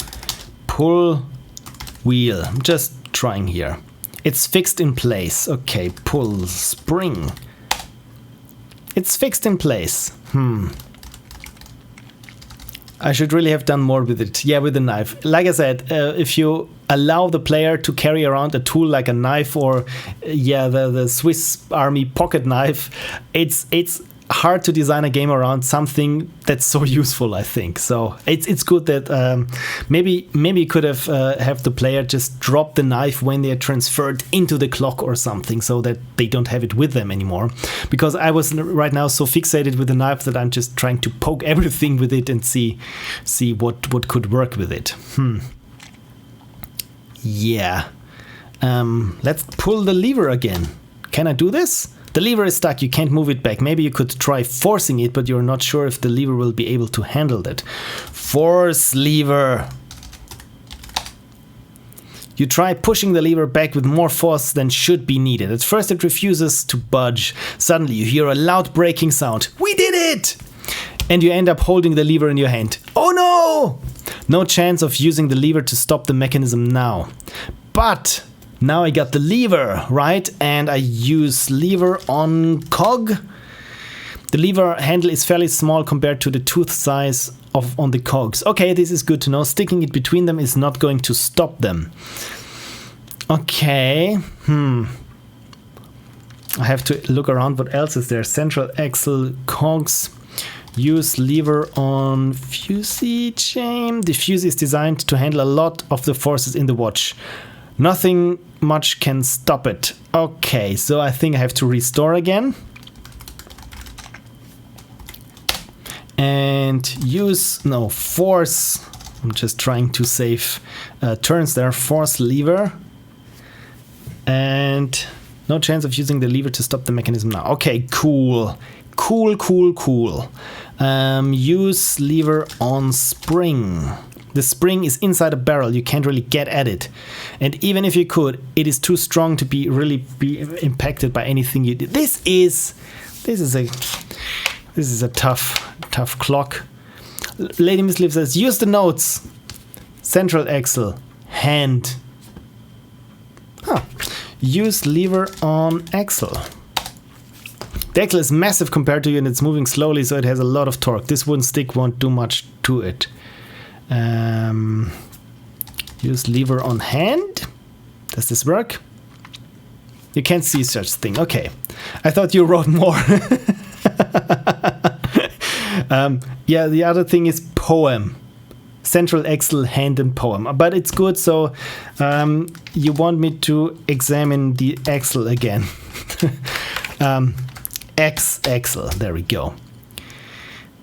wheel. I'm just trying here. It's fixed in place. Okay, pull spring. It's fixed in place. I should really have done more with it. Yeah, with the knife. Like I said, if you allow the player to carry around a tool like a knife, or the Swiss Army pocket knife, it's hard to design a game around something that's so useful, I think. So it's good that maybe you could have the player just drop the knife when they're transferred into the clock or something, so that they don't have it with them anymore. Because I was right now so fixated with the knife that I'm just trying to poke everything with it and see what could work with it. Yeah. Let's pull the lever again. Can I do this? The lever is stuck, you can't move it back. Maybe you could try forcing it, but you're not sure if the lever will be able to handle that. Force lever. You try pushing the lever back with more force than should be needed. At first it refuses to budge. Suddenly you hear a loud braking sound. We did it! And you end up holding the lever in your hand. Oh no! No chance of using the lever to stop the mechanism now. But now I got the lever, right? And I use lever on cog. The lever handle is fairly small compared to the tooth size on the cogs. Okay, this is good to know. Sticking it between them is not going to stop them. Okay. I have to look around what else is there. Central axle cogs. Use lever on fusee chain. The fusee is designed to handle a lot of the forces in the watch. Nothing much can stop it. Okay, so I think I have to restore again. And use, no, force. I'm just trying to save turns there. Force lever. And no chance of using the lever to stop the mechanism now. Okay, cool. Cool. Use lever on spring. The spring is inside a barrel. You can't really get at it. And even if you could, it is too strong to really be impacted by anything you did. This is a tough clock. Lady Miss Liv says, use the notes. Central axle, hand. Use lever on axle. The axle is massive compared to you and it's moving slowly, so it has a lot of torque. This wooden stick won't do much to it. Use lever on hand. Does this work? You can't see such thing. Okay. I thought you wrote more. Yeah, the other thing is poem. Central axle, hand and poem. But it's good, so you want me to examine the axle again. X axle, there we go.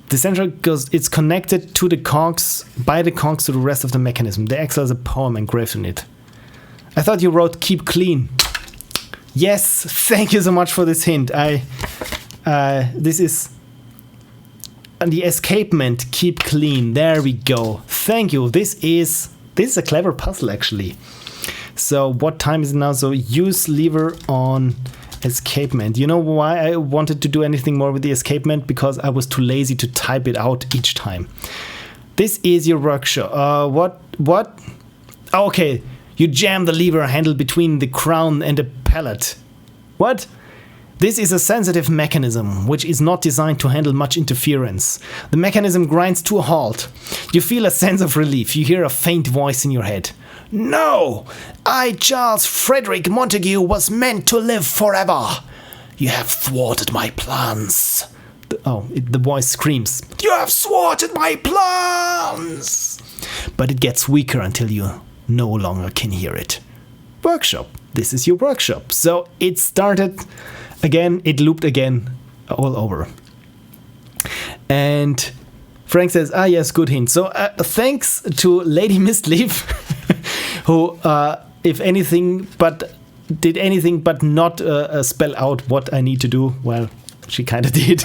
The central goes, it's connected to the cogs, by the cogs to the rest of the mechanism. The axle has a poem engraved in it. I thought you wrote keep clean. Yes, thank you so much for this hint. This is the escapement, keep clean. There we go. Thank you. This is a clever puzzle actually. So what time is it now? So use lever on escapement. You know why I wanted to do anything more with the escapement? Because I was too lazy to type it out each time. This is your workshop. What? Oh, okay. You jam the lever handle between the crown and the pallet. What? This is a sensitive mechanism, which is not designed to handle much interference. The mechanism grinds to a halt. You feel a sense of relief. You hear a faint voice in your head. No! I, Charles Frederick Montague, was meant to live forever. You have thwarted my plans. The voice screams. You have thwarted my plans! But it gets weaker until you no longer can hear it. Workshop. This is your workshop. So it started again, it looped again, all over. And Frank says, yes, good hint. So thanks to Lady Mistleaf, who, if anything, did anything but not spell out what I need to do. Well, she kind of did.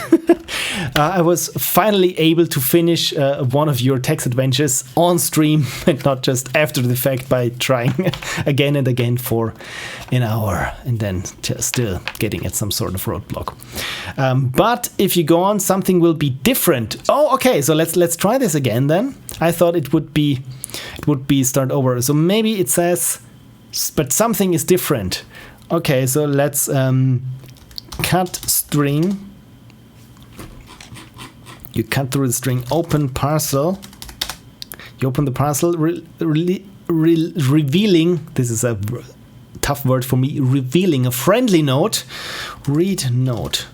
I was finally able to finish one of your text adventures on stream and not just after the fact by trying again and again for an hour and then still getting at some sort of roadblock. But if you go on, something will be different. Oh, okay. So let's try this again then. I thought it would be start over. So maybe it says, but something is different. Okay, so let's cut string. You cut through the string, open parcel. You open the parcel, revealing, this is a tough word for me, revealing a friendly note. Read note.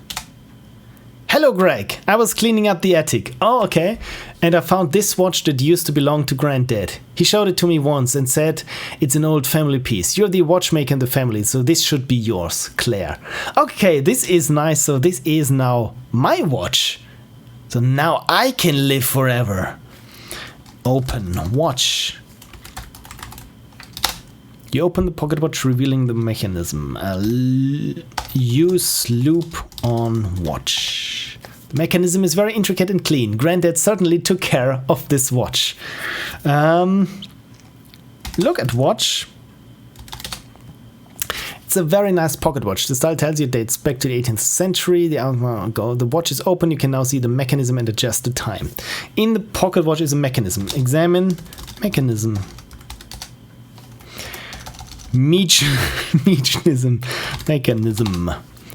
Hello, Greg. I was cleaning up the attic. Oh, okay. And I found this watch that used to belong to Granddad. He showed it to me once and said, it's an old family piece. You're the watchmaker in the family, so this should be yours, Claire. Okay, this is nice. So this is now my watch. So now I can live forever. Open watch. You open the pocket watch, revealing the mechanism. Use loop on watch. The mechanism is very intricate and clean. Granddad certainly took care of this watch. Look at watch. It's a very nice pocket watch. The style tells you it dates back to the 18th century. The watch is open. You can now see the mechanism and adjust the time. In the pocket watch is a mechanism. Examine mechanism. Mechanism.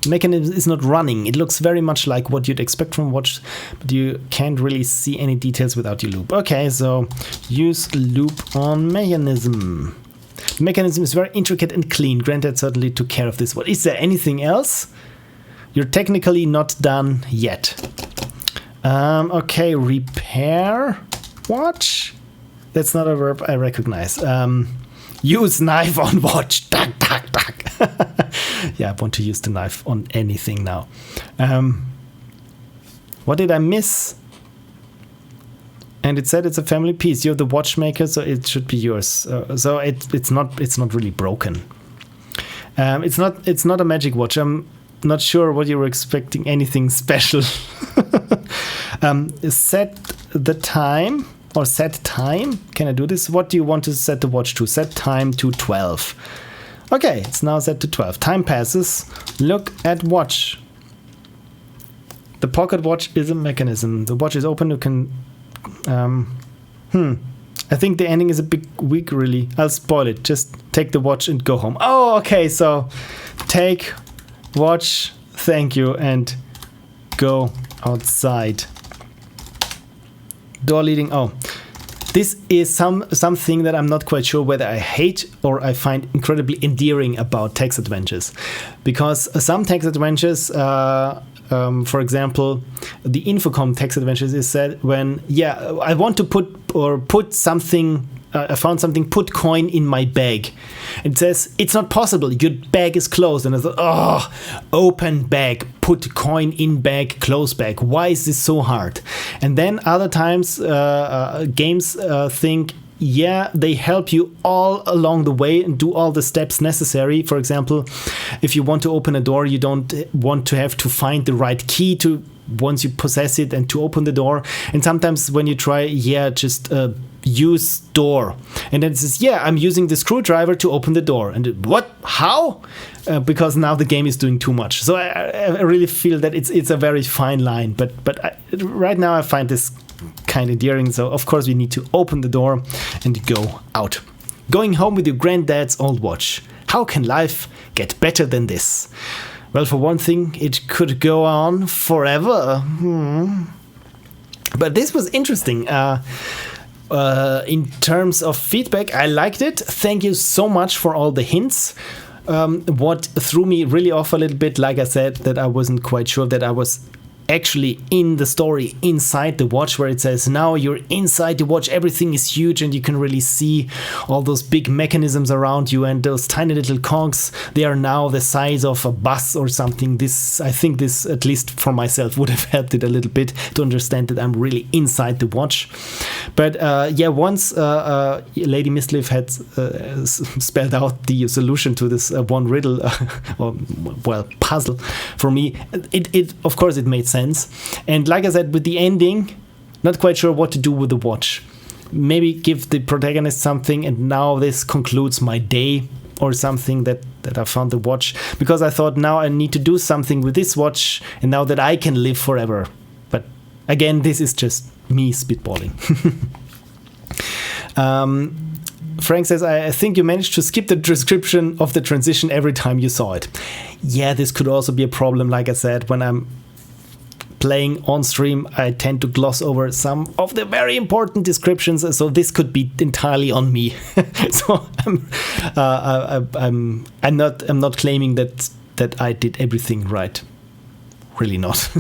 Mechanism is not running. It looks very much like what you'd expect from a watch, but you can't really see any details without your loop. Okay, so use loop on mechanism. The mechanism is very intricate and clean. Granted, certainly took care of this. What is there anything else? You're technically not done yet. Okay, repair watch. That's not a verb I recognize. Use knife on watch. Tack, tack, tack. Yeah, I want to use the knife on anything now. What did I miss? And it said it's a family piece. You're the watchmaker, so it should be yours. So it's not really broken. It's not a magic watch. I'm not sure what you were expecting. Anything special? Set the time or set time. Can I do this? What do you want to set the watch to? Set time to 12. Okay, it's now set to 12. Time passes. Look at watch. The pocket watch is a mechanism. The watch is open. You can. I think the ending is a bit weak, really. I'll spoil it. Just take the watch and go home. Oh, okay. So take watch. Thank you, and go outside. Door leading. Oh. This is something that I'm not quite sure whether I hate or I find incredibly endearing about text adventures. Because some text adventures, for example, the Infocom text adventures is said when, I want to put something, I found something, put coin in my bag. It says, it's not possible, your bag is closed. And I thought, open bag, put coin in bag, close bag. Why is this so hard? And then other times games think, they help you all along the way and do all the steps necessary. For example, if you want to open a door, you don't want to have to find the right key to once you possess it and to open the door. And sometimes when you try, just use door, and then it says, I'm using the screwdriver to open the door. And what? How? Because now the game is doing too much. So I really feel that it's a very fine line. But right now I find this kind of endearing. So of course we need to open the door and go out. Going home with your granddad's old watch. How can life get better than this? Well, for one thing, it could go on forever. But this was interesting. In terms of feedback, I liked it. Thank you so much for all the hints. What threw me really off a little bit, like I said, that I wasn't quite sure that I was actually in the story inside the watch, where it says now you're inside the watch, everything is huge and you can really see all those big mechanisms around you and those tiny little cogs. They are now the size of a bus or something. I think this, at least for myself, would have helped it a little bit to understand that I'm really inside the watch. But once Lady Mistlif had spelled out the solution to this one riddle puzzle for me, it of course it made sense. And like I said, with the ending, not quite sure what to do with the watch. Maybe give the protagonist something, and now this concludes my day or something, that I found the watch, because I thought now I need to do something with this watch, and now that I can live forever. But again, this is just me spitballing. Frank says, I think you managed to skip the description of the transition every time you saw it. Yeah, this could also be a problem. Like I said, when I'm playing on stream, I tend to gloss over some of the very important descriptions, so this could be entirely on me. So I'm not claiming that I did everything right. Really not.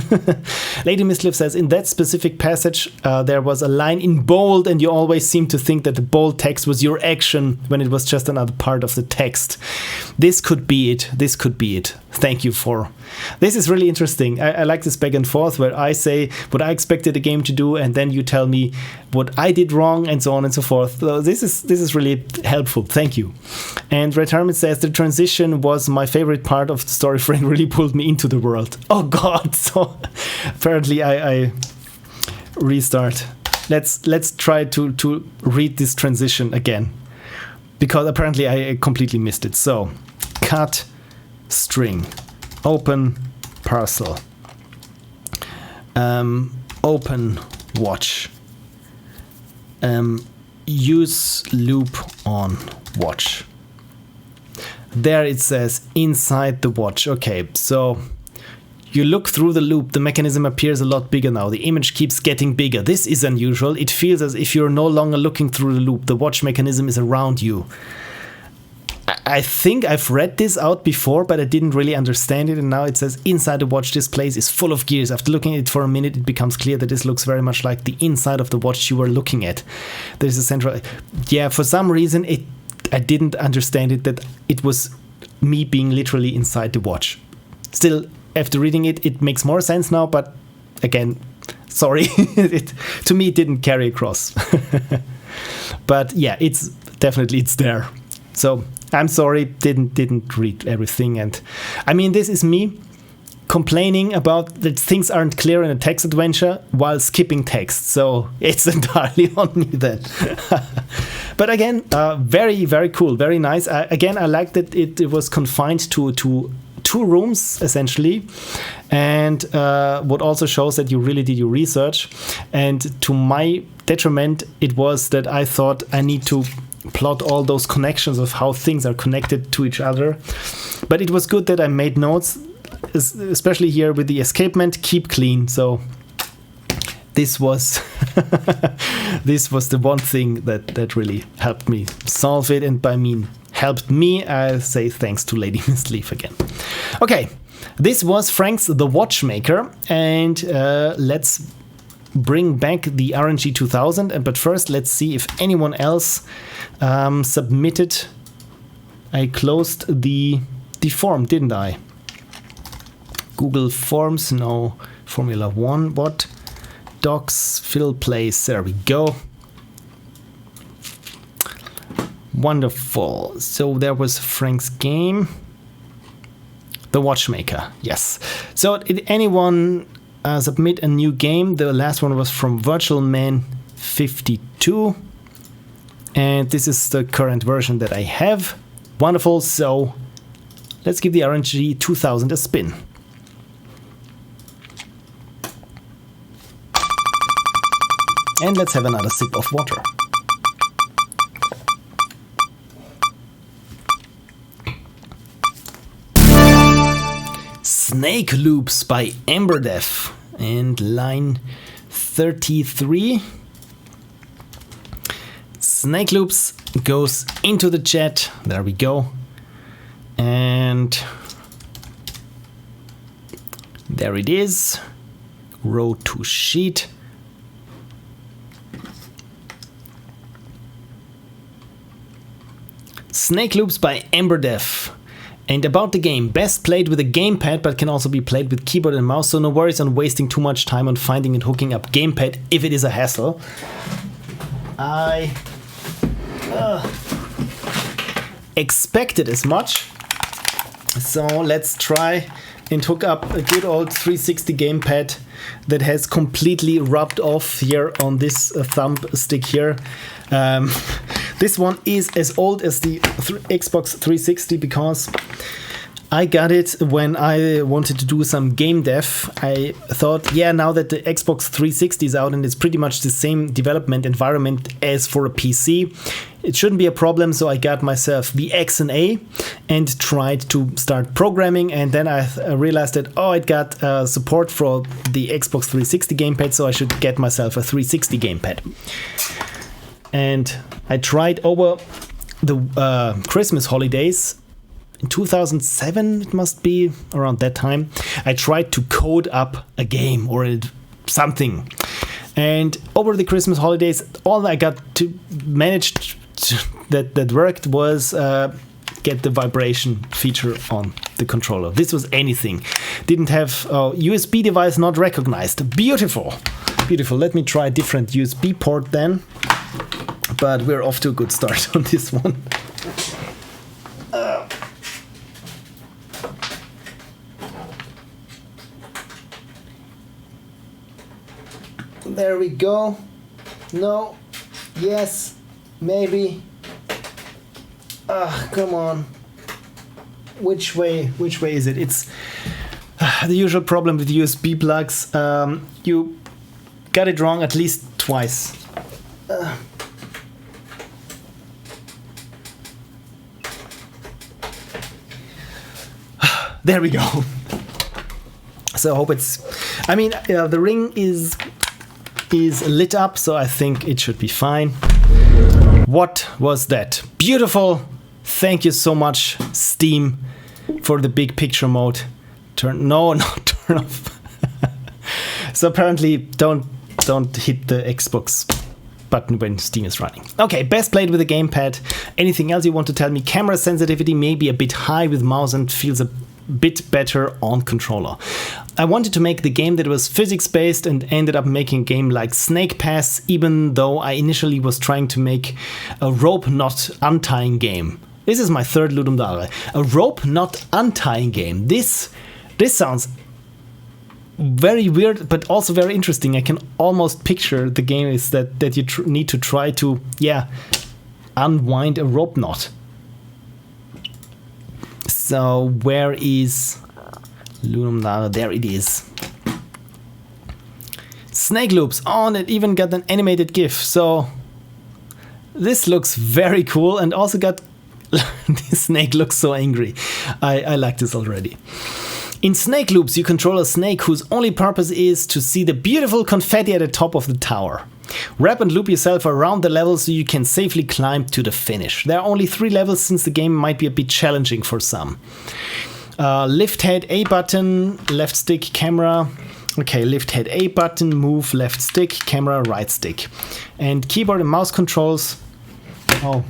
Lady Mistlif says, in that specific passage, there was a line in bold, and you always seem to think that the bold text was your action when it was just another part of the text. This could be it. This could be it. Thank you for... This is really interesting. I like this back and forth where I say what I expected the game to do, and then you tell me what I did wrong, and so on and so forth. So this is really helpful. Thank you. And Red Hermit says, the transition was my favorite part of the story. Frank really pulled me into the world. Oh God! So apparently I restart. Let's try to read this transition again, because apparently I completely missed it. So cut string, open parcel, open watch, use loop on watch. There it says inside the watch. Okay, so you look through the loop, the mechanism appears a lot bigger now. The image keeps getting bigger. This is unusual. It feels as if you're no longer looking through the loop. The watch mechanism is around you. I think I've read this out before, but I didn't really understand it. And now it says inside the watch, this place is full of gears. After looking at it for a minute, it becomes clear that this looks very much like the inside of the watch you were looking at. There's a central... Yeah, for some reason, I didn't understand it, that it was me being literally inside the watch. Still, after reading it, it makes more sense now, but again, sorry. To me, it didn't carry across. But yeah, it's there. So I'm sorry, didn't read everything. And I mean, this is me complaining about that things aren't clear in a text adventure while skipping text. So it's entirely on me then. But again, very, very cool, very nice. Again, I like that it was confined to 2 rooms essentially, and what also shows that you really did your research. And to my detriment, it was that I thought I need to plot all those connections of how things are connected to each other. But it was good that I made notes, especially here with the escapement, keep clean. So this was this was the one thing that really helped me solve it, and by mean helped me, I say thanks to Lady Misleaf again. Okay, this was Frank's The Watchmaker, and let's bring back the RNG 2000. But first, let's see if anyone else submitted. I closed the form, didn't I? Google Forms, no. Formula 1, what? Docs, fill place, there we go. Wonderful. So there was Frank's game. The Watchmaker, yes. So did anyone submit a new game? The last one was from Virtual Man 52. And this is the current version that I have. Wonderful. So let's give the RNG 2000 a spin. And let's have another sip of water. SnakeLoops by EmberDev and line 33. SnakeLoops goes into the chat. There we go. And there it is. Row to sheet. SnakeLoops by EmberDev. And about the game, best played with a gamepad, but can also be played with keyboard and mouse, so no worries on wasting too much time on finding and hooking up gamepad if it is a hassle. I expected as much, so let's try and hook up a good old 360 gamepad that has completely rubbed off here on this thumb stick here. This one is as old as the Xbox 360 because I got it when I wanted to do some game dev. I thought, yeah, now that the Xbox 360 is out and it's pretty much the same development environment as for a PC, it shouldn't be a problem. So I got myself the XNA and tried to start programming. And then I realized that, oh, it got support for the Xbox 360 gamepad, so I should get myself a 360 gamepad. And I tried over the Christmas holidays in 2007, it must be around that time. I tried to code up a game or something. And over the Christmas holidays, all I got to manage that worked was get the vibration feature on the controller. This was anything. Didn't have USB device not recognized. Beautiful. Beautiful. Let me try a different USB port then. But we're off to a good start on this one. There we go. No. Yes. Maybe. Come on. which way is it? It's the usual problem with USB plugs. You got it wrong at least twice. There we go. So I hope it's... I mean, the ring is lit up, so I think it should be fine. What was that? Beautiful! Thank you so much, Steam, for the big picture mode. Turn off. So apparently, don't hit the Xbox button when Steam is running. Okay, best played with a gamepad. Anything else you want to tell me? Camera sensitivity may be a bit high with mouse and feels a bit better on controller. I wanted to make the game that was physics-based and ended up making a game like Snake Pass, even though I initially was trying to make a rope knot untying game. This is my third Ludum Dare. A rope knot untying game. This sounds very weird, but also very interesting. I can almost picture the game is that you need to try to, unwind a rope knot. So where is Ludum Dare? There it is. SnakeLoops. Oh, and it even got an animated GIF. So this looks very cool, and also got this snake looks so angry. I like this already. In SnakeLoops, you control a snake whose only purpose is to see the beautiful confetti at the top of the tower. Wrap and loop yourself around the level so you can safely climb to the finish. There are only 3 levels since the game might be a bit challenging for some. Lift head A button, left stick, camera. Okay, lift head A button, move left stick, camera right stick. And keyboard and mouse controls. Oh,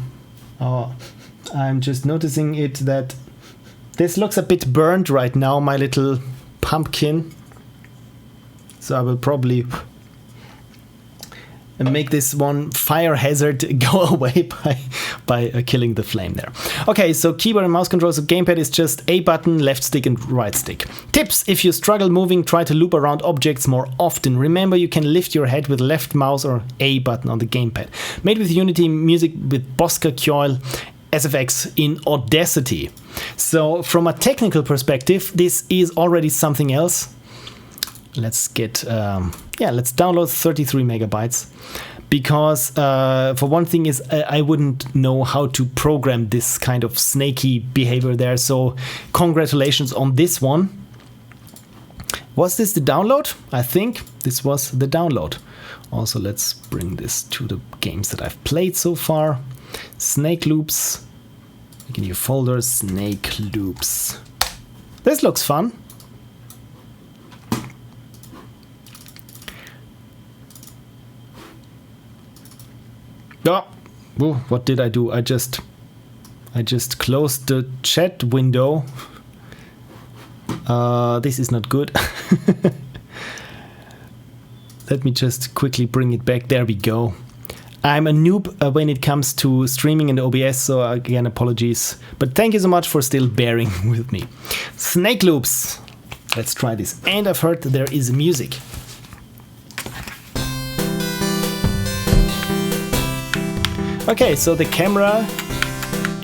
I'm just noticing it that this looks a bit burnt right now, my little pumpkin. So I will probably make this one fire hazard go away by killing the flame there. Okay, so keyboard and mouse controls. So gamepad is just A button, left stick and right stick. Tips: if you struggle moving, try to loop around objects more often. Remember, you can lift your head with left mouse or A button on the gamepad. Made with Unity, music with Bosca Coil, SFX in Audacity. So from a technical perspective, this is already something else. Let's get, let's download 33 megabytes. Because for one thing is I wouldn't know how to program this kind of snaky behavior there. So congratulations on this one. Was this the download? I think this was the download. Also, let's bring this to the games that I've played so far. SnakeLoops. In your folder, SnakeLoops. This looks fun. Oh, what did I do? I just closed the chat window. This is not good. Let me just quickly bring it back. There we go. I'm a noob when it comes to streaming and OBS, so again, apologies. But thank you so much for still bearing with me. SnakeLoops. Let's try this. And I've heard that there is music. Okay, so the camera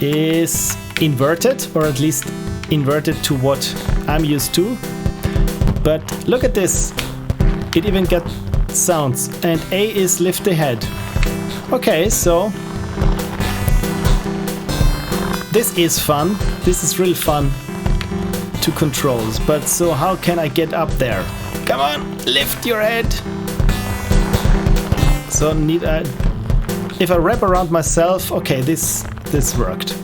is inverted, or at least inverted to what I'm used to. But look at this. It even got sounds. And A is lift the head. Okay, so this is fun. This is really fun to control. But so how can I get up there? Come on, lift your head. So if I wrap around myself, okay, this worked.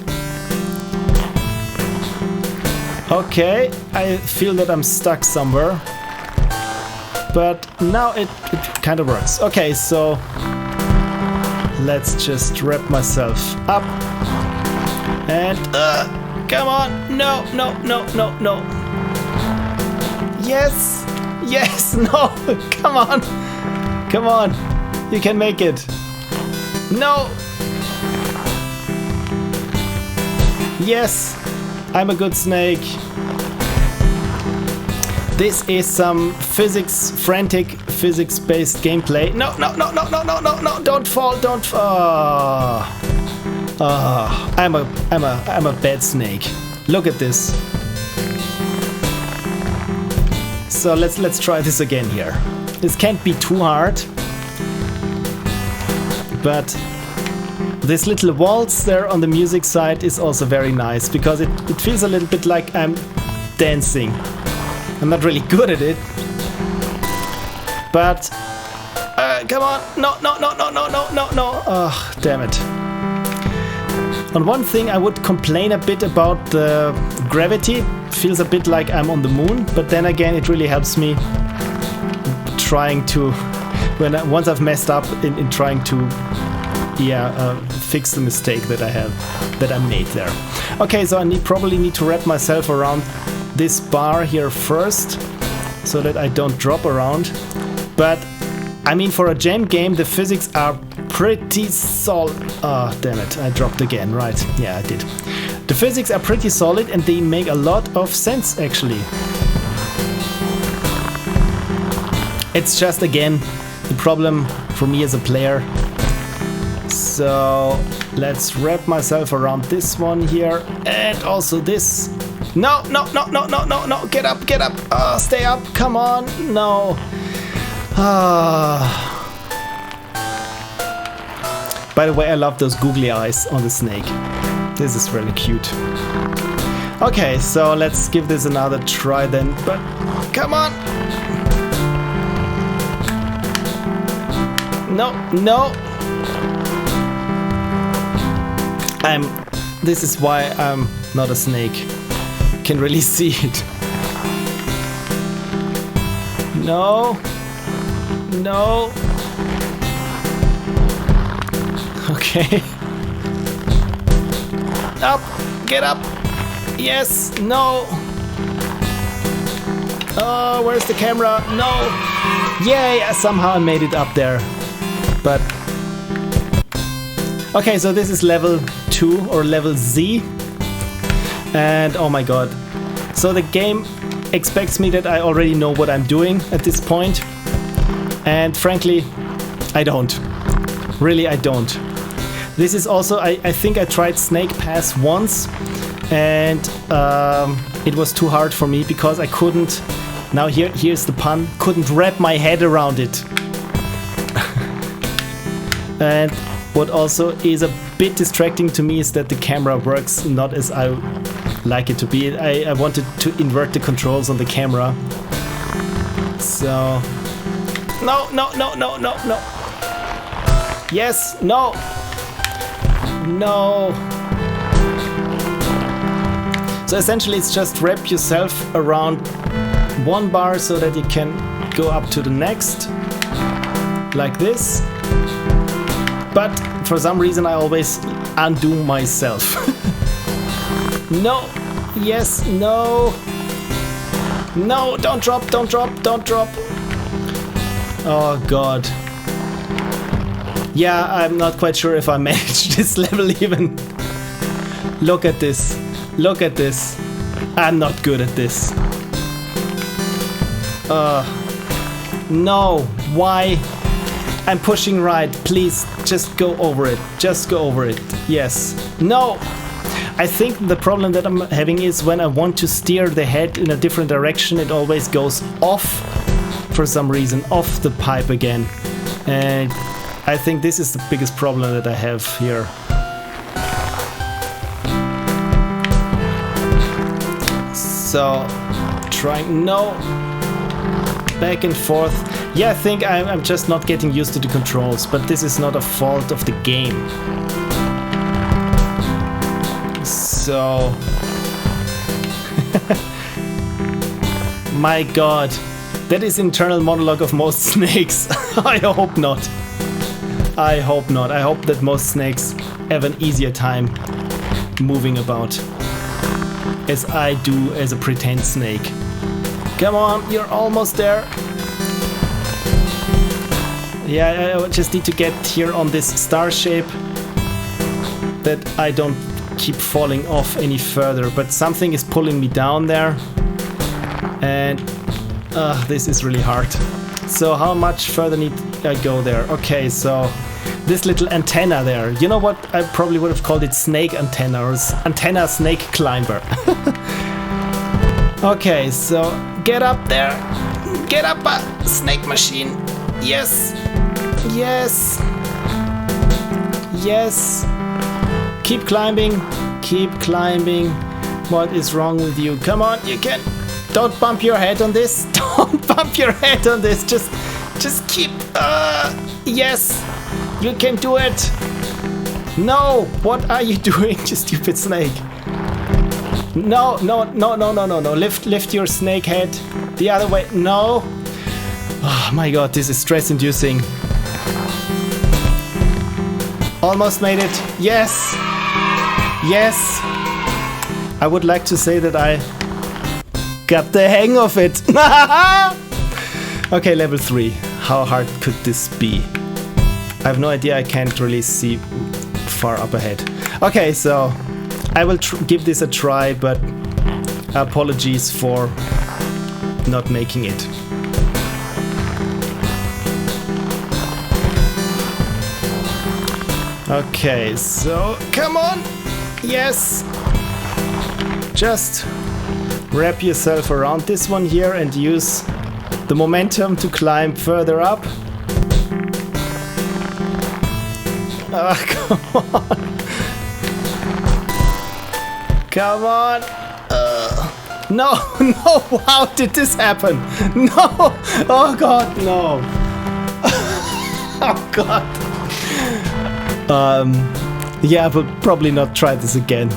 Okay, I feel that I'm stuck somewhere. But now it kind of works. Okay, so let's just wrap myself up. And come on. No. Yes, no. Come on. You can make it. No. Yes, I'm a good snake. This is some frantic physics-based gameplay. No, don't fall. I'm a bad snake. Look at this. So let's try this again here. This can't be too hard. But this little waltz there on the music side is also very nice because it feels a little bit like I'm dancing. I'm not really good at it. But come on. No. Oh, damn it. On one thing I would complain a bit about the gravity. It feels a bit like I'm on the moon, but then again it really helps me trying to once I've messed up in trying to fix the mistake that I made there. Okay, so I probably need to wrap myself around this bar here first so that I don't drop around. But I mean, for a jam game the physics are pretty solid. Oh, damn it, I dropped again, right. Yeah, I did. The physics are pretty solid and they make a lot of sense actually. It's just again the problem for me as a player. So let's wrap myself around this one here and also this. No, get up. Oh, stay up, come on, no. By the way, I love those googly eyes on the snake. This is really cute. Okay, so let's give this another try then, but come on. No. This is why I'm not a snake. Can really see it. No. Okay. Up, get up. Yes, no. Oh, where's the camera? No. Yay, somehow I made it up there. But okay, so this is level 2 or level Z. And oh my god. So the game expects me that I already know what I'm doing at this point. And frankly, I don't. Really, I don't. This is also, I think I tried Snake Pass once and it was too hard for me because I couldn't, now here's the pun, couldn't wrap my head around it. And what also is a bit distracting to me is that the camera works not as I like it to be. I wanted to invert the controls on the camera. So... No. Yes, no. So essentially it's just wrap yourself around one bar so that you can go up to the next. Like this. But for some reason I always undo myself. No. Yes, no. No, don't drop. Oh god. Yeah, I'm not quite sure if I managed this level even. Look at this. I'm not good at this. No, why? I'm pushing right, please, just go over it. Yes. No! I think the problem that I'm having is when I want to steer the head in a different direction, it always goes off, for some reason, off the pipe again. And I think this is the biggest problem that I have here. So, trying, no, back and forth. Yeah, I think I'm just not getting used to the controls, but this is not a fault of the game. So... My god, that is internal monologue of most snakes. I hope not. I hope that most snakes have an easier time moving about as I do as a pretend snake. Come on, you're almost there. Yeah, I just need to get here on this star shape that I don't keep falling off any further, but something is pulling me down there and this is really hard. So how much further need I go there? Okay, so this little antenna there. You know what? I probably would have called it snake antenna or antenna snake climber. Okay, so get up there. Get up, snake machine. Yes. Yes. Yes. Keep climbing. Keep climbing. What is wrong with you? Come on, you can. Don't bump your head on this. Don't bump your head on this. Just keep. Yes. You can do it. No. What are you doing, you stupid snake? No. Lift your snake head the other way. No. Oh my god, this is stress-inducing. Almost made it. Yes. Yes. I would like to say that I got the hang of it. Okay, level 3. How hard could this be? I have no idea. I can't really see far up ahead. Okay, so I will give this a try, but apologies for not making it. Okay, so come on. Yes. Just wrap yourself around this one here and use the momentum to climb further up. Come on. Come on. No, how did this happen? No. Oh god, no. Oh god. Yeah, but probably not try this again.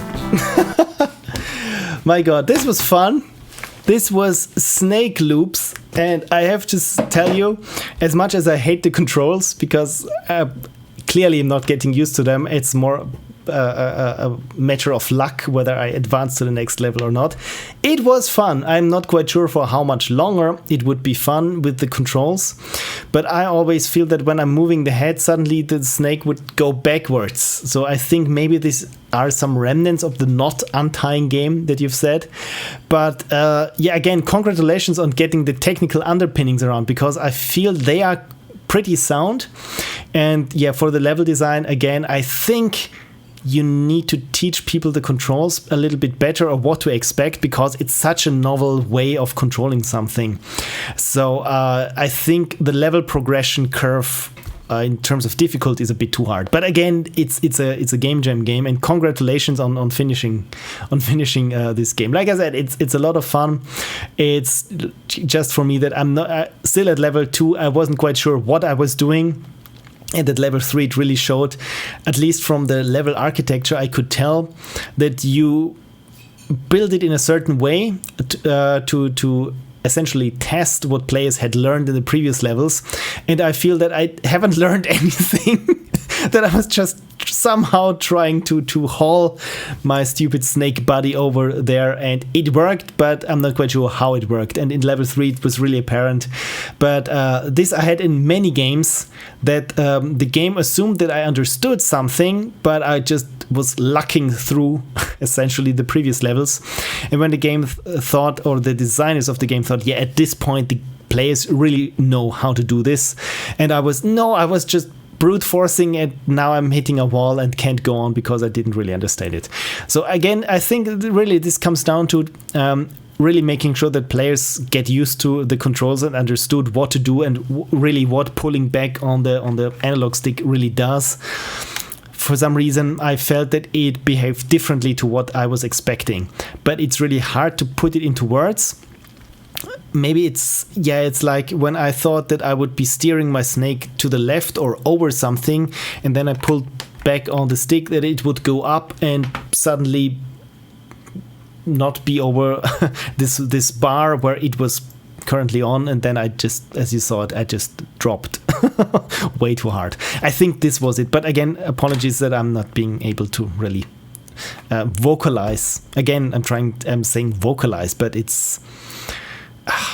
My god, this was fun. This was SnakeLoops, and I have to tell you, as much as I hate the controls, because clearly I'm not getting used to them, it's more a matter of luck whether I advance to the next level or not. It was fun. I'm not quite sure for how much longer it would be fun with the controls, but I always feel that when I'm moving the head, suddenly the snake would go backwards. So I think maybe these are some remnants of the not untying game that you've said. But yeah, again, congratulations on getting the technical underpinnings around, because I feel they are pretty sound. And yeah, for the level design, again, I think you need to teach people the controls a little bit better, or what to expect, because it's such a novel way of controlling something. So I think the level progression curve in terms of difficulty is a bit too hard. But again, it's a game jam game, and congratulations on finishing this game. Like I said, it's a lot of fun. It's just for me that I'm not still at level 2. I wasn't quite sure what I was doing. And at level 3, it really showed, at least from the level architecture, I could tell that you build it in a certain way to essentially test what players had learned in the previous levels. And I feel that I haven't learned anything, that I was just somehow trying to haul my stupid snake buddy over there, and it worked, but I'm not quite sure how it worked. And in level 3 it was really apparent. But this I had in many games, that the game assumed that I understood something, but I just was lucking through essentially the previous levels. And when the game thought, or the designers of the game thought, yeah, at this point the players really know how to do this, and I was just brute forcing it. Now I'm hitting a wall and can't go on because I didn't really understand it. So again, I think really this comes down to really making sure that players get used to the controls and understood what to do, and really what pulling back on the analog stick really does. For some reason, I felt that it behaved differently to what I was expecting, but it's really hard to put it into words. Maybe it's like when I thought that I would be steering my snake to the left or over something, and then I pulled back on the stick, that it would go up and suddenly not be over this bar where it was currently on, and then I just, as you saw it, I just dropped way too hard. I think this was it. But again, apologies that I'm not being able to really vocalize. Again, I'm saying vocalize, but it's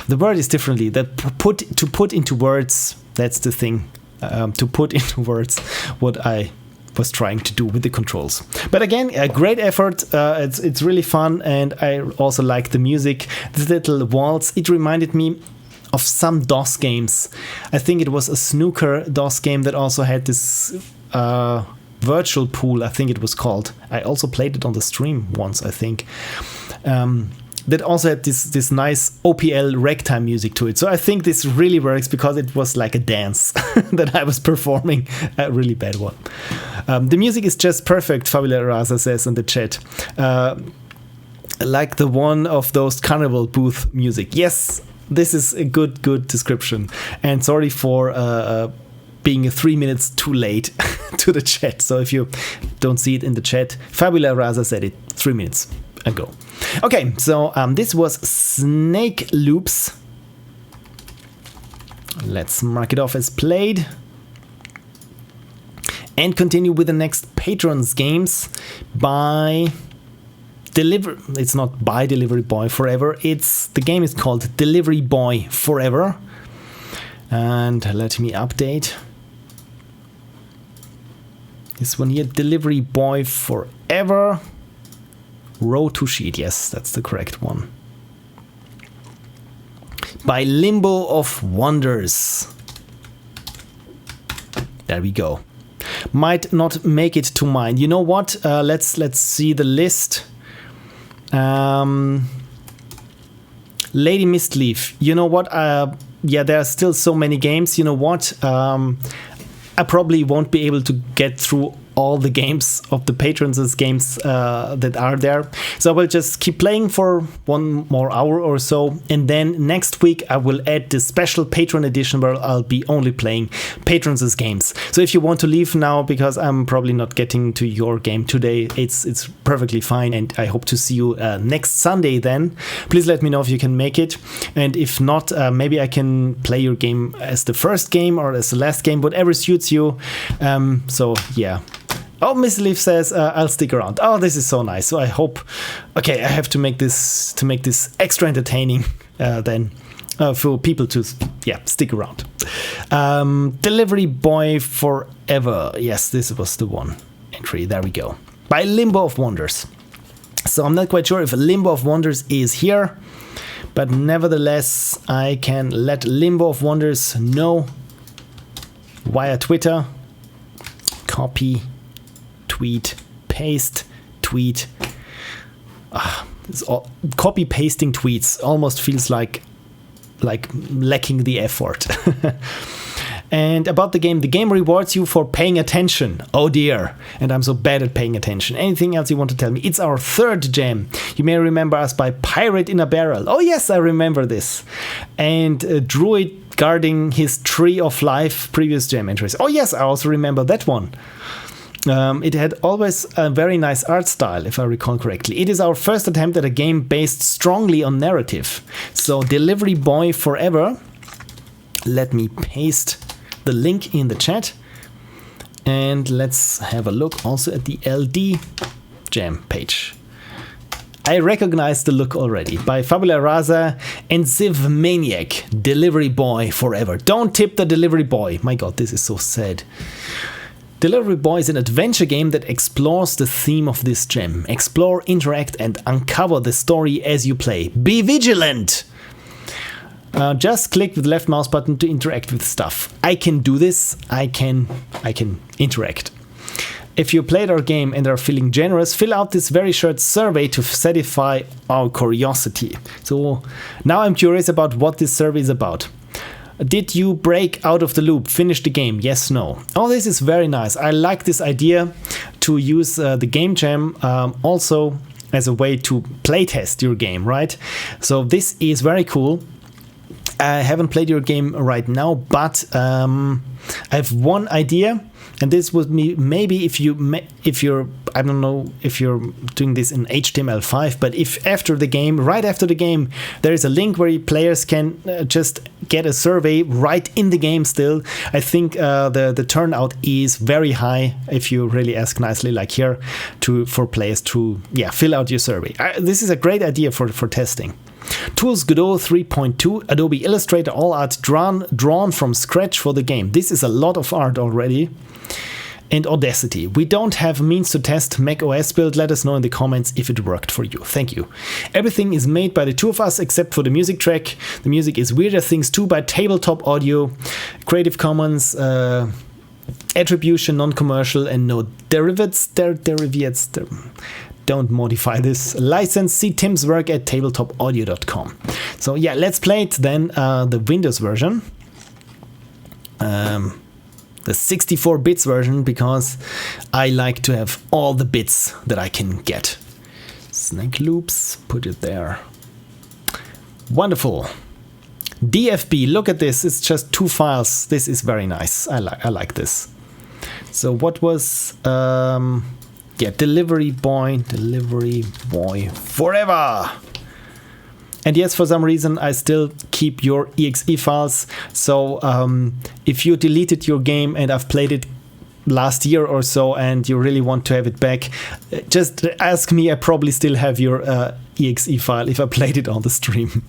the word is differently. That to put into words, that's the thing. To put into words what I was trying to do with the controls. But again, a great effort. It's really fun, and I also like the music. The little waltz, it reminded me of some DOS games. I think it was a snooker DOS game that also had this Virtual Pool, I think it was called. I also played it on the stream once, I think. That also had this nice OPL ragtime music to it. So I think this really works because it was like a dance that I was performing, a really bad one. The music is just perfect, Fabula Raza says in the chat. Like the one of those carnival booth music. Yes, this is a good description. And sorry for being 3 minutes too late to the chat. So if you don't see it in the chat, Fabula Raza said it 3 minutes ago. Okay, so this was SnakeLoops. Let's mark it off as played. And continue with the next Patrons games by it's not by Delivery Boy Forever. The game is called Delivery Boy Forever. And let me update. This one here, Delivery Boy Forever. Row to Sheet, yes, that's the correct one. By Limbo of Wonders. There we go. Might not make it to mine. You know what? Let's see the list. Lady Mistleaf. You know what? Yeah, there are still so many games. You know what? I probably won't be able to get through all the games of the patrons' games that are there. So I will just keep playing for 1 more hour or so. And then next week I will add the special patron edition where I'll be only playing patrons' games. So if you want to leave now because I'm probably not getting to your game today, it's perfectly fine. And I hope to see you next Sunday then. Please let me know if you can make it. And if not, maybe I can play your game as the first game or as the last game, whatever suits you. So yeah. Oh, Miss Leaf says I'll stick around. Oh, this is so nice. So I hope. Okay, I have to make this extra entertaining then for people to stick around. Delivery Boy Forever. Yes, this was the one entry. There we go. By Limbo of Wonders. So I'm not quite sure if Limbo of Wonders is here, but nevertheless I can let Limbo of Wonders know via Twitter. Copy. Tweet, paste, tweet. Copy pasting tweets almost feels like lacking the effort. And about the game rewards you for paying attention. Oh dear, and I'm so bad at paying attention. Anything else you want to tell me? It's our third gem. You may remember us by Pirate in a Barrel. Oh yes, I remember this. And Druid guarding his Tree of Life, previous gem entries. Oh yes, I also remember that one. It had always a very nice art style, if I recall correctly. It is our first attempt at a game based strongly on narrative. So Delivery Boy Forever. Let me paste the link in the chat. And let's have a look also at the LD Jam page. I recognize the look already. By Fabula Raza and civmaniac. Delivery Boy Forever. Don't tip the Delivery Boy. My god, this is so sad. Delivery Boy is an adventure game that explores the theme of this gem. Explore, interact, and uncover the story as you play. Be vigilant! Just click with the left mouse button to interact with stuff. I can do this. I can interact. If you played our game and are feeling generous, fill out this very short survey to satisfy our curiosity. So now I'm curious about what this survey is about. Did you break out of the loop, finish the game? Yes, no. Oh, this is very nice. I like this idea to use the game jam also as a way to playtest your game, right? So this is very cool. I haven't played your game right now, but I have one idea. And this would be maybe if you're I don't know if you're doing this in HTML5, but if right after the game, there is a link where players can just get a survey right in the game still. I think the turnout is very high if you really ask nicely, like here, for players to fill out your survey. This is a great idea for testing. Tools Godot 3.2, Adobe Illustrator, all art drawn from scratch for the game. This is a lot of art already. And Audacity. We don't have means to test Mac OS build. Let us know in the comments if it worked for you. Thank you. Everything is made by the two of us except for the music track. The music is Weirder Things 2 by Tabletop Audio. Creative Commons attribution, non-commercial, and no derivatives. Don't modify this. License, see Tim's work at tabletopaudio.com. So yeah, let's play it then, the Windows version. The 64 bits version, because I like to have all the bits that I can get. SnakeLoops, put it there. Wonderful. DFB, look at this, it's just 2 files. This is very nice. I like this. So what was delivery boy forever. And yes, for some reason I still keep your exe files. So if you deleted your game and I've played it last year or so and you really want to have it back, just ask me. I probably still have your exe file if I played it on the stream.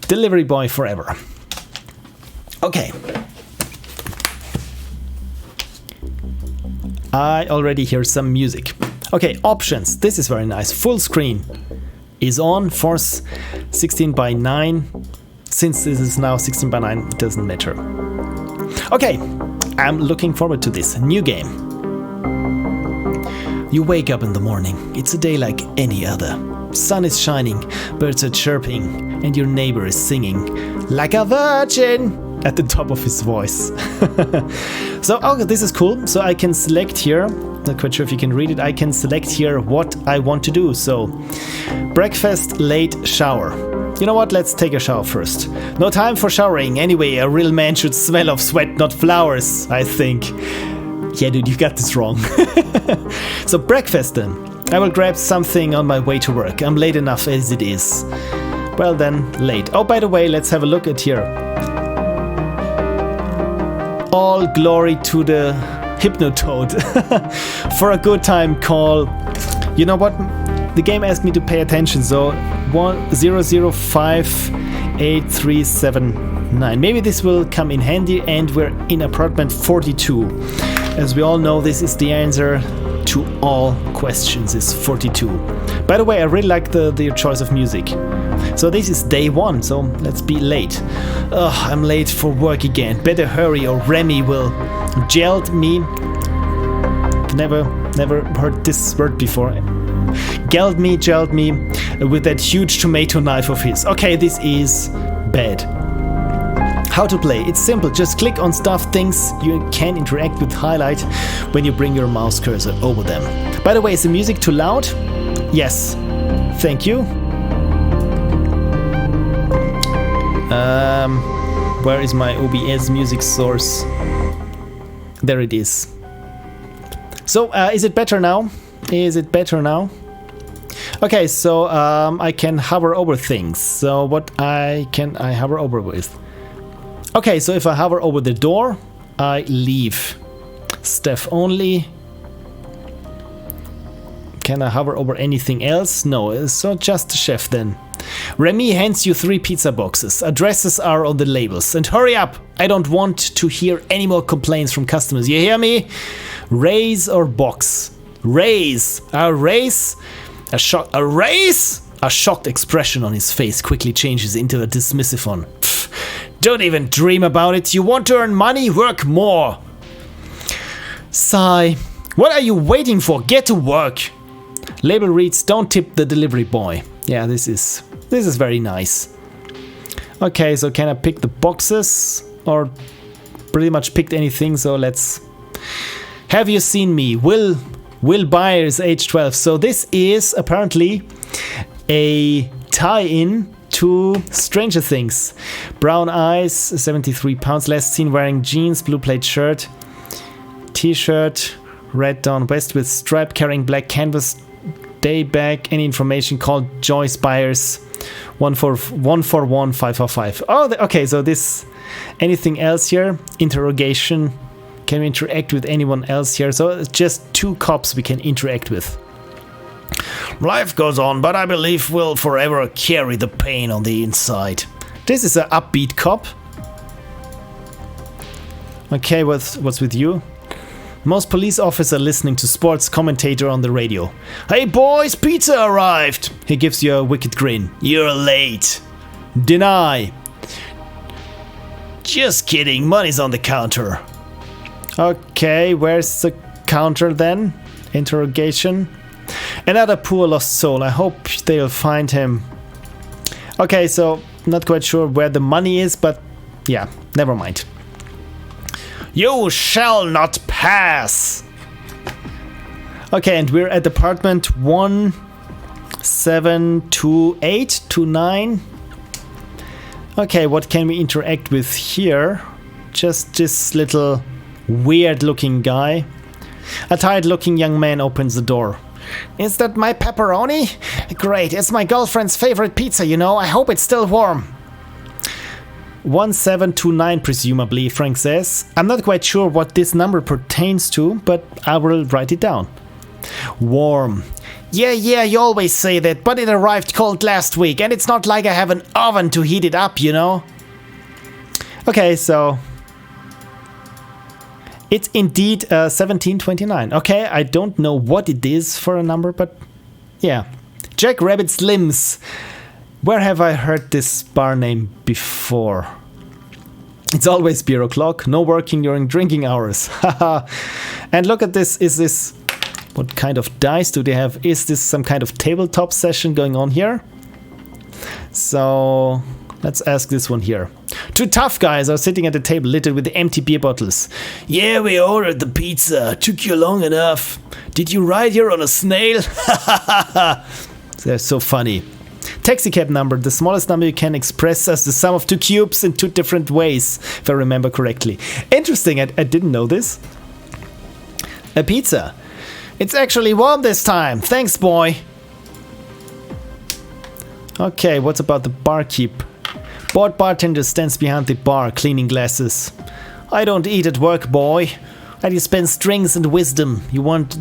Delivery boy forever. Okay. I already hear some music. Okay, options. This is very nice. Full screen is on. Force 16:9. Since this is now 16:9, it doesn't matter. Okay, I'm looking forward to this new game. You wake up in the morning. It's a day like any other. Sun is shining, birds are chirping, and your neighbor is singing like a virgin at the top of his voice. So, okay, this is cool. So I can select here, not quite sure if you can read it, I can select here what I want to do. So, breakfast, late, shower. You know what, let's take a shower first. No time for showering. Anyway, a real man should smell of sweat, not flowers, I think. Yeah, dude, you got this wrong. So, breakfast then. I will grab something on my way to work. I'm late enough as it is. Well then, late. Oh, by the way, let's have a look at here. All glory to the Hypnotoad for a good time call. You know what? The game asked me to pay attention, so 1005837. Maybe this will come in handy, and we're in apartment 42. As we all know, this is the answer to all questions, is 42. By the way, I really like the choice of music. So this is day 1, so let's be late. Ugh, I'm late for work again. Better hurry or Remy will geld me. Never heard this word before. Geld me with that huge tomato knife of his. Okay, this is bad. How to play? It's simple. Just click on stuff, things you can interact with, highlight when you bring your mouse cursor over them. By the way, is the music too loud? Yes. Thank you. Where is my OBS music source? There it is. So, is it better now? Is it better now? Okay, so I can hover over things. So what can I hover over with? Okay, so if I hover over the door, I leave. Staff only. Can I hover over anything else? No, so just the chef then. Remy hands you 3 pizza boxes. Addresses are on the labels. And hurry up! I don't want to hear any more complaints from customers. You hear me? Raise or box? Raise. A raise? A raise? A shocked expression on his face quickly changes into a dismissive one. Pfft, don't even dream about it. You want to earn money? Work more. Sigh. What are you waiting for? Get to work. Label reads, don't tip the delivery boy. Yeah, this is very nice. Okay, so can I pick the boxes? Or pretty much picked anything, so let's... Have you seen me? Will Byers, age 12. So this is apparently a tie-in to Stranger Things. Brown eyes, 73 pounds, last seen wearing jeans, blue plaid shirt, t-shirt, red down vest with stripe, carrying black canvas, day bag. Any information? Called Joyce Byers, 141-545. Oh, okay, so this... Anything else here? Interrogation. Can we interact with anyone else here? So it's just 2 cops we can interact with. Life goes on, but I believe we'll forever carry the pain on the inside. This is an upbeat cop. Okay, what's with you? Most police officer listening to sports commentator on the radio. Hey boys, pizza arrived! He gives you a wicked grin. You're late. Deny. Just kidding, money's on the counter. Okay, where's the counter then? Interrogation. Another poor lost soul. I hope they'll find him. Okay, so not quite sure where the money is, but yeah, never mind. You shall not pass! Okay, and we're at apartment 172829. Okay, what can we interact with here? Just this little weird looking guy. A tired looking young man opens the door. Is that my pepperoni? Great, it's my girlfriend's favorite pizza, you know. I hope it's still warm. 1729 presumably, Frank says. I'm not quite sure what this number pertains to, but I will write it down. Warm. Yeah, you always say that, but it arrived cold last week, and it's not like I have an oven to heat it up, you know? Okay, so it's indeed 1729. Okay, I don't know what it is for a number, but yeah. Jack Rabbit Slims. Where have I heard this bar name before? It's always beer o'clock, no working during drinking hours. Haha. And look at this, is this... What kind of dice do they have? Is this some kind of tabletop session going on here? So let's ask this one here. Two tough guys are sitting at a table littered with empty beer bottles. Yeah, we ordered the pizza. Took you long enough. Did you ride here on a snail? They're so funny. Taxi cab number, the smallest number you can express as the sum of two cubes in two different ways, if I remember correctly. Interesting, I didn't know this. A pizza. It's actually warm this time. Thanks, boy. Okay, what's about the barkeep? Bored bartender stands behind the bar, cleaning glasses. I don't eat at work, boy. I dispense drinks and wisdom. You want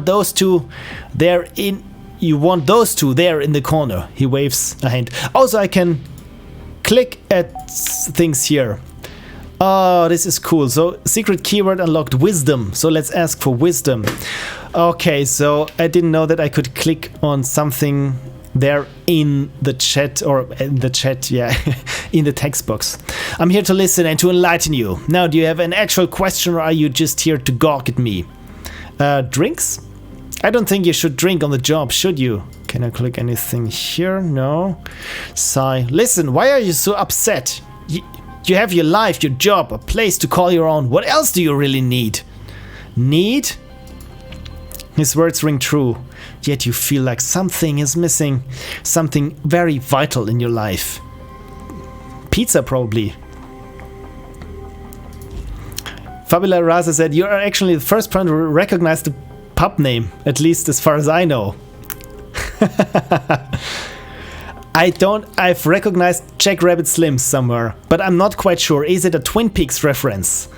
those two there in... You want those two there in the corner. He waves a hand. Also, I can click at things here. Oh, this is cool. So, secret keyword unlocked, wisdom. So, let's ask for wisdom. Okay, so I didn't know that I could click on something there in the chat, or in the chat, yeah, in the text box. I'm here to listen and to enlighten you. Now, do you have an actual question, or are you just here to gawk at me? Drinks? I don't think you should drink on the job, should you? Can I click anything here? No. Sigh. Listen, why are you so upset? You have your life, your job, a place to call your own. What else do you really need? Need? His words ring true, yet you feel like something is missing. Something very vital in your life. Pizza, probably. Fabula Raza said, you are actually the first person to recognize the pub name, at least as far as I know. I've recognized Jack Rabbit Slims somewhere, but I'm not quite sure. Is it a Twin Peaks reference?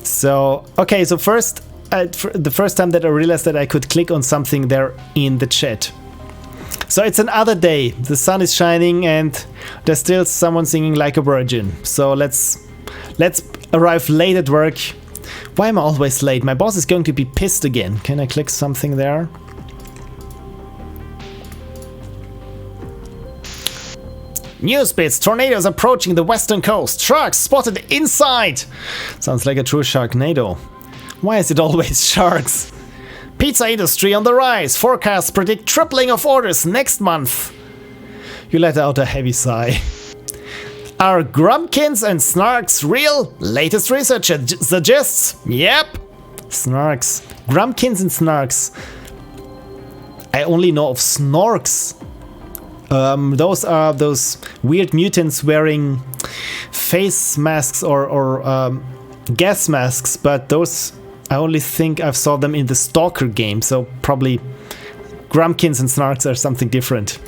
So, okay, so first, the first time that I realized that I could click on something there in the chat. So it's another day. The sun is shining and there's still someone singing like a virgin. So let's arrive late at work. Why am I always late? My boss is going to be pissed again. Can I click something there? News bits, tornadoes approaching the western coast. Sharks spotted inside. Sounds like a true Sharknado. Why is it always sharks? Pizza industry on the rise. Forecasts predict tripling of orders next month. You let out a heavy sigh. Are Grumpkins and Snarks real? Latest research suggests. Yep. Snarks. Grumpkins and Snarks. I only know of Snorks. Those are those weird mutants wearing face masks or gas masks, but those I only think I've saw them in the Stalker game, so probably Grumpkins and Snarks are something different.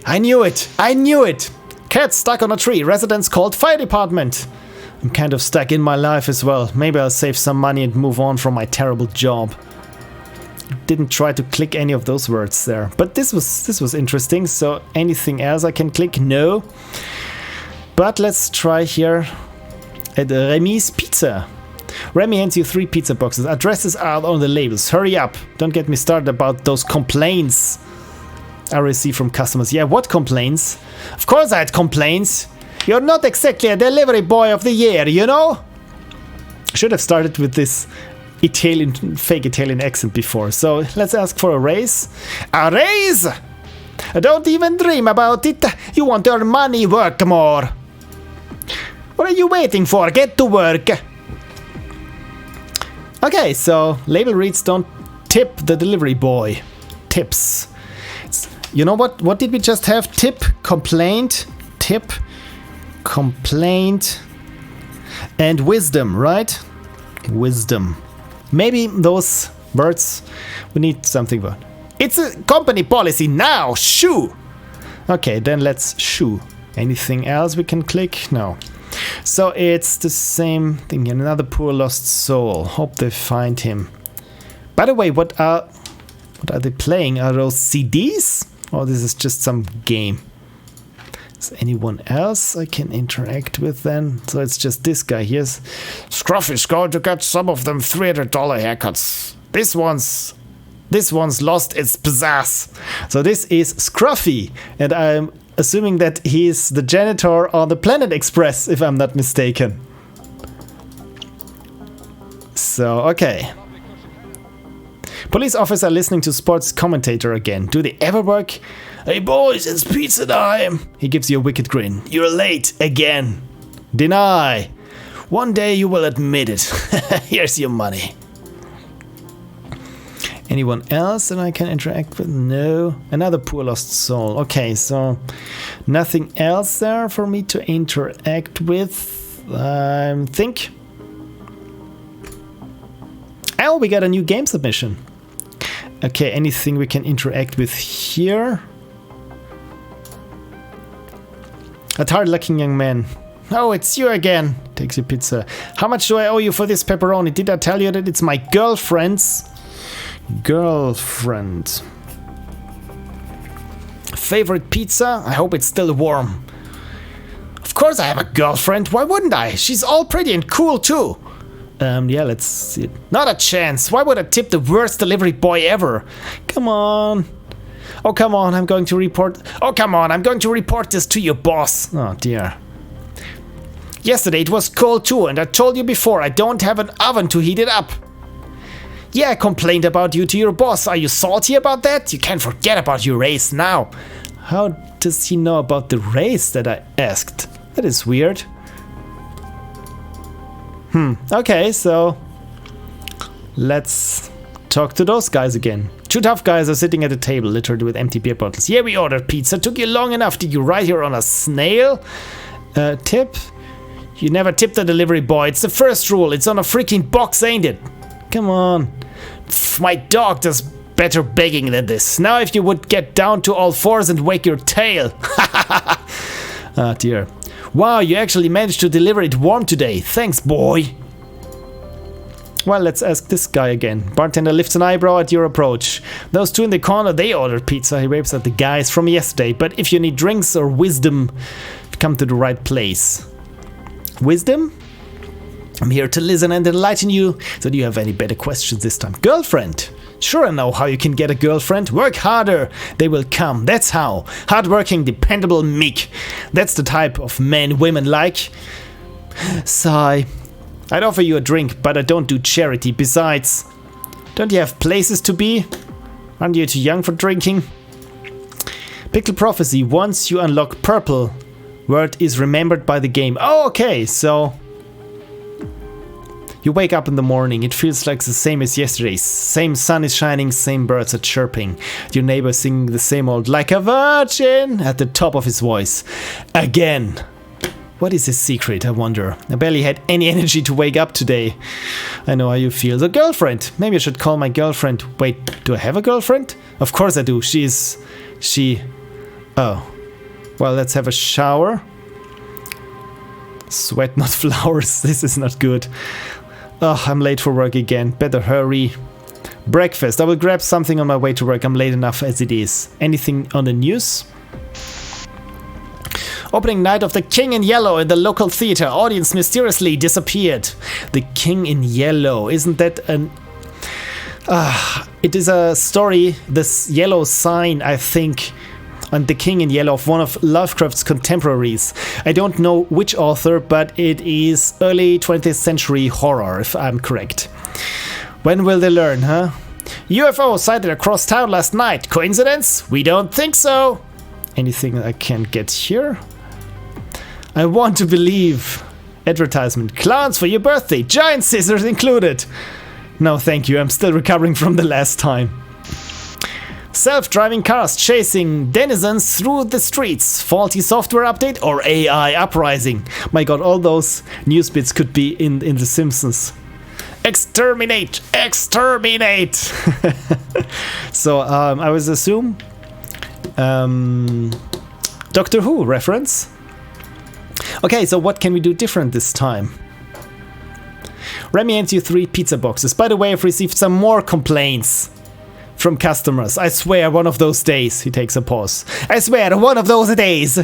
I knew it! I knew it! Cat stuck on a tree, residents called fire department. I'm kind of stuck in my life as well. Maybe I'll save some money and move on from my terrible job. Didn't try to click any of those words there, but this was interesting. So anything else I can click? No. But let's try here at Remy's Pizza. Remy hands you 3 pizza boxes. Addresses are on the labels. Hurry up! Don't get me started about those complaints I receive from customers. Yeah, what complaints? Of course I had complaints. You're not exactly a delivery boy of the year, you know? Should have started with this fake Italian accent before. So let's ask for a raise. A raise? Don't even dream about it. You want to earn money, work more. What are you waiting for? Get to work. Okay, so label reads don't tip the delivery boy. Tips. You know what? What did we just have? Tip, complaint, tip, complaint, and wisdom, right? Wisdom. Maybe those words we need something for. It's a company policy now. Shoo. Okay, then let's shoo. Anything else we can click? No. So it's the same thing. Another poor lost soul. Hope they find him. By the way, what are they playing? Are those CDs? Or this is just some game? Is anyone else I can interact with then? So it's just this guy here. Scruffy's going to get some of them $300 haircuts. This one's lost its pizzazz. So this is Scruffy, and I'm assuming that he's the janitor on the Planet Express, if I'm not mistaken. So, okay. Police officer listening to sports commentator again. Do they ever work? Hey boys, it's pizza time. He gives you a wicked grin. You're late again. Deny. One day you will admit it. Here's your money. Anyone else that I can interact with? No. Another poor lost soul. Okay, so nothing else there for me to interact with, I think. Oh, we got a new game submission. Okay, anything we can interact with here? A tired-looking young man. Oh, it's you again. Takes your pizza. How much do I owe you for this pepperoni? Did I tell you that it's my girlfriend's? Girlfriend. Favorite pizza? I hope it's still warm. Of course I have a girlfriend. Why wouldn't I? She's all pretty and cool too. Yeah, let's see it. Not a chance. Why would I tip the worst delivery boy ever? Come on. Oh, come on. I'm going to report. Oh, come on. I'm going to report this to your boss. Oh, dear. Yesterday it was cold too, and I told you before I don't have an oven to heat it up. Yeah, I complained about you to your boss. Are you salty about that? You can't forget about your raise now. How does he know about the raise that I asked? That is weird. Okay, so let's talk to those guys again. Two tough guys are sitting at a table littered with empty beer bottles. Yeah, we ordered pizza. Took you long enough. Did you write here on a snail? Tip? You never tip the delivery boy. It's the first rule. It's on a freaking box, ain't it? Come on. Pff, my dog does better begging than this. Now if you would get down to all fours and wag your tail. Ah, dear. Wow, you actually managed to deliver it warm today. Thanks, boy. Well, let's ask this guy again. Bartender lifts an eyebrow at your approach. Those two in the corner, they ordered pizza. He waves at the guys from yesterday. But if you need drinks or wisdom, come to the right place. Wisdom? I'm here to listen and enlighten you. So do you have any better questions this time? Girlfriend? Sure, I know how you can get a girlfriend. Work harder. They will come. That's how. Hardworking, dependable, meek. That's the type of men women like. Sigh. I'd offer you a drink, but I don't do charity. Besides, don't you have places to be? Aren't you too young for drinking? Pickle Prophecy. Once you unlock purple, word is remembered by the game. Oh, okay, so you wake up in the morning, it feels like the same as yesterday. Same sun is shining, same birds are chirping. Your neighbor singing the same old "like a virgin" at the top of his voice. Again. What is his secret, I wonder? I barely had any energy to wake up today. I know how you feel. The girlfriend. Maybe I should call my girlfriend. Wait, do I have a girlfriend? Of course I do. Oh. Well, let's have a shower. Sweat, not flowers. This is not good. Oh, I'm late for work again. Better hurry. Breakfast. I will grab something on my way to work. I'm late enough as it is. Anything on the news? Opening night of The King in Yellow in the local theater. Audience mysteriously disappeared. The King in Yellow. Isn't that an... it is a story. This yellow sign, I think, on The King in Yellow of one of Lovecraft's contemporaries. I don't know which author, but it is early 20th century horror, if I'm correct. When will they learn, huh? UFO sighted across town last night. Coincidence? We don't think so. Anything I can get here? I want to believe. Advertisement. Clowns for your birthday. Giant scissors included. No, thank you. I'm still recovering from the last time. Self-driving cars chasing denizens through the streets. Faulty software update or AI uprising. My god, all those news bits could be in The Simpsons. Exterminate! Exterminate! So, I would assume Doctor Who reference. Okay, so what can we do different this time? Remy hands you 3 pizza boxes. By the way, I've received some more complaints from customers. I swear, one of those days. He takes a pause. I swear, one of those days.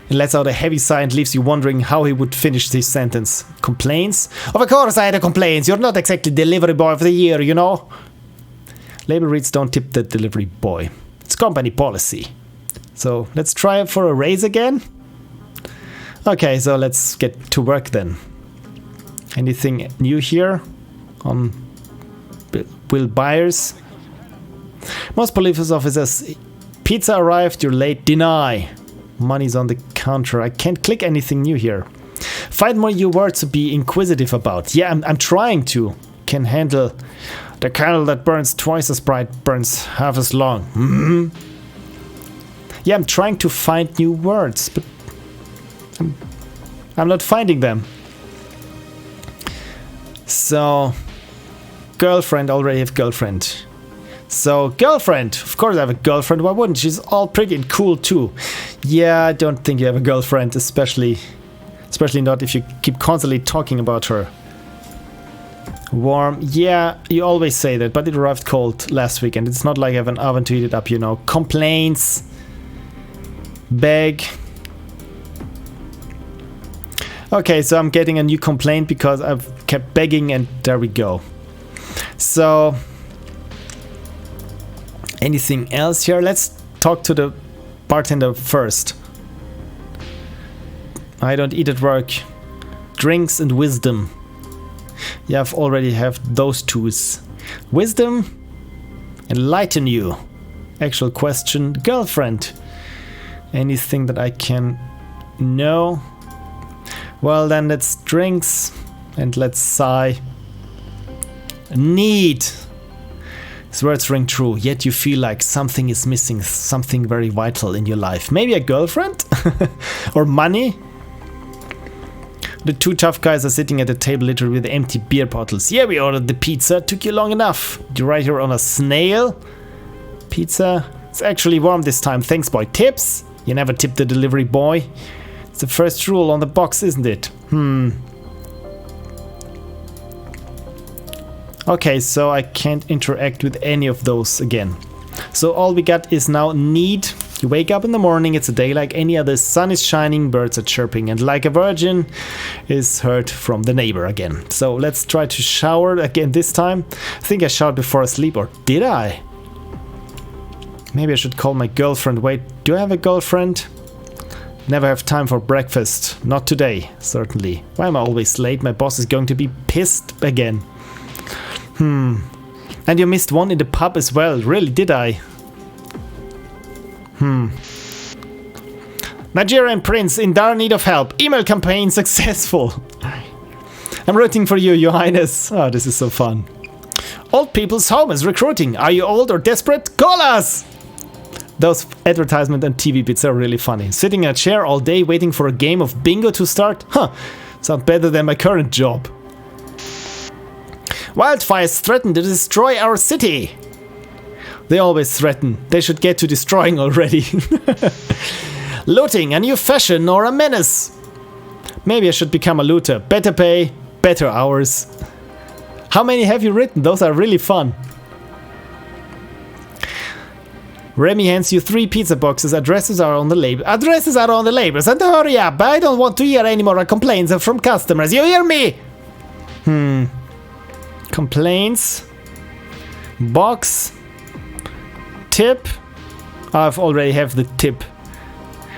He lets out a heavy sigh and leaves you wondering how he would finish this sentence. Complaints? Of course I had a complaints. You're not exactly delivery boy of the year, you know. Label reads, don't tip the delivery boy. It's company policy. So let's try for a raise again. Okay, so let's get to work then. Anything new here on Will Byers? Most police officers, pizza arrived, you're late, deny. Money's on the counter. I can't click anything new here. Find more new words to be inquisitive about. Yeah, I'm trying to. Can handle the candle that burns twice as bright, burns half as long. Yeah, I'm trying to find new words, but I'm not finding them. So, girlfriend, already have girlfriend. So, girlfriend, of course I have a girlfriend, why wouldn't? She's all pretty and cool too. Yeah, I don't think you have a girlfriend, especially not if you keep constantly talking about her. Warm, yeah, you always say that, but it arrived cold last week and it's not like I have an oven to heat it up, you know. Complaints. Beg. Okay, so I'm getting a new complaint because I've kept begging and there we go. So, anything else here? Let's talk to the bartender first. I don't eat at work. Drinks and wisdom. Yeah, I've already have those twos. Wisdom, enlighten you. Actual question, girlfriend. Anything that I can know? Well, then let's drinks and let's sigh. Need. These words ring true, yet you feel like something is missing, something very vital in your life. Maybe a girlfriend? Or money? The 2 tough guys are sitting at a table littered with empty beer bottles. Yeah, we ordered the pizza, took you long enough. You right here on a snail? Pizza? It's actually warm this time, thanks boy. Tips? You never tip the delivery boy. It's the first rule on the box, isn't it? Okay, so I can't interact with any of those again. So all we got is now need. You wake up in the morning, it's a day like any other. Sun is shining, birds are chirping, and like a virgin is heard from the neighbor again. So let's try to shower again this time. I think I showered before I sleep, or did I? Maybe I should call my girlfriend. Wait, do I have a girlfriend? Never have time for breakfast. Not today, certainly. Why am I always late? My boss is going to be pissed again. And you missed one in the pub as well. Really, did I? Nigerian prince in dire need of help. Email campaign successful. I'm rooting for you, Your Highness. Oh, this is so fun. Old People's Home is recruiting. Are you old or desperate? Call us! Those advertisement and TV bits are really funny. Sitting in a chair all day waiting for a game of bingo to start? Sounds better than my current job. Wildfires threaten to destroy our city. They always threaten. They should get to destroying already. Looting, a new fashion or a menace. Maybe I should become a looter. Better pay, better hours. How many have you written? Those are really fun. Remy hands you 3 pizza boxes. Addresses are on the label. Addresses are on the labels. And hurry up! I don't want to hear any more complaints from customers. You hear me? Complaints. Box. Tip. I've already have the tip.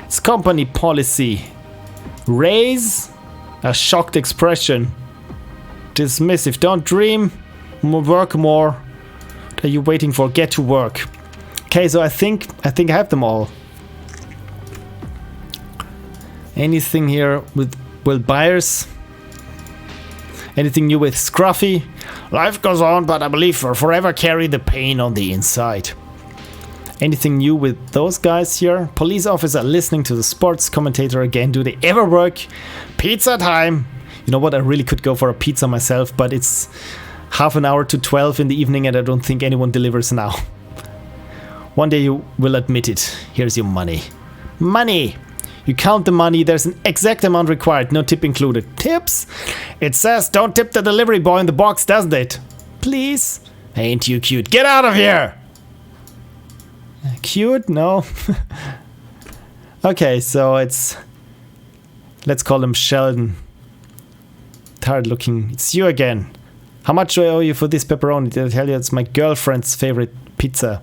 It's company policy. Raise? A shocked expression. Dismissive. Don't dream. Work more. What are you waiting for? Get to work. Okay, so I think I have them all. Anything here with buyers? Anything new with Scruffy? Life goes on, but I believe we'll forever carry the pain on the inside. Anything new with those guys here? Police officer listening to the sports commentator again. Do they ever work? Pizza time! You know what, I really could go for a pizza myself, but it's half an hour to 12 in the evening and I don't think anyone delivers now. One day you will admit it. Here's your money. Money! You count the money, there's an exact amount required, no tip included. Tips? It says don't tip the delivery boy in the box, doesn't it? Please? Ain't you cute? Get out of here! Cute? No. Okay, so it's... Let's call him Sheldon. Tired looking. It's you again. How much do I owe you for this pepperoni? Did I tell you it's my girlfriend's favorite pizza?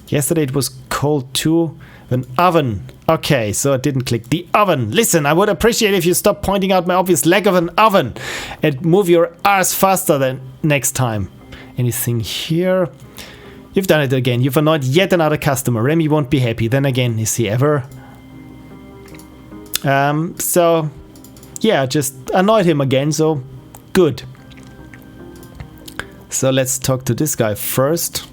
Yesterday it was cold too. An oven. Okay, so it didn't click. The oven. Listen, I would appreciate if you stop pointing out my obvious lack of an oven and move your arse faster than next time. Anything here? You've done it again. You've annoyed yet another customer. Remy won't be happy. Then again, is he ever? So, yeah, just annoyed him again, so good. So let's talk to this guy first.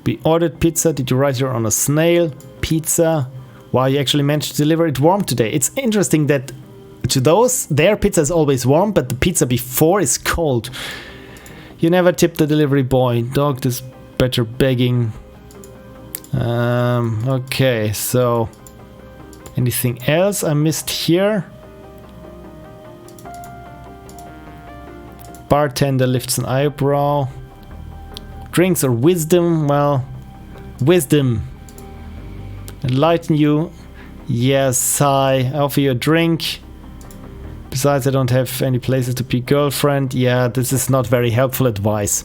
We ordered pizza. Did you write here on a snail? Pizza. Wow, you actually managed to deliver it warm today. It's interesting that to those, their pizza is always warm, but the pizza before is cold. You never tip the delivery boy. Dog this better begging. Okay, so anything else I missed here? Bartender lifts an eyebrow. Drinks or wisdom? Well, wisdom. Enlighten you? Yes, I offer you a drink. Besides, I don't have any places to be girlfriend. Yeah, this is not very helpful advice.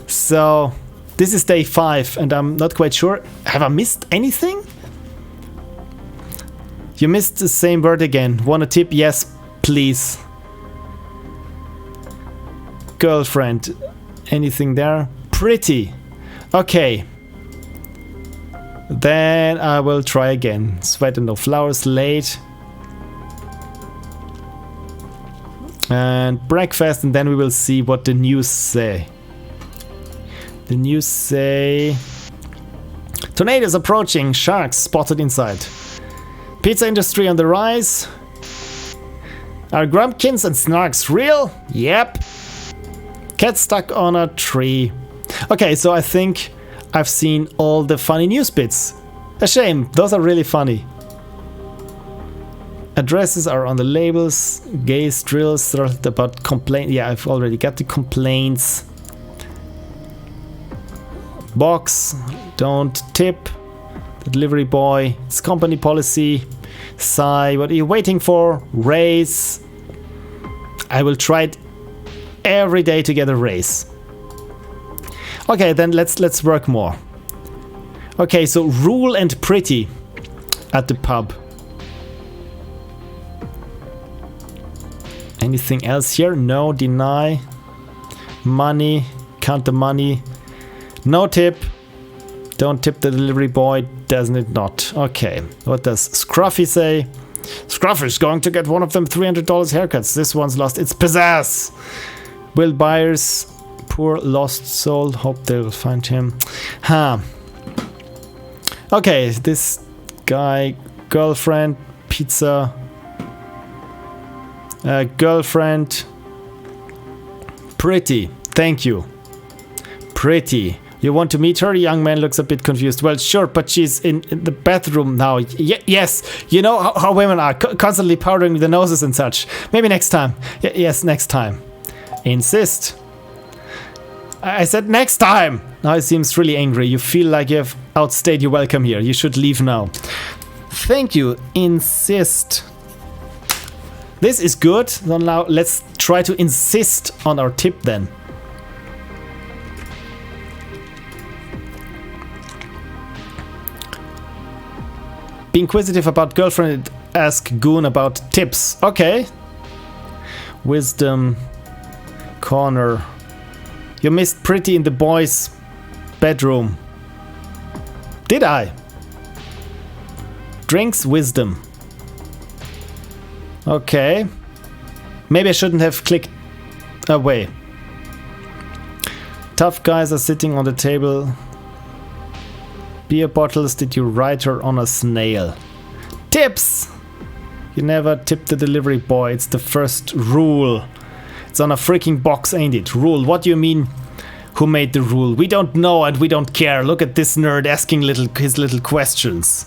So, this is day 5 and I'm not quite sure. Have I missed anything? You missed the same word again. Want a tip? Yes, please. Girlfriend. Anything there? Pretty. Okay. Then I will try again. Sweat and no flowers late. And breakfast, and then we will see what the news say. The news say... Tornadoes approaching. Sharks spotted inside. Pizza industry on the rise. Are Grumpkins and Snarks real? Yep. Cat stuck on a tree. Okay, so I think I've seen all the funny news bits. A shame, those are really funny. Addresses are on the labels. Gays drills about complaint. Yeah, I've already got the complaints. Box. Don't tip. The delivery boy. It's company policy. Sigh. What are you waiting for? Raise. I will try it every day to get a raise. Okay, then let's work more. Okay, so rule and pretty at the pub. Anything else here? No, deny. Money, count the money. No tip. Don't tip the delivery boy, doesn't it not? Okay, what does Scruffy say? Scruffy's going to get one of them $300 haircuts. This one's lost its pizzazz. Will buyers, poor lost soul, hope they will find him. Huh. Okay, this guy, girlfriend, pizza. Girlfriend. Pretty, thank you. Pretty. You want to meet her? Young man looks a bit confused. Well, sure, but she's in the bathroom now. Yes, you know how women are, constantly powdering their noses and such. Maybe next time. Yes, next time. Insist. I said next time. Now he seems really angry. You feel like you have outstayed your welcome here. You should leave now. Thank you. Insist. This is good. So now let's try to insist on our tip then. Be inquisitive about girlfriend, ask goon about tips. Okay. Wisdom. Corner. You missed pretty in the boys' bedroom. Did I? Drinks, wisdom. Okay. Maybe I shouldn't have clicked away. Tough guys are sitting on the table. Beer bottles, did you write her on a snail? Tips! You never tip the delivery boy, it's the first rule. It's on a freaking box, ain't it? Rule, what do you mean? Who made the rule? We don't know and we don't care. Look at this nerd asking his little questions.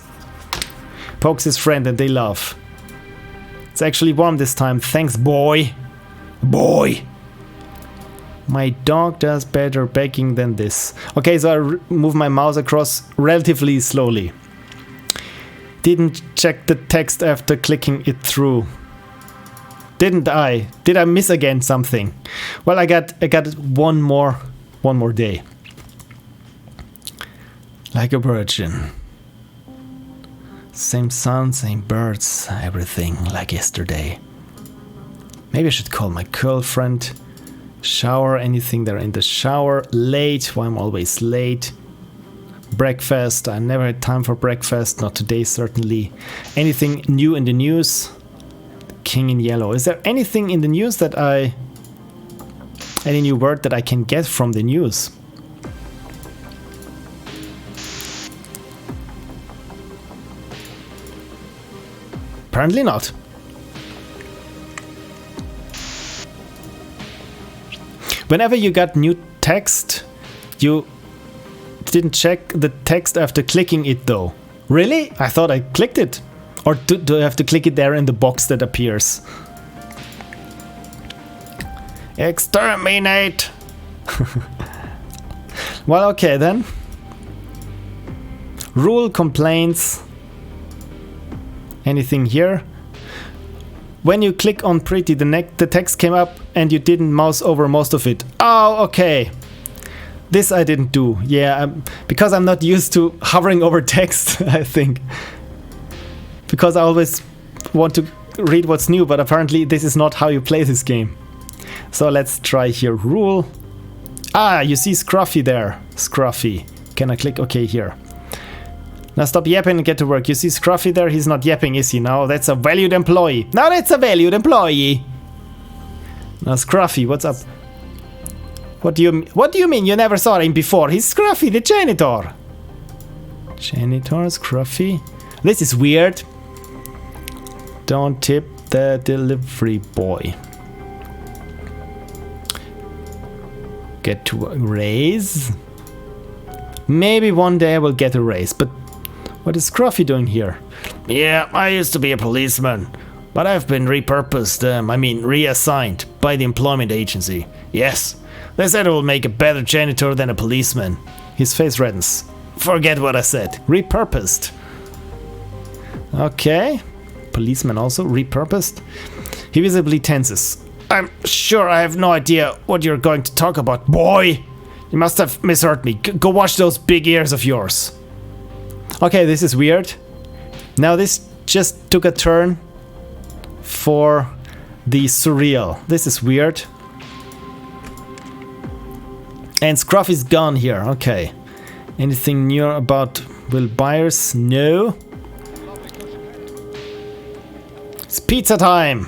Pokes his friend and they laugh. It's actually warm this time, thanks boy. Boy! My dog does better baking than this. Okay, so I move my mouse across relatively slowly. Didn't check the text after clicking it through. Didn't I? Did I miss again something? Well, I got one more day. Like a virgin. Same sun, same birds, everything like yesterday. Maybe I should call my girlfriend. Shower, anything there in the shower. Late, why I'm always late. Breakfast, I never had time for breakfast, not today certainly. Anything new in the news? King in yellow. Is there anything in the news that any new word that I can get from the news? Apparently not. Whenever you got new text, you didn't check the text after clicking it though. Really? I thought I clicked it. Or do I have to click it there in the box that appears? Exterminate! Well, okay then. Rule, complaints. Anything here? When you click on pretty, the text came up and you didn't mouse over most of it. Oh, okay. This I didn't do. Yeah, because I'm not used to hovering over text, I think. Because I always want to read what's new, but apparently this is not how you play this game. So let's try here. Rule. Ah, you see Scruffy there. Scruffy. Can I click? Okay, here. Now stop yapping and get to work. You see Scruffy there? He's not yapping, is he? No, that's a valued employee. Now that's a valued employee. Now Scruffy, what's up? What do you mean you never saw him before? He's Scruffy, the janitor. Janitor, Scruffy. This is weird. Don't tip the delivery boy. Get to a raise. Maybe one day I will get a raise, but what is Scruffy doing here? Yeah, I used to be a policeman, but I've been repurposed, reassigned by the employment agency. Yes, they said it will make a better janitor than a policeman. His face reddens. Forget what I said. Repurposed. Okay. Policeman also repurposed. He visibly tenses. I'm sure I have no idea what you're going to talk about, boy. You must have misheard me. Go wash those big ears of yours. Okay, this is weird. Now this just took a turn for the surreal. This is weird. And Scruffy's gone here. Okay. Anything new about Will Byers? No. It's pizza time.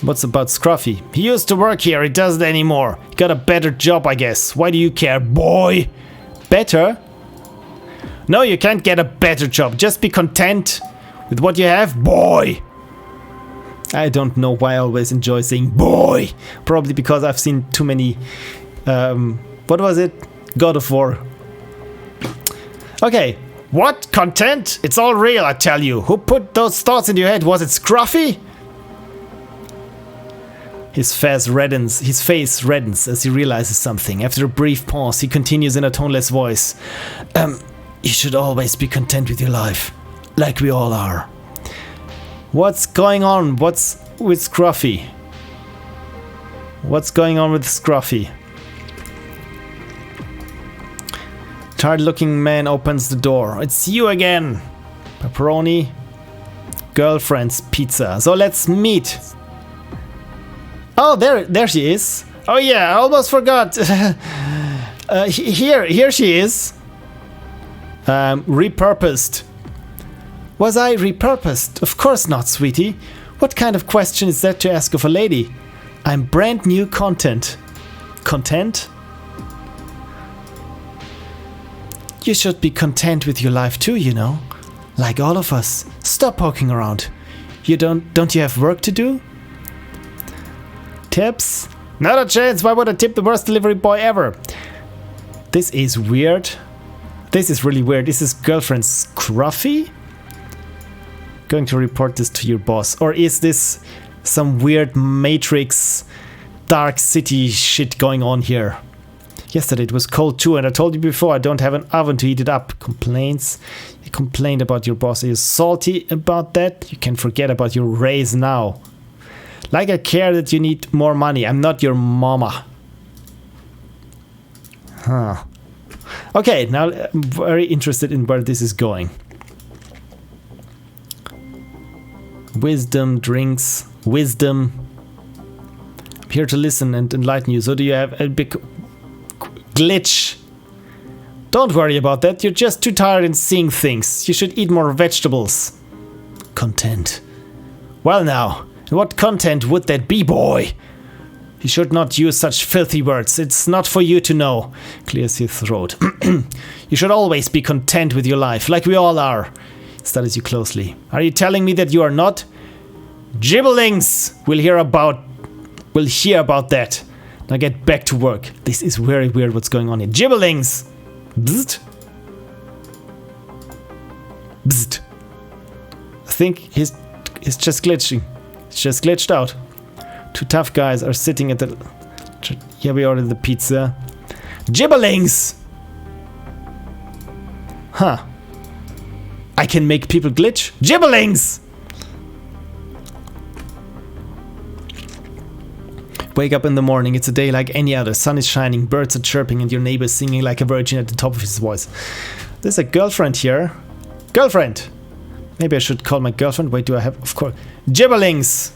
What's about Scruffy? He used to work here. He doesn't anymore. He got a better job, I guess. Why do you care, boy? Better? No, you can't get a better job. Just be content with what you have, boy. I don't know why I always enjoy saying boy. Probably because I've seen too many... what was it? God of War. Okay. What? Content? It's all real, I tell you. Who put those thoughts in your head? Was it Scruffy? His face reddens as he realizes something. After a brief pause, he continues in a toneless voice. You should always be content with your life. Like we all are. What's going on? What's with Scruffy? What's going on with Scruffy? Tired-looking man opens the door. It's you again. Pepperoni. Girlfriend's pizza. So let's meet. Oh, there she is. Oh yeah, I almost forgot. Here she is. Repurposed. Was I repurposed? Of course not, sweetie. What kind of question is that to ask of a lady? I'm brand new content. Content? You should be content with your life too, you know. Like all of us. Stop poking around. Don't you have work to do? Tips? Not a chance. Why would I tip the worst delivery boy ever? This is weird. This is really weird. Is his girlfriend scruffy? Going to report this to your boss. Or is this some weird Matrix Dark City shit going on here? Yesterday it was cold too, and I told you before I don't have an oven to heat it up. Complaints? You complained about your boss. Are you salty about that? You can forget about your raise now. Like I care that you need more money. I'm not your mama. Huh. Okay, now I'm very interested in where this is going. Wisdom, drinks, wisdom. I'm here to listen and enlighten you. So do you have a big glitch? Don't worry about that. You're just too tired in seeing things. You should eat more vegetables. Content. Well now, what content would that be, boy? You should not use such filthy words. It's not for you to know. Clears his throat. You should always be content with your life, like we all are. Studies you closely. Are you telling me that you are not? Gibblings! We'll hear about that. Now get back to work. This is very weird what's going on here. Gibblings! Bzzzt. Bzzzt. I think he's just glitching. It's just glitched out. Two tough guys are sitting at the... Here we ordered the pizza. Gibblings! Huh. I can make people glitch? Gibblings! Wake up in the morning, it's a day like any other. Sun is shining, birds are chirping, and your neighbor is singing like a virgin at the top of his voice. There's a girlfriend here. Girlfriend! Maybe I should call my girlfriend. Wait, do I have... Of course. Gibblings!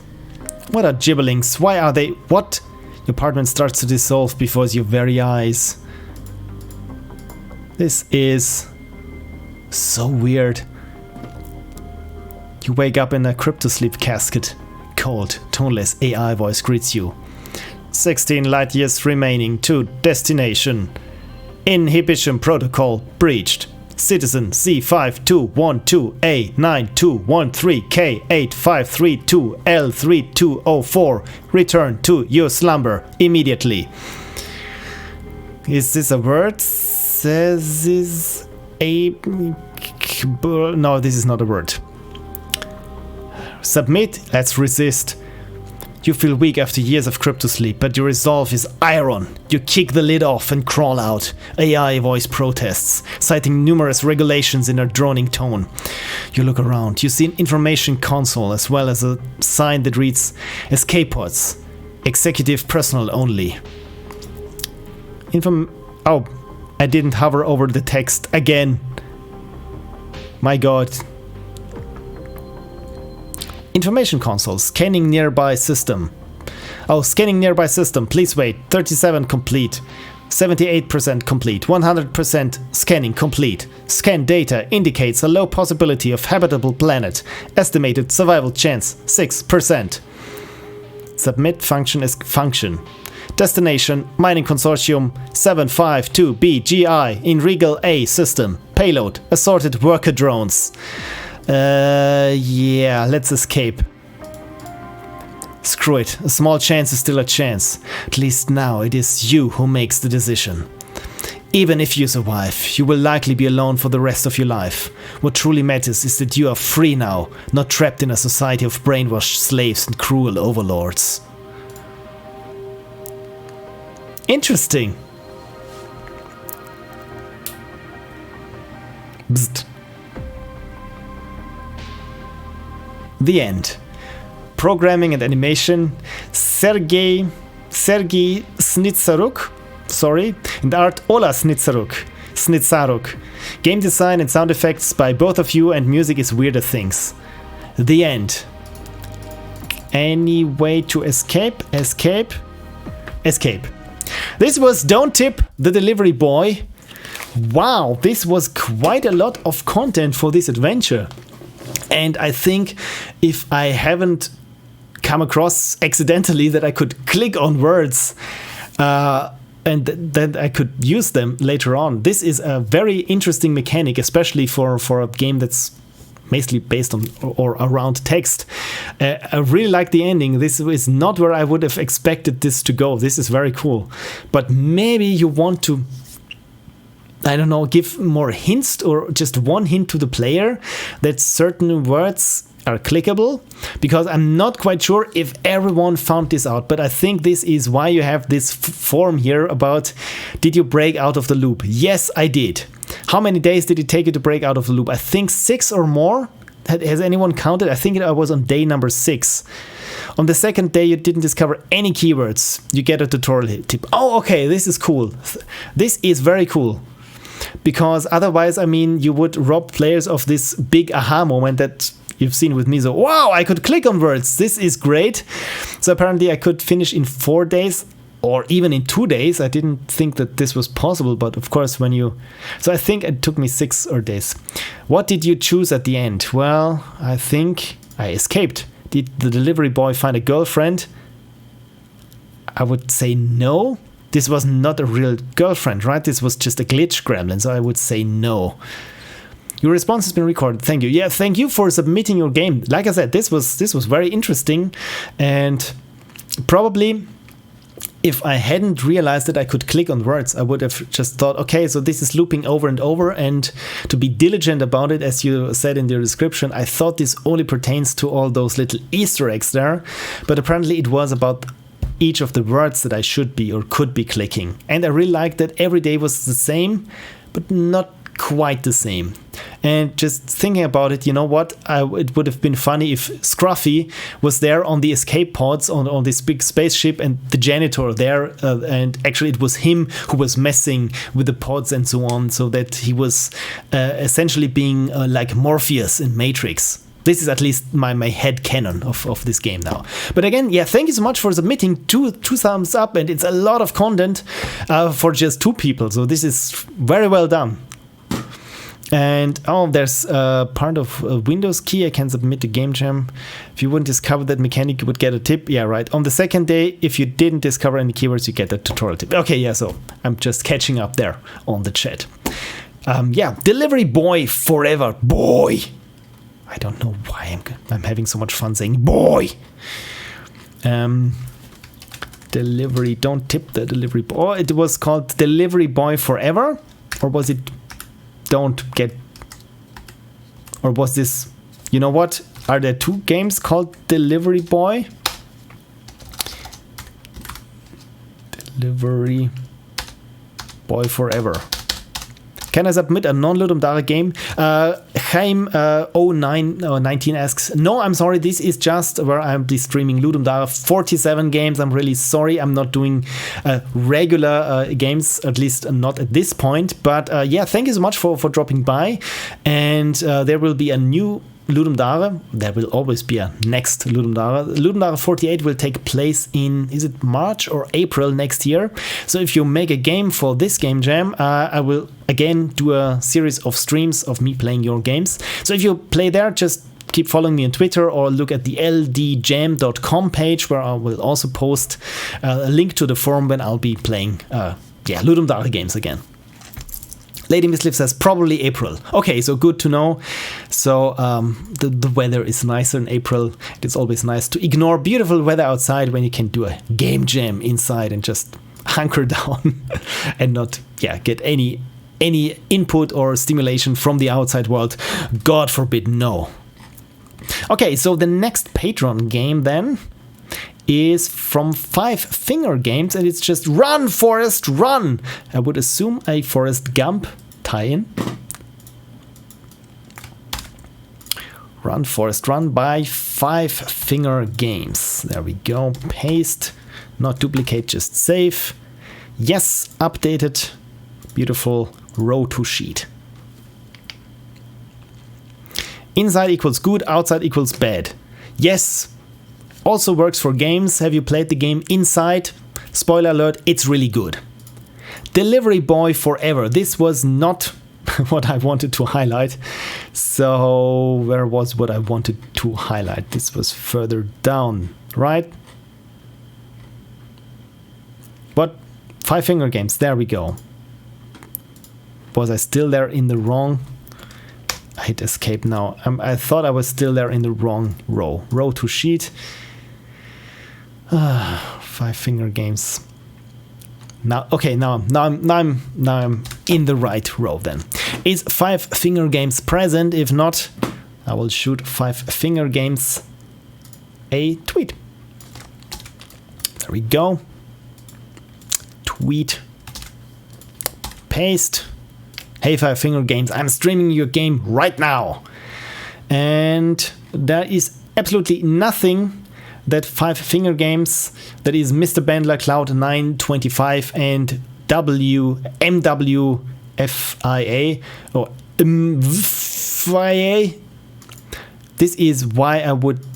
What are gibblings? Why are they... What? Your apartment starts to dissolve before your very eyes. This is... so weird. You wake up in a cryptosleep casket. Cold, toneless AI voice greets you. 16 light years remaining to destination. Inhibition protocol breached. Citizen C5212A9213K8532L3204. Return to your slumber immediately. Is this a word? Says is a... No, this is not a word. Submit. Let's resist. You feel weak after years of cryptosleep, but your resolve is iron. You kick the lid off and crawl out. AI voice protests, citing numerous regulations in a droning tone. You look around. You see an information console as well as a sign that reads escape pods. Executive personnel only. Oh, I didn't hover over the text again. My god. Information console. Scanning nearby system. Oh, scanning nearby system. Please wait. 37 complete. 78% complete. 100% scanning complete. Scan data indicates a low possibility of habitable planet. Estimated survival chance 6%. Submit function as function. Destination Mining Consortium 752BGI in Regal A system. Payload assorted worker drones. Yeah, let's escape. Screw it, a small chance is still a chance. At least now it is you who makes the decision. Even if you survive, you will likely be alone for the rest of your life. What truly matters is that you are free now, not trapped in a society of brainwashed slaves and cruel overlords. Interesting. Bzzzt. The end. Programming and animation Sergei Snitsaruk, sorry, and art Ola Snitsaruk. Snitsaruk. Game design and sound effects by both of you, and music is weirder things. The end. Any way to escape? Escape? Escape. This was Don't Tip the Delivery Boy. Wow, this was quite a lot of content for this adventure. And I think if I haven't come across accidentally that I could click on words and then I could use them later on, this is a very interesting mechanic, especially for a game that's mostly based on or around text. I really like the ending. This is not where I would have expected this to go. This is very cool. But maybe you want to, I don't know, give more hints or just one hint to the player that certain words are clickable, because I'm not quite sure if everyone found this out, but I think this is why you have this form here about, did you break out of the loop? Yes, I did. How many days did it take you to break out of the loop? I think 6 or more. Has anyone counted? I think I was on day number 6. On the second day, you didn't discover any keywords. You get a tutorial tip. Oh, okay, this is cool. This is very cool. Because otherwise, I mean, you would rob players of this big aha moment that you've seen with me. So, wow, I could click on words. This is great. So apparently I could finish in 4 days or even in 2 days. I didn't think that this was possible, but of course when you... So I think it took me 6 days. What did you choose at the end? Well, I think I escaped. Did the delivery boy find a girlfriend? I would say no. This was not a real girlfriend, right? This was just a glitch gremlin, so I would say no. Your response has been recorded. Thank you. Yeah, thank you for submitting your game. Like I said, this was very interesting, and probably if I hadn't realized that I could click on words, I would have just thought, okay, so this is looping over and over, and to be diligent about it, as you said in your description, I thought this only pertains to all those little Easter eggs there, but apparently it was about each of the words that I should be or could be clicking. And I really liked that every day was the same, but not quite the same. And just thinking about it, you know what? It would have been funny if Scruffy was there on the escape pods on this big spaceship and the janitor there, and actually it was him who was messing with the pods and so on, so that he was essentially being like Morpheus in Matrix. This is at least my head canon of this game now. But again, yeah, thank you so much for submitting. Two thumbs up, and it's a lot of content for just 2 people. So this is very well done. And oh, there's part of Windows key. I can submit to Game Jam. If you wouldn't discover that mechanic, you would get a tip. Yeah, right. On the second day, if you didn't discover any keywords, you get a tutorial tip. Okay, yeah, so I'm just catching up there on the chat. Yeah, delivery boy forever. Boy. I don't know why I'm having so much fun saying boy. Delivery, don't tip the delivery boy. Oh, it was called Delivery Boy Forever? Or was it Don't Get... Or was this... You know what? Are there 2 games called Delivery Boy? Delivery Boy Forever. Can I submit a non-Ludum Dare game? Rhym 19 asks, no, I'm sorry, this is just where I'll be streaming Ludum Dare 47 games. I'm really sorry, I'm not doing regular games, at least not at this point. But yeah, thank you so much for dropping by. And there will be a new Ludum Dare. There will always be a next Ludum Dare. Ludum Dare 48 will take place in, is it March or April next year? So if you make a game for this game jam, I will again do a series of streams of me playing your games. So if you play there, just keep following me on Twitter or look at the ldjam.com page, where I will also post a link to the forum when I'll be playing Ludum Dare games again. Lady Misliv says probably April. Okay, so good to know. So the weather is nicer in April. It's always nice to ignore beautiful weather outside when you can do a game jam inside and just hunker down and not get any input or stimulation from the outside world. God forbid, no. Okay, so the next Patreon game then is from 5 Finger Games, and it's just Run, Forrest, Run! I would assume a Forrest Gump tie-in. Run, Forrest, Run by 5 Finger Games. There we go. Paste, not duplicate, just save. Yes, updated. Beautiful row to sheet. Inside equals good, outside equals bad. Yes, also works for games. Have you played the game Inside? Spoiler alert, it's really good. Delivery Boy Forever. This was not what I wanted to highlight. So where was what I wanted to highlight? This was further down, right? What? 5 Finger Games. There we go. Was I still there in the wrong? I hit escape now. I thought I was still there in the wrong row. Row to sheet. 5 Finger Games. Now, okay, now I'm in the right row then. Is 5 Finger Games present? If not, I will shoot 5 Finger Games a tweet. There we go. Tweet. Paste. Hey 5 Finger Games, I'm streaming your game right now. And there is absolutely nothing that 5 Finger Games, that is MrBandler, Cloud 925 and MWFIAE or MWFIAE. This is why I would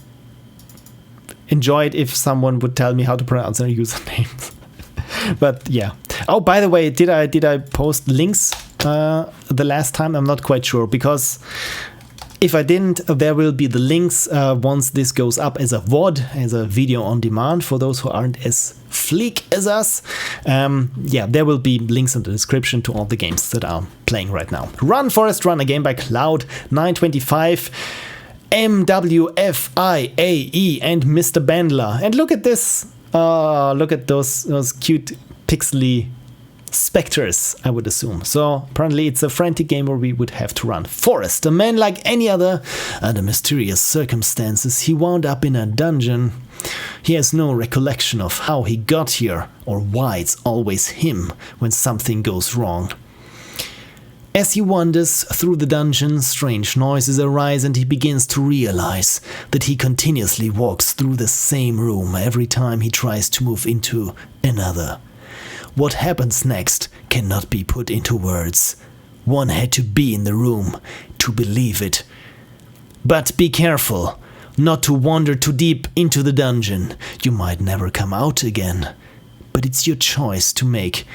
enjoy it if someone would tell me how to pronounce their usernames. But yeah. Oh, by the way, did I post links the last time? I'm not quite sure, because if I didn't, there will be the links once this goes up as a VOD, as a video on demand, for those who aren't as fleek as us. Yeah, there will be links in the description to all the games that I'm playing right now. Run Forest Run, a game by Cloud 925, MWFIAE and MrBandler. And look at this. Look at those cute pixely specters, I would assume. So apparently it's a frantic game where we would have to run. Forest, a man like any other. Under mysterious circumstances, he wound up in a dungeon. He has no recollection of how he got here or why it's always him when something goes wrong. As he wanders through the dungeon, strange noises arise and he begins to realize that he continuously walks through the same room every time he tries to move into another. What happens next cannot be put into words. One had to be in the room to believe it. But be careful not to wander too deep into the dungeon. You might never come out again. But it's your choice to make,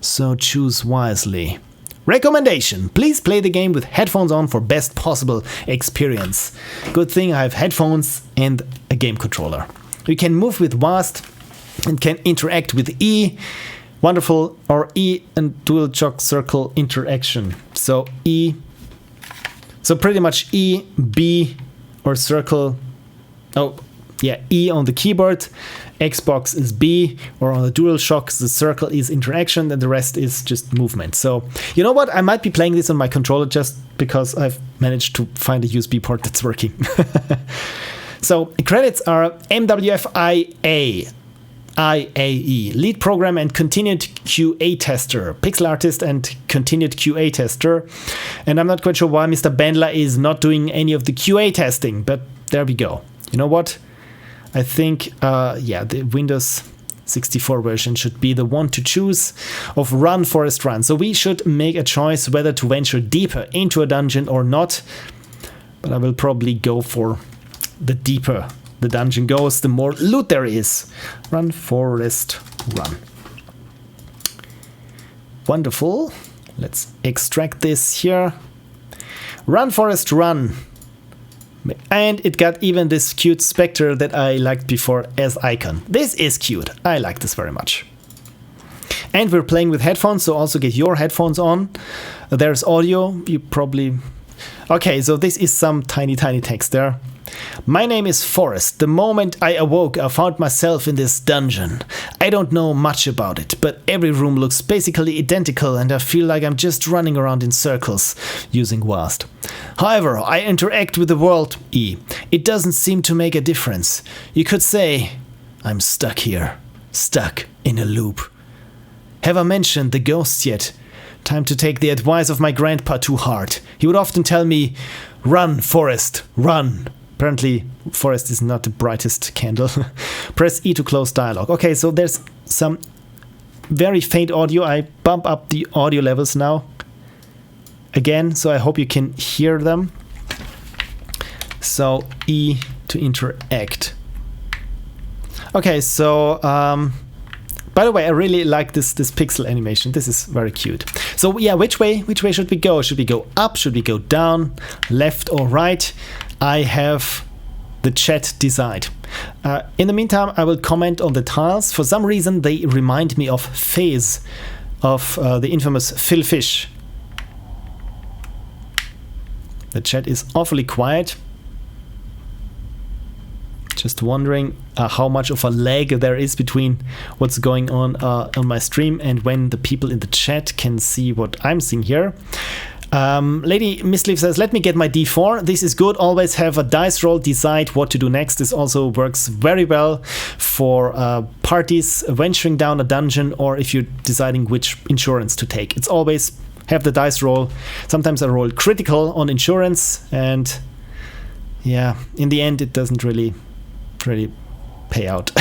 so choose wisely. Recommendation: please play the game with headphones on for best possible experience. Good thing I have headphones and a game controller. You can move with WASD and can interact with E. Wonderful. Or E and dual shock circle interaction. So E. So pretty much E, B, or circle. Oh, yeah, E on the keyboard. Xbox is B, or on the DualShock, the circle is interaction, and the rest is just movement. So, you know what? I might be playing this on my controller just because I've managed to find a USB port that's working. So, credits are MWFIAE, lead program and continued QA tester, pixel artist and continued QA tester. And I'm not quite sure why MrBandler is not doing any of the QA testing, but there we go. You know what? I think, yeah, the Windows 64 version should be the one to choose of Run Forest Run. So we should make a choice whether to venture deeper into a dungeon or not. But I will probably go for the deeper the dungeon goes, the more loot there is. Run Forest Run. Wonderful. Let's extract this here. Run Forest Run. And it got even this cute spectre that I liked before as icon. This is cute. I like this very much. And we're playing with headphones, so also get your headphones on. There's audio. You probably... Okay, so this is some tiny text there. My name is Forest. The moment I awoke, I found myself in this dungeon. I don't know much about it, but every room looks basically identical and I feel like I'm just running around in circles using WASD. However, I interact with the world, E. It doesn't seem to make a difference. You could say, I'm stuck here, stuck in a loop. Have I mentioned the ghosts yet? Time to take the advice of my grandpa to heart. He would often tell me, run, Forest, run. Apparently, Forest is not the brightest candle. Press E to close dialogue. Okay, so there's some very faint audio. I bump up the audio levels now. again, so I hope you can hear them. So E to interact. Okay, so by the way, I really like this pixel animation. This is very cute. So yeah, which way should we go? Should we go up? Should we go down? Left or right? I have the chat decide. In the meantime, I will comment on the tiles. For some reason, they remind me of Phase, of the infamous Phil Fish. The chat is awfully quiet. Just wondering how much of a lag there is between what's going on my stream and when the people in the chat can see what I'm seeing here. Lady Misleaf says, let me get my d4. This is good. Always have a dice roll, decide what to do next. This also works very well for parties venturing down a dungeon, or if you're deciding which insurance to take. It's always have the dice roll. Sometimes I roll critical on insurance, and yeah, in the end it doesn't really pay out.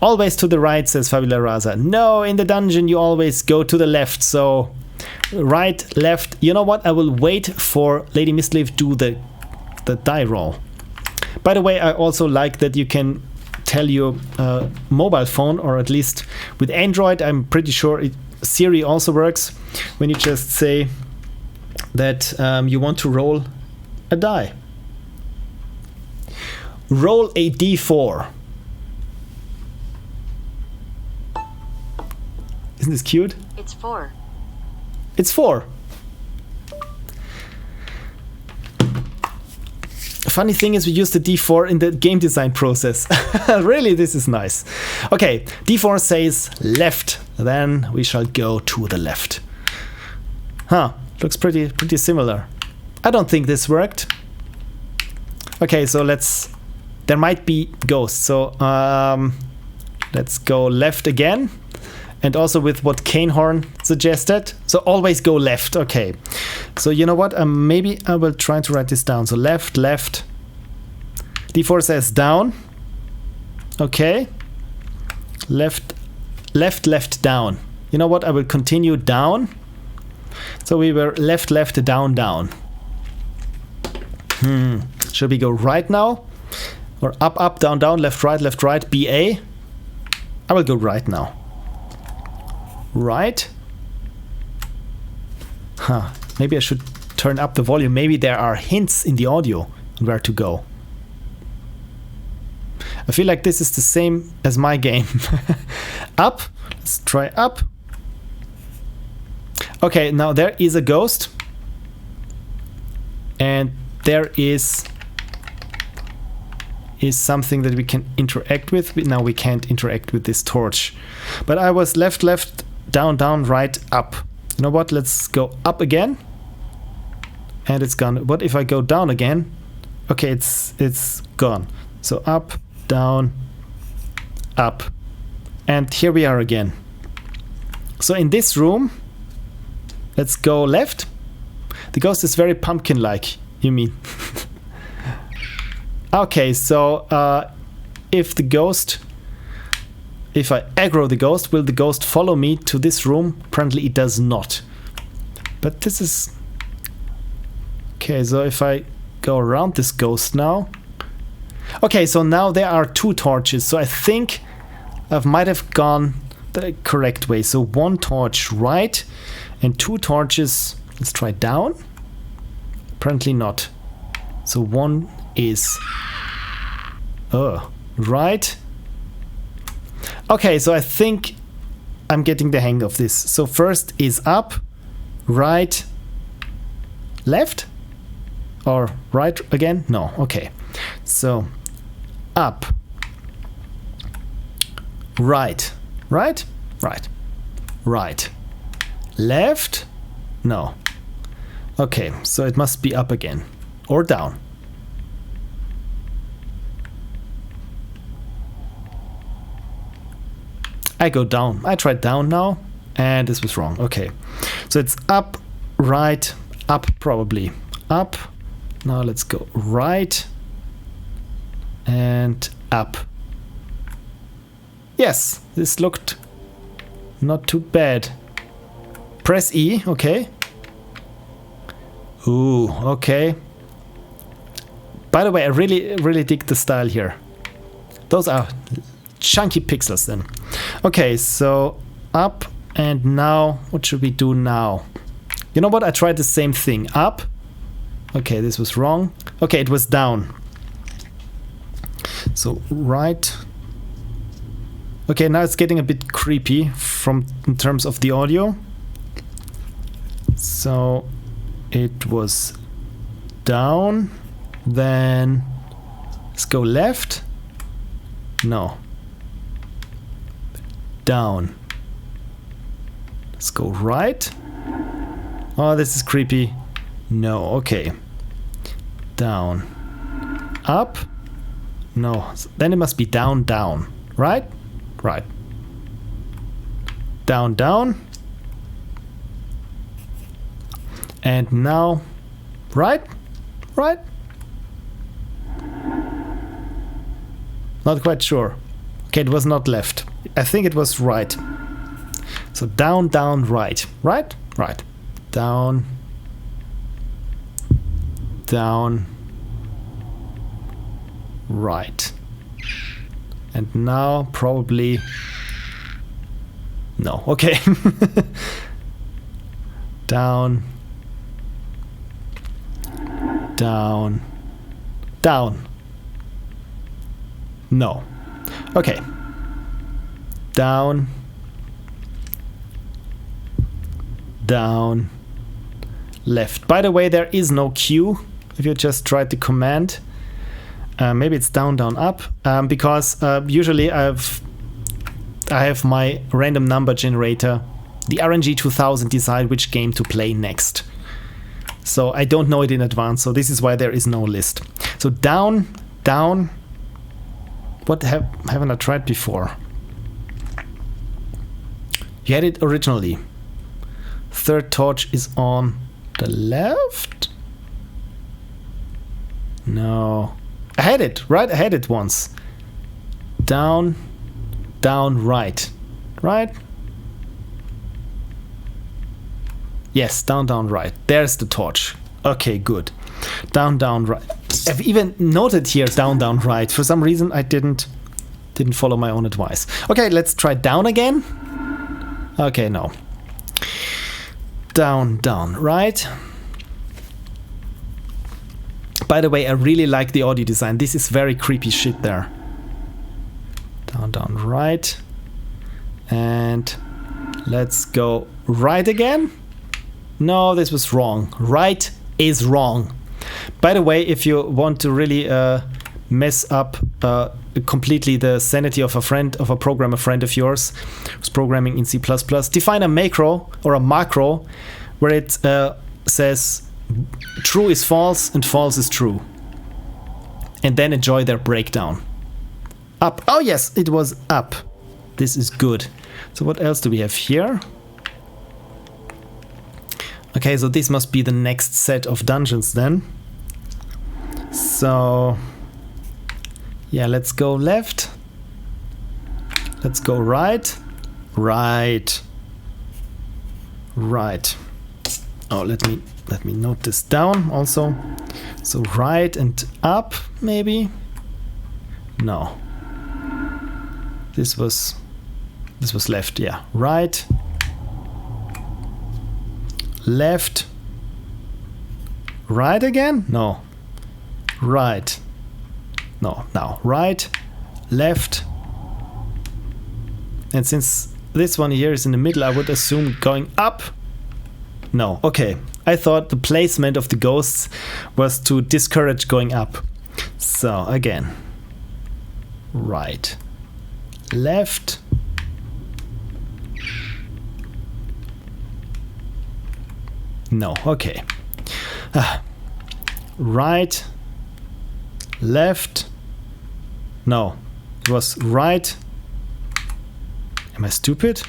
Always to the right, says Fabula Raza. No, in the dungeon you always go to the left. So right, left. You know what? I will wait for Lady Misleaf do the die roll. By the way, I also like that you can tell your mobile phone, or at least with Android, I'm pretty sure Siri also works, when you just say that you want to roll a die. Roll a d4. Isn't this cute? It's 4. It's 4. Funny thing is, we use the d4 in the game design process. Really, this is nice. Okay, d4 says left. Then we shall go to the left. Huh, looks pretty similar. I don't think this worked. Okay, so there might be ghosts. So let's go left again. And also with what Canehorn suggested. So always go left. Okay. So you know what? Maybe I will try to write this down. So left, left. D4 says down. Okay. Left, left, left, down. You know what? I will continue down. So we were left, left, down, down. Should we go right now? Or up, up, down, down, left, right, BA? I will go right now. Right? Huh. Maybe I should turn up the volume. Maybe there are hints in the audio on where to go. I feel like this is the same as my game. Up. Let's try up. Okay, now there is a ghost. And there is something that we can interact with. Now we can't interact with this torch. But I was left, left, down, down, right, up. You know what? Let's go up again. And it's gone. What if I go down again? Okay, it's gone. So up, down, up. And here we are again. So in this room, let's go left. The ghost is very pumpkin-like, you mean? Okay, so if I aggro the ghost, will the ghost follow me to this room? Apparently it does not. But this is... Okay, so if I go around this ghost now... Okay, so now there are 2 torches, so I think I might have gone the correct way. So 1 torch right, and 2 torches... Let's try down? Apparently not. So 1 is... right. Okay, so I think I'm getting the hang of this. So first is up, right, left, or right again? No, okay. So up, right, right, right, right, left, no. Okay, so it must be up again, or down. I go down. I tried down now, and this was wrong. Okay, so it's up, right, up probably. Up. Now let's go right and up. Yes, this looked not too bad. Press E, okay. Ooh, okay. By the way, I really dig the style here. Those are chunky pixels then. Okay, so up, and now, what should we do now? You know what? I tried the same thing. Up. Okay, this was wrong. Okay, it was down. So right. Okay, now it's getting a bit creepy in terms of the audio. So it was down, then let's go left. No. Down. Let's go right. Oh, this is creepy. No, okay. Down. Up. No, then it must be down, down. Right? Right. Down, down. And now, right? Right? Not quite sure. Okay, it was not left. I think it was right. So down, down, right. Right? Right. Down. Down. Right. And now probably... No. Okay. Down. Down. Down. No. Okay. Down. Down. Left. By the way, there is no Q if you just tried the command. Maybe it's down, down, up, because usually I have my random number generator, the RNG 2000, decide which game to play next. So I don't know it in advance, so this is why there is no list. So down, down. What haven't I tried before? You had it originally. Third torch is on the left? No. I had it, right? I had it once. Down, down, right. Right? Yes, down, down, right. There's the torch. Okay, good. Down, down, right. I've even noted here down, down, right. For some reason, I didn't follow my own advice. Okay, let's try down again. Okay, no. Down, down, right. By the way, I really like the audio design. This is very creepy shit there. Down, down, right. And let's go right again. No, this was wrong. Right is wrong. By the way, if you want to really mess up completely the sanity of a programmer friend of yours who's programming in C++, define a macro or a macro where it says true is false and false is true. And then enjoy their breakdown. Up. Oh yes, it was up. This is good. So what else do we have here? Okay, so this must be the next set of dungeons then. So yeah, let's go left. Let's go right. Right. Right. Oh, let me note this down also. So right and up, maybe? No. This was left, yeah. Right. Left. Right again? No. Right. No, now. Right. Left. And since this one here is in the middle, I would assume going up. No, okay. I thought the placement of the ghosts was to discourage going up. So, again. Right. Left. No, okay. Right. Left. No, it was right. Am I stupid?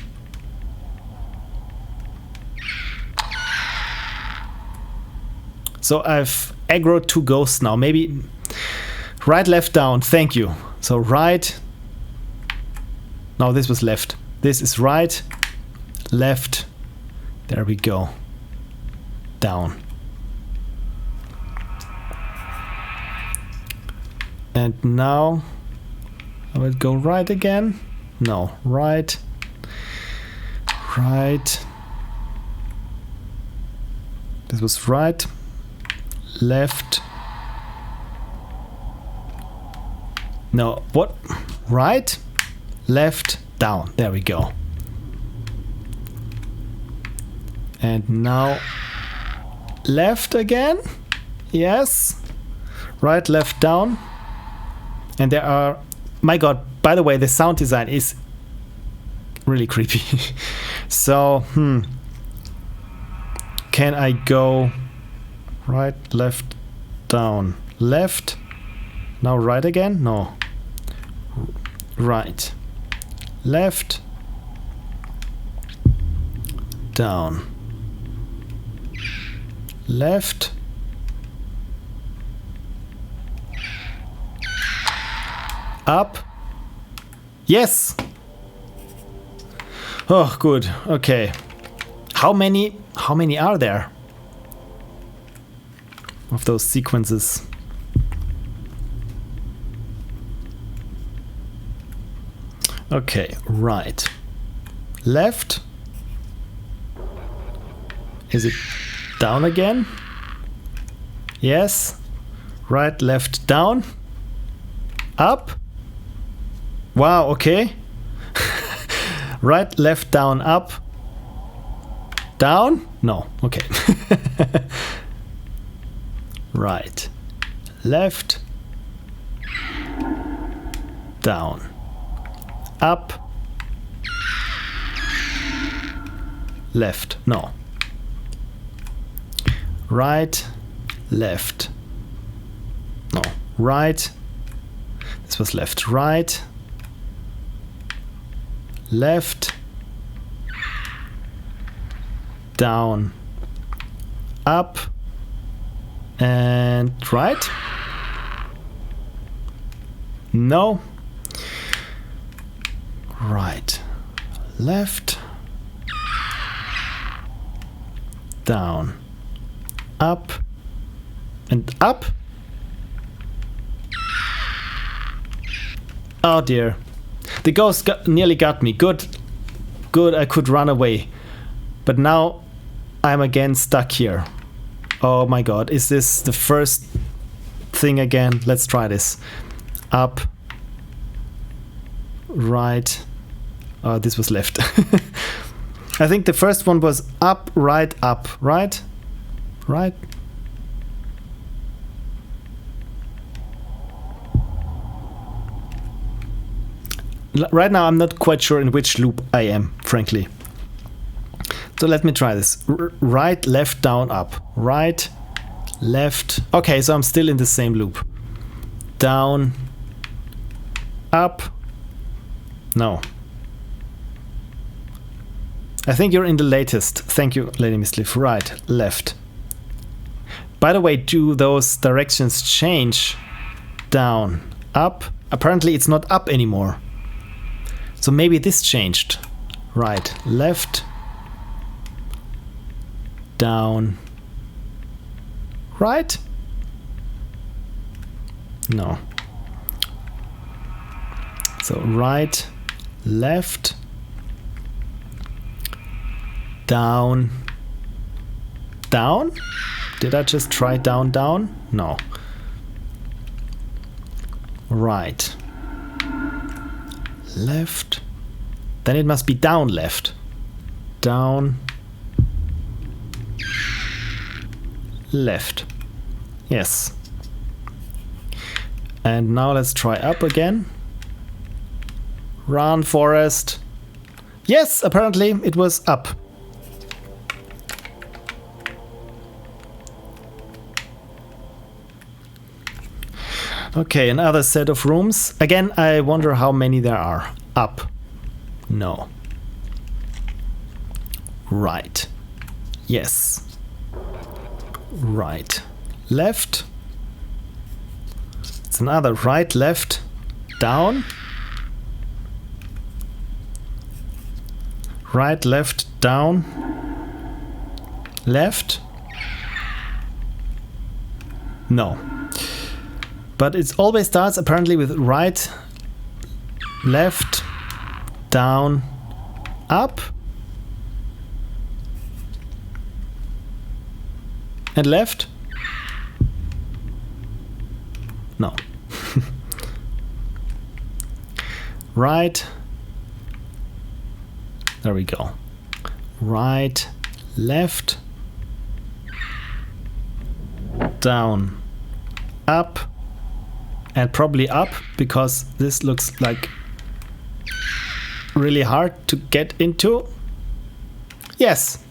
So I've aggroed two ghosts now. Maybe right, left, down. Thank you. So right. No, this was left. This is right. Left. There we go. Down. And now I will go right again. No, right. Right. This was right. Left. No, what? Right, left, down. There we go. And now left again. Yes. Right, left, down. And there are... My god, by the way, the sound design is really creepy. So, can I go right, left, down, left? Now right again? No. Right. Left. Down. Left. Up. Yes! Oh, good. Okay. How many are there of those sequences? Okay, right. Left. Is it down again? Yes. Right, left, down. Up. Wow, okay. Right, left, down, up. Down? No, okay. Right. Left. Down. Up. Left. No. Right. Left. No. Right. This was left. Right. Left. Down. Up. And right. No. Right, left, down, up, and up. Oh dear. The ghost nearly got me. Good, I could run away. But now I'm again stuck here. Oh my god, is this the first thing again? Let's try this. Up, right. Oh, this was left. I think the first one was up, right, right? Right now I'm not quite sure in which loop I am, frankly. So let me try this. Right, left, down, up. Right, left. Okay, so I'm still in the same loop. Down, up. No. I think you're in the latest. Thank you, Lady Misleaf. Right, left. By the way, do those directions change? Down, up. Apparently it's not up anymore. So maybe this changed. Right, left. Down. Right? No. So right, left. Down. Down? Did I just try down, down? No. Right. Left. Then it must be down, left. Down. Left. Yes. And now let's try up again. Run, Forest. Yes, apparently it was up. Okay, another set of rooms. Again, I wonder how many there are. Up. No. Right. Yes. Right. Left. It's another right, left, down. Right, left, down. Left. No. But it always starts apparently with right, left, down, up, and left. No. Right. There we go. Right, left, down, up, and probably up, because this looks like really hard to get into. Yes.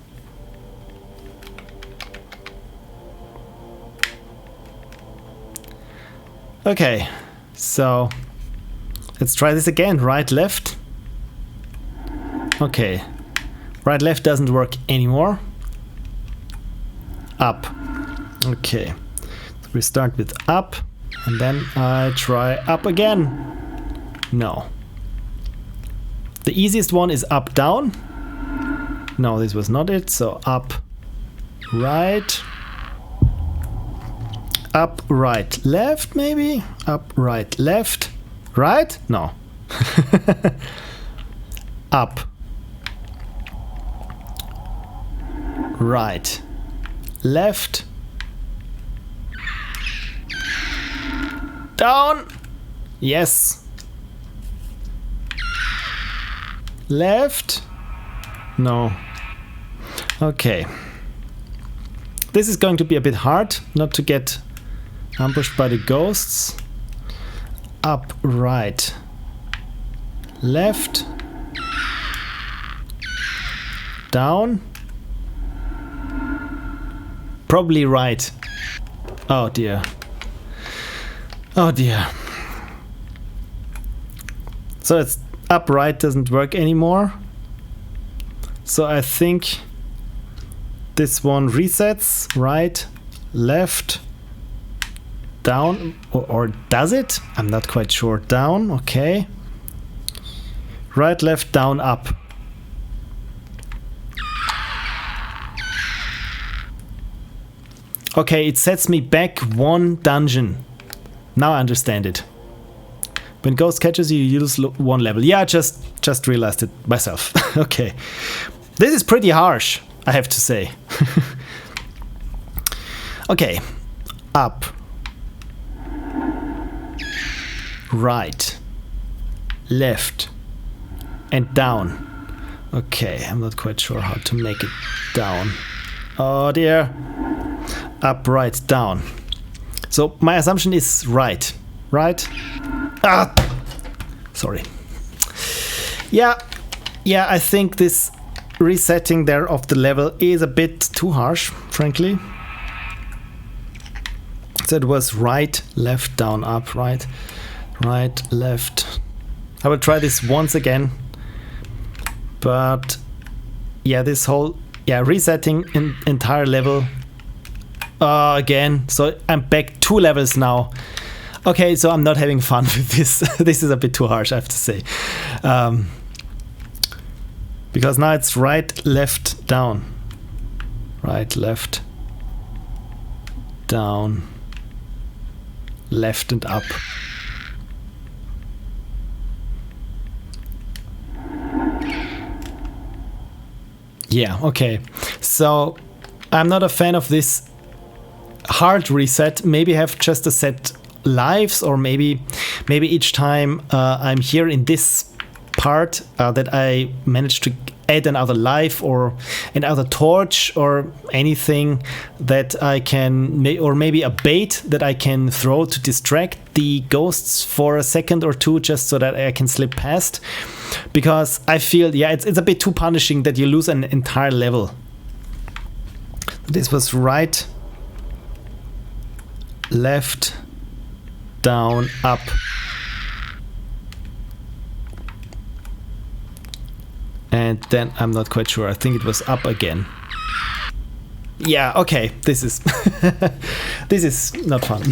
Okay, so let's try this again. Right, left. Okay. Right, left doesn't work anymore. Up. Okay. So we start with up, and then I try up again. No. The easiest one is up, down. No, this was not it. So up, right. Up, right, left, maybe? Up, right, left. Right? No. Up. Right. Left. Down. Yes. Left. No. Okay. This is going to be a bit hard not to get ambushed by the ghosts. Up, right, left, down, probably right. Oh dear. Oh dear. So it's up, right doesn't work anymore. So I think this one resets. Right, left, down, or does it? I'm not quite sure. Down, okay. Right, left, down, up. Okay, it sets me back one dungeon. Now I understand it. When ghost catches you, you lose one level. Yeah, just realized it myself. Okay. This is pretty harsh, I have to say. Okay. Up. Right, left, and down. Okay, I'm not quite sure how to make it down. Oh dear. Up, right, down. So my assumption is right. Right? Ah! Sorry. Yeah, I think this resetting there of the level is a bit too harsh, frankly. So it was right, left, down, up, right. Right, left. I will try this once again. But yeah, this whole resetting entire level again. So I'm back 2 levels now. Okay, so I'm not having fun with this. This is a bit too harsh, I have to say. Because now it's right, left, down. Right, left, down, left and up. Yeah, okay. So I'm not a fan of this hard reset. Maybe have just a set lives, or maybe each time I'm here in this part that I manage to add another life or another torch or anything that I can, or maybe a bait that I can throw to distract the ghosts for a second or two, just so that I can slip past. Because I feel, it's a bit too punishing that you lose an entire level. This was right, left, down, up. And then I'm not quite sure. I think it was up again. Yeah, okay. This is this is not fun.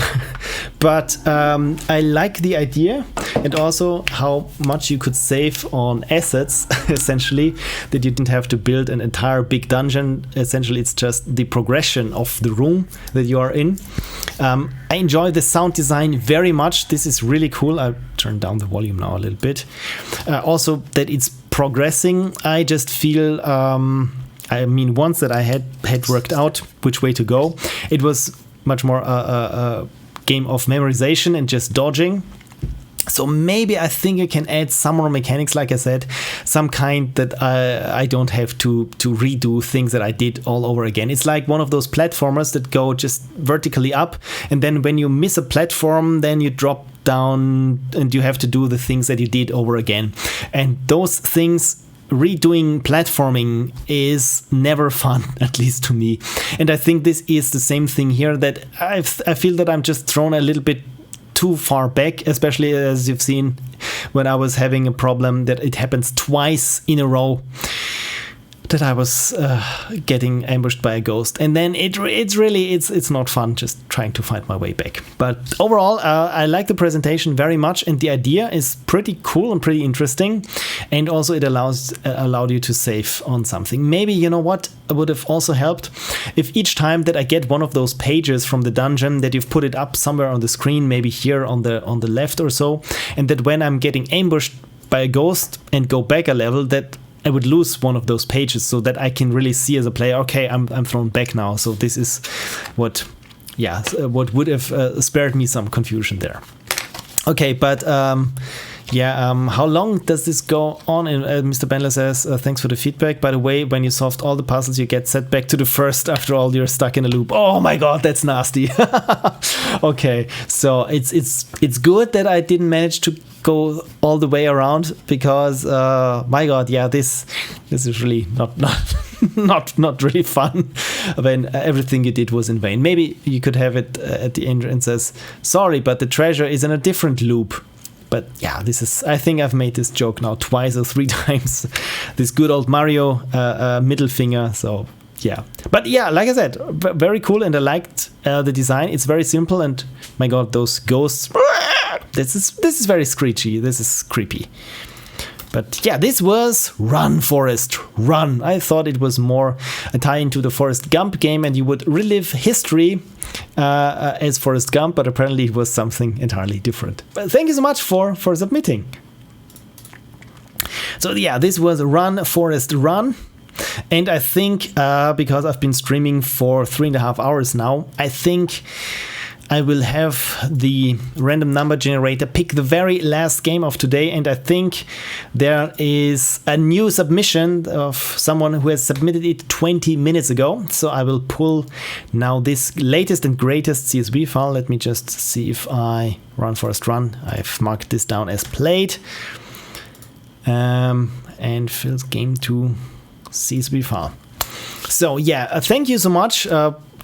but I like the idea, and also how much you could save on assets, essentially, that you didn't have to build an entire big dungeon. Essentially, it's just the progression of the room that you are in. I enjoy the sound design very much. This is really cool. I'll turn down the volume now a little bit. Also, that it's progressing. I just feel... once that I had worked out which way to go, it was much more a game of memorization and just dodging. So maybe I think I can add some more mechanics, like I said, some kind that I don't have to redo things that I did all over again. It's like one of those platformers that go just vertically up, and then when you miss a platform, then you drop down and you have to do the things that you did over again. And those things, redoing platforming is never fun, at least to me. And I think this is the same thing here, that I feel that I'm just thrown a little bit too far back, especially as you've seen when I was having a problem that it happens twice in a row, that I was getting ambushed by a ghost, and then it's not fun just trying to find my way back. But overall, I like the presentation very much, and the idea is pretty cool and pretty interesting, and also it allowed you to save on something. Maybe, you know what would have also helped, if each time that I get one of those pages from the dungeon, that you've put it up somewhere on the screen, maybe here on the left or so, and that when I'm getting ambushed by a ghost and go back a level, that I would lose one of those pages, so that I can really see as a player, okay, I'm thrown back now. So this is what would have spared me some confusion there. Okay, but how long does this go on? And Mr. Bandler says, thanks for the feedback. By the way, when you solved all the puzzles, you get set back to the first. After all, you're stuck in a loop. Oh my god, that's nasty. Okay, so it's good that I didn't manage to go all the way around, because my god, yeah, this is really not really fun when everything you did was in vain. Maybe you could have it at the end and says, sorry, but the treasure is in a different loop. But yeah, I think I've made this joke now twice or three times. This good old Mario middle finger. So yeah, but yeah, like I said, very cool, and I liked the design. It's very simple, and my god, those ghosts. This is very screechy. This is creepy. But yeah, this was Run, Forrest, Run. I thought it was more a tie into the Forrest Gump game, and you would relive history as Forrest Gump, but apparently it was something entirely different. But thank you so much for submitting. So yeah, this was Run, Forrest, Run. And I think because I've been streaming for 3.5 hours now, I think I will have the random number generator pick the very last game of today, and I think there is a new submission of someone who has submitted it 20 minutes ago. So I will pull now this latest and greatest CSV file. Let me just see if I Run, Forrest, Run. I've marked this down as played. And fills game to CSV file. So yeah, thank you so much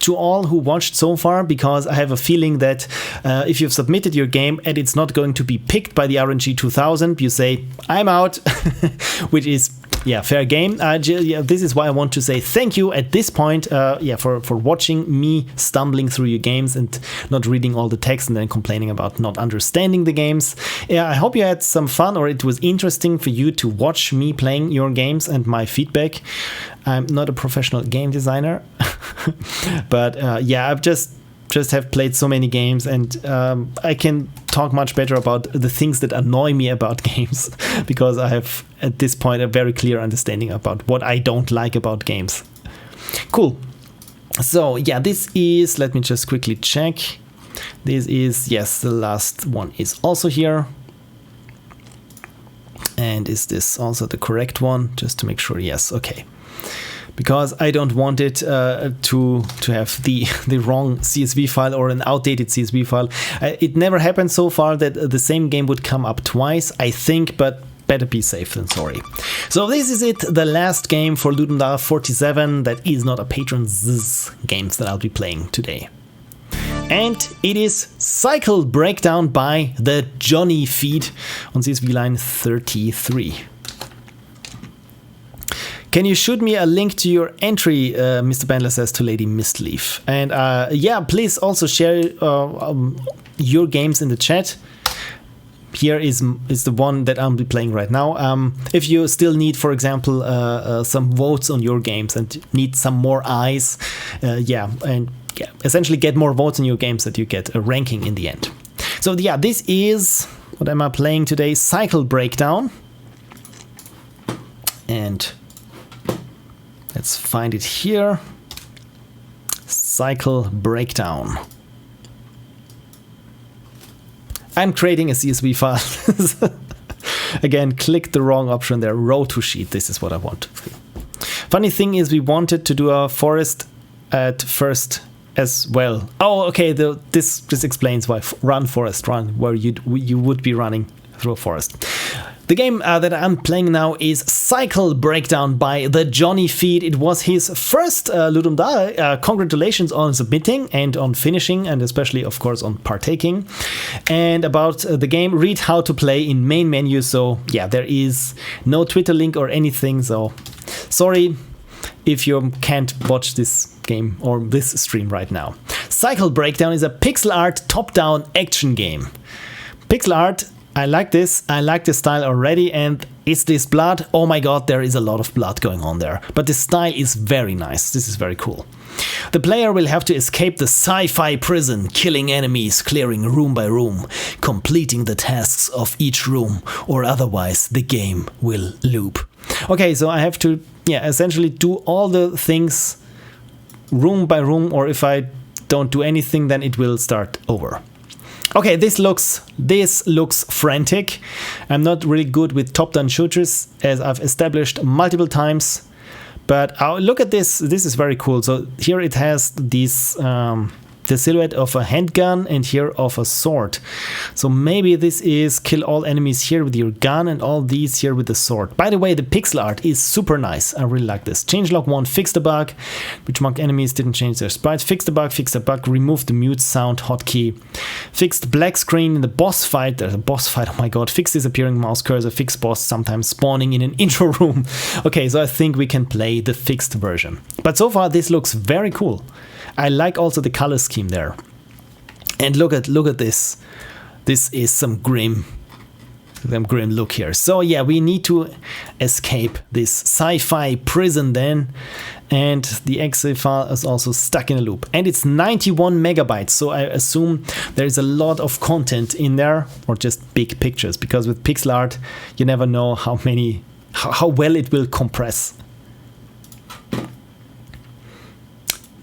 to all who watched so far, because I have a feeling that if you've submitted your game and it's not going to be picked by the RNG 2000, you say, I'm out, which is, yeah, fair game. This is why I want to say thank you at this point, for watching me stumbling through your games and not reading all the text and then complaining about not understanding the games. Yeah, I hope you had some fun, or it was interesting for you to watch me playing your games and my feedback. I'm not a professional game designer, but I've just have played so many games, and I can talk much better about the things that annoy me about games, because I have at this point a very clear understanding about what I don't like about games. Cool. So yeah, this is, let me just quickly check. This is, yes, the last one is also here. And is this also the correct one? Just to make sure. Yes, okay. Because I don't want it to have the wrong CSV file or an outdated CSV file. It never happened so far that the same game would come up twice, I think, but better be safe than sorry. So this is it, the last game for LD47 that is not a Patron's games that I'll be playing today. And it is Cycle Breakdown by TheJohnyFeeD on CSV line 33. Can you shoot me a link to your entry, Mr. Bandler says to Lady Mistleaf. And yeah, please also share your games in the chat. Here is the one that I'll be playing right now. If you still need, for example, some votes on your games and need some more eyes, essentially get more votes on your games that you get a ranking in the end. So yeah, this is, what am I playing today? Cycle Breakdown. And let's find it here. Cycle Breakdown. I'm creating a CSV file. Again, click the wrong option there. Row to sheet. This is what I want. Funny thing is, we wanted to do a forest at first as well. Oh, okay. This explains why. Run, forest, run, where you would be running through a forest. The game that I'm playing now is Cycle Breakdown by TheJohnyFeeD. It was his first Ludum Dare. Congratulations on submitting and on finishing, and especially, of course, on partaking. And about the game, read how to play in main menu. So yeah, there is no Twitter link or anything. So sorry if you can't watch this game or this stream right now. Cycle Breakdown is a pixel art top-down action game. Pixel art, I like this. I like the style already. And is this blood? Oh my god, there is a lot of blood going on there. But the style is very nice. This is very cool. The player will have to escape the sci-fi prison, killing enemies, clearing room by room, completing the tasks of each room, or otherwise the game will loop. Okay, so I have to, essentially do all the things room by room, or if I don't do anything, then it will start over. Okay, this looks frantic. I'm not really good with top-down shooters, as I've established multiple times. But look at this. This is very cool. So here it has these the silhouette of a handgun and here of a sword. So maybe this is kill all enemies here with your gun and all these here with the sword. By the way, the pixel art is super nice. I really like this. Changelog 1 fixed the bug, which marked enemies didn't change their sprites. Fixed the bug, removed the mute sound hotkey. Fixed black screen in the boss fight. There's a boss fight, oh my god. Fixed disappearing mouse cursor, fixed boss sometimes spawning in an intro room. Okay, so I think we can play the fixed version. But so far this looks very cool. I like also the color scheme there. And look at this. This is some grim look here. So yeah, we need to escape this sci-fi prison then. And the exe file is also stuck in a loop. And it's 91 megabytes. So I assume there is a lot of content in there, or just big pictures, because with pixel art, you never know how well it will compress.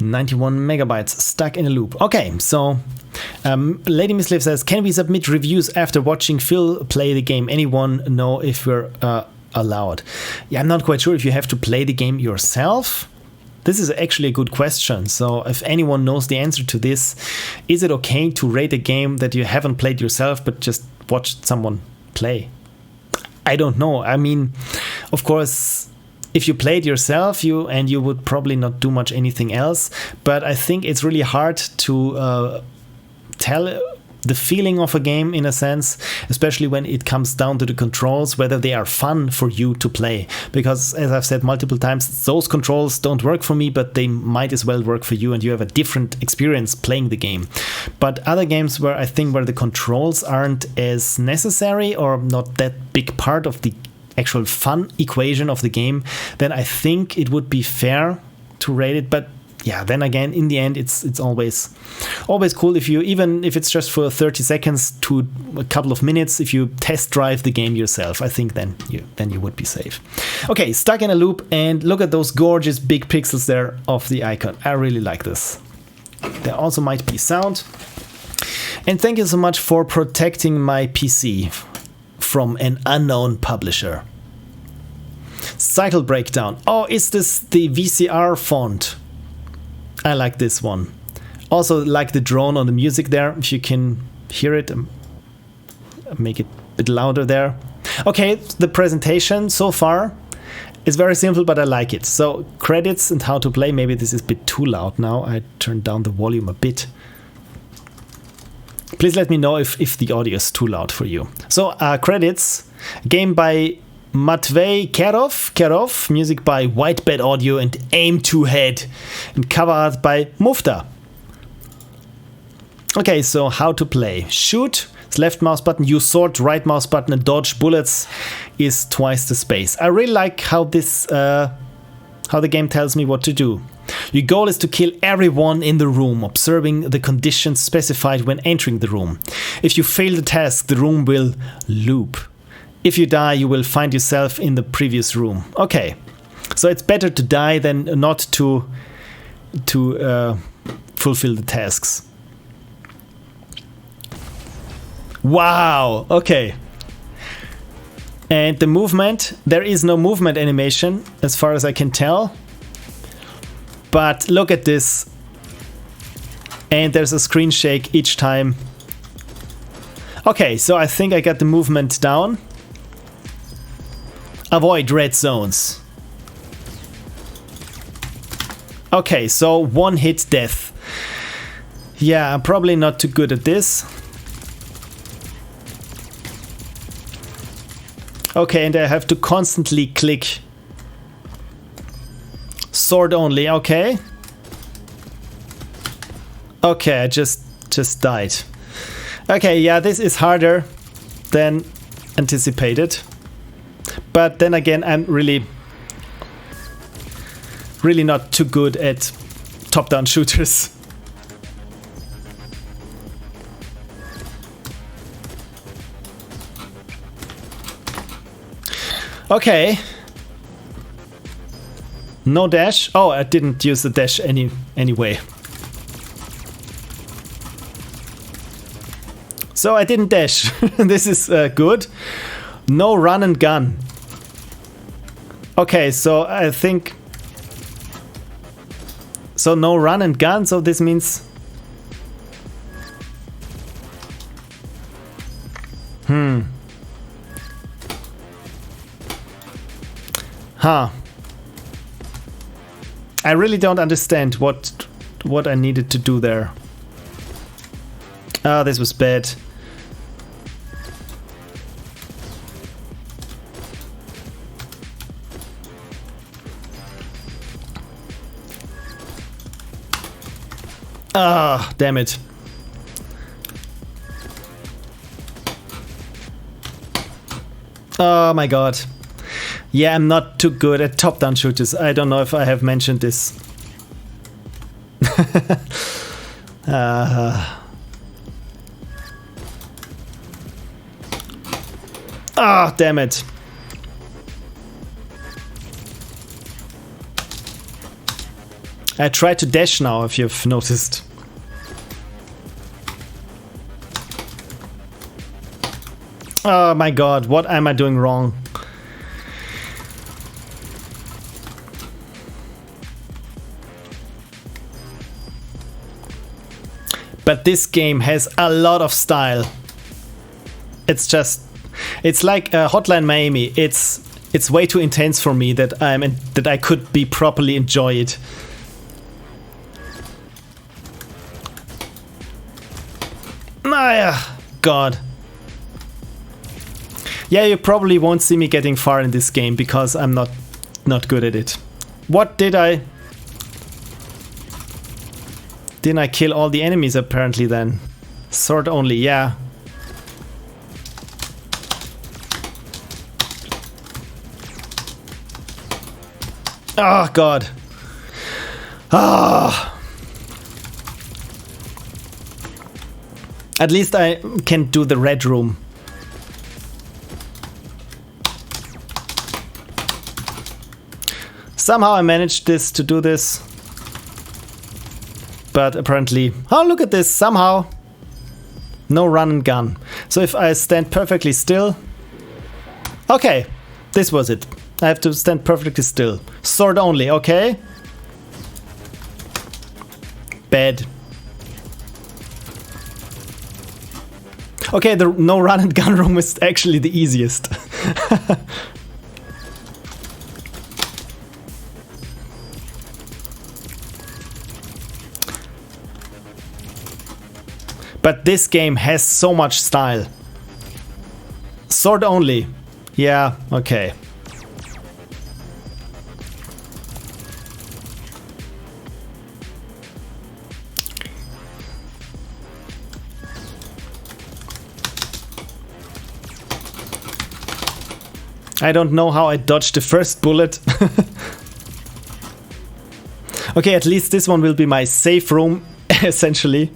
91 megabytes stuck in a loop. Okay, so Lady Misleaf says, can we submit reviews after watching Phil play the game? Anyone know if we're allowed? Yeah, I'm not quite sure if you have to play the game yourself. This is actually a good question. So if anyone knows the answer to this, is it okay to rate a game that you haven't played yourself but just watched someone play? I don't know. I mean, of course, if you played yourself, you would probably not do much anything else. But I think it's really hard to tell the feeling of a game in a sense, especially when it comes down to the controls, whether they are fun for you to play. Because as I've said multiple times, those controls don't work for me, but they might as well work for you, and you have a different experience playing the game. But other games where the controls aren't as necessary or not that big part of the actual fun equation of the game, then I think it would be fair to rate it. But yeah, then again, in the end, it's always cool if you, even if it's just for 30 seconds to a couple of minutes, if you test drive the game yourself, I think then you would be safe. Okay, stuck in a loop, and look at those gorgeous big pixels there of the icon. I really like this. There also might be sound. And thank you so much for protecting my PC from an unknown publisher. Cycle Breakdown. Oh, is this the VCR font? I like this one. Also like the drone on the music there, if you can hear it. Make it a bit louder there. Okay, the presentation so far is very simple, but I like it. So credits and how to play. Maybe this is a bit too loud now. I turned down the volume a bit. Please let me know if the audio is too loud for you. So credits, game by Matvey Kerov, music by Whitebed Audio and Aim to Head, and cover art by Mufta. Okay, so how to play. Shoot is left mouse button, use sword, right mouse button, and dodge bullets is twice the space. I really like how this, how the game tells me what to do. Your goal is to kill everyone in the room, observing the conditions specified when entering the room. If you fail the task, the room will loop. If you die, you will find yourself in the previous room. Okay, so it's better to die than not to fulfill the tasks. Wow, okay. And the movement, there is no movement animation as far as I can tell. But look at this. And there's a screen shake each time. Okay, so I think I got the movement down. Avoid red zones. Okay, so one hit death. Yeah, I'm probably not too good at this. Okay, and I have to constantly click. Sword only, okay. Okay, I just died. Okay, yeah, this is harder than anticipated. But then again, I'm really not too good at top-down shooters. Okay. No dash. Oh, I didn't use the dash anyway. So I didn't dash. This is good. No run and gun. Okay, so I think... So no run and gun, so this means... Huh. I really don't understand what I needed to do there. Ah, this was bad. Ah, damn it. Oh my god. Yeah, I'm not too good at top-down shooters. I don't know if I have mentioned this. Ah, damn it. I tried to dash now, if you've noticed. Oh my god, what am I doing wrong? But this game has a lot of style. It's like Hotline Miami. It's way too intense for me that I could be properly enjoy it. God. Yeah, you probably won't see me getting far in this game because I'm not good at it. What did I... Didn't I kill all the enemies apparently then? Sword only, yeah. Oh god. Ah. At least I can do the red room. Somehow I managed to do this. But apparently... Oh, look at this! Somehow... No run and gun. So if I stand perfectly still... Okay, this was it. I have to stand perfectly still. Sword only, okay? Bad. Okay, the no run and gun room is actually the easiest. But this game has so much style. Sword only. Yeah, okay. I don't know how I dodged the first bullet. Okay, at least this one will be my safe room, essentially.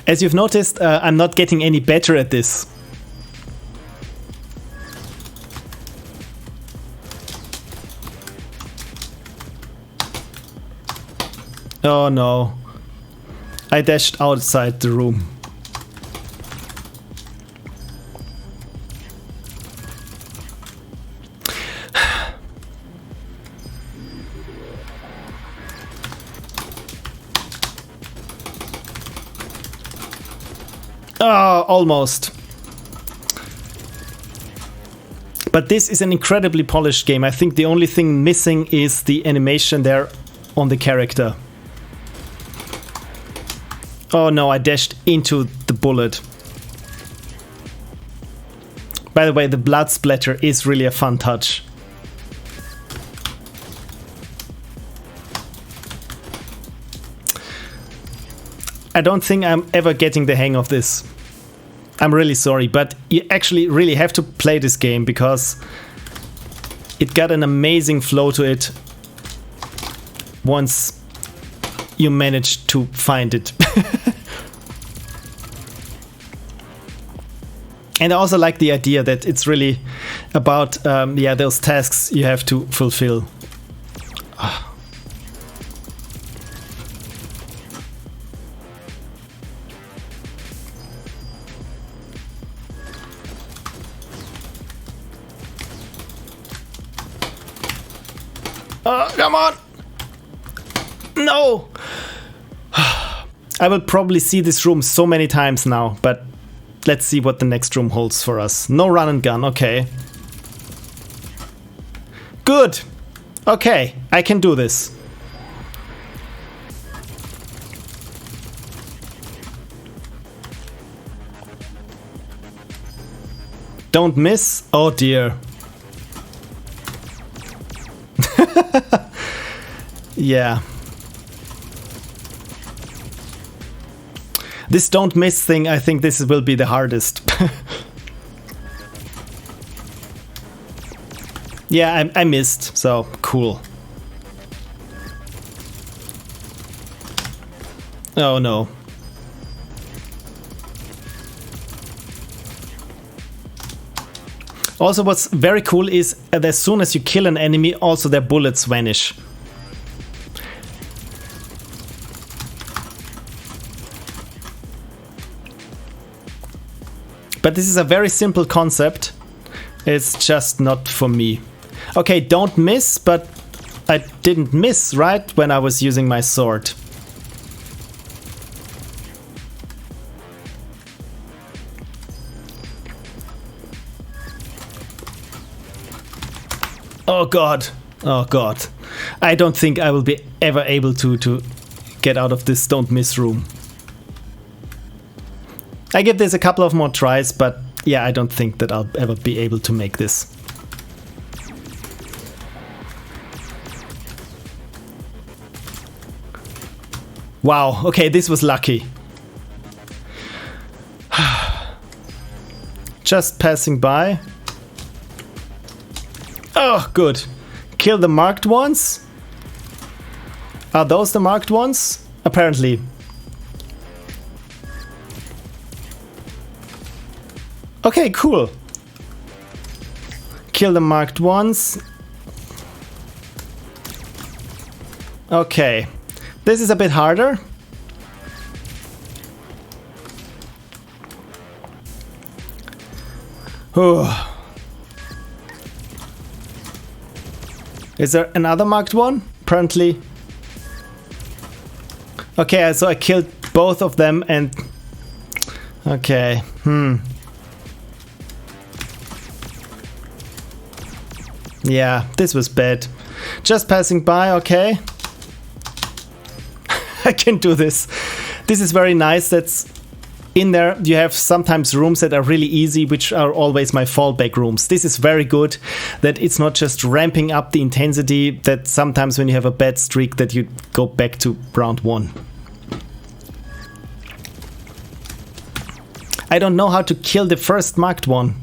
As you've noticed, I'm not getting any better at this. Oh no. I dashed outside the room. Oh, almost. But this is an incredibly polished game. I think the only thing missing is the animation there on the character. Oh no, I dashed into the bullet. By the way, the blood splatter is really a fun touch. I don't think I'm ever getting the hang of this. I'm really sorry, but you actually really have to play this game because it got an amazing flow to it once you managed to find it. And I also like the idea that it's really about yeah, those tasks you have to fulfill. Oh, come on! No! I will probably see this room so many times now, but let's see what the next room holds for us. No run and gun, okay. Good! Okay, I can do this. Don't miss. Oh dear. Yeah. This don't miss thing, I think this will be the hardest. Yeah, I missed, so cool. Oh no. Also, what's very cool is that as soon as you kill an enemy, also their bullets vanish. But this is a very simple concept. It's just not for me. Okay, don't miss, but I didn't miss, right? When I was using my sword. Oh god. Oh god. I don't think I will be ever able to get out of this don't miss room. I give this a couple of more tries, but yeah, I don't think that I'll ever be able to make this. Wow, okay, this was lucky. Just passing by. Oh, good. Kill the marked ones? Are those the marked ones? Apparently. Okay, cool. Kill the marked ones. Okay. This is a bit harder. Oh. Is there another marked one? Apparently. Okay, so I killed both of them and... Okay, Yeah, this was bad. Just passing by, okay. I can do this. This is very nice. That's in there. You have sometimes rooms that are really easy, which are always my fallback rooms. This is very good, that it's not just ramping up the intensity, that sometimes when you have a bad streak that you go back to round 1. I don't know how to kill the first marked one.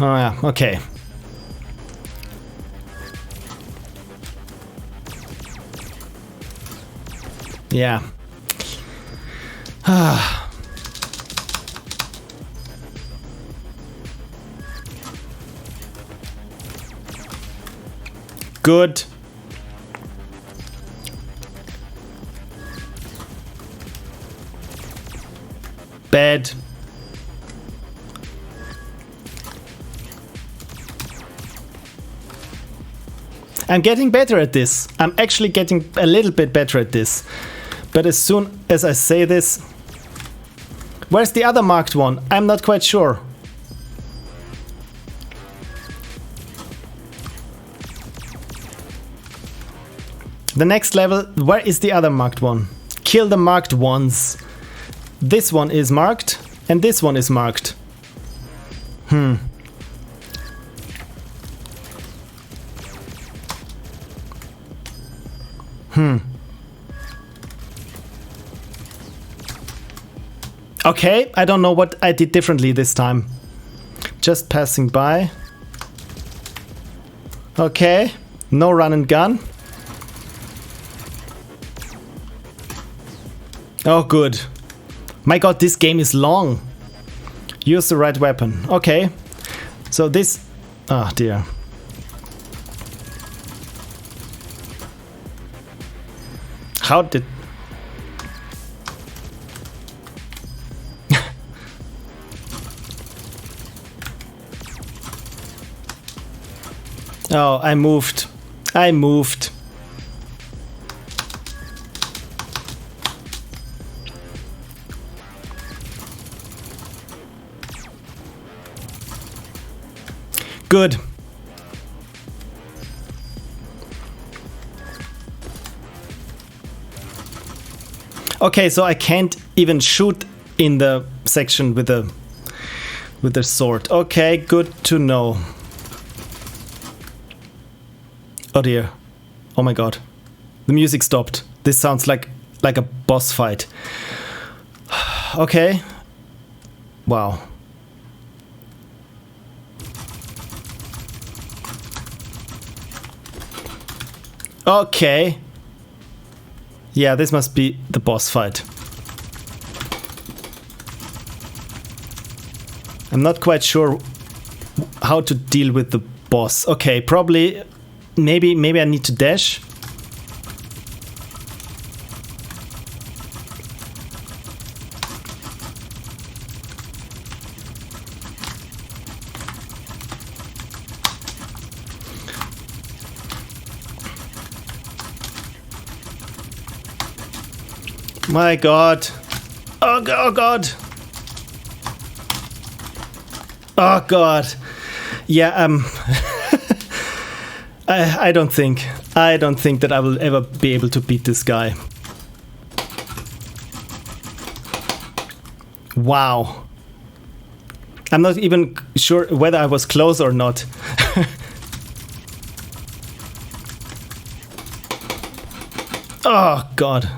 Oh yeah, okay. Yeah. Good. Bad. I'm getting better at this. I'm actually getting a little bit better at this. But as soon as I say this... Where's the other marked one? I'm not quite sure. The next level, where is the other marked one? Kill the marked ones. This one is marked, and this one is marked. Okay, I don't know what I did differently this time. Just passing by. Okay, no run and gun. Oh, good. My god, this game is long. Use the right weapon. Okay. So this... Oh, dear. How did... Oh, I moved. I moved. Good. Okay, so I can't even shoot in the section with the sword. Okay, good to know. Oh dear. Oh my god. The music stopped. This sounds like a boss fight. Okay. Wow. Okay. Yeah, this must be the boss fight. I'm not quite sure how to deal with the boss. Okay, probably... Maybe I need to dash. My god. Oh god. Oh god. Yeah, I don't think that I will ever be able to beat this guy. Wow. I'm not even sure whether I was close or not. Oh god.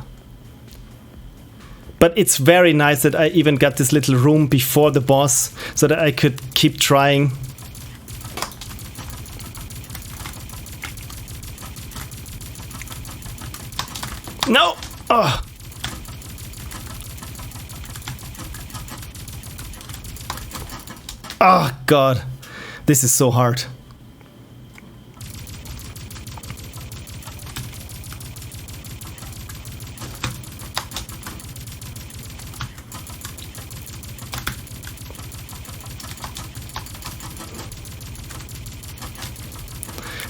But it's very nice that I even got this little room before the boss so that I could keep trying. No! Oh. Oh god. This is so hard.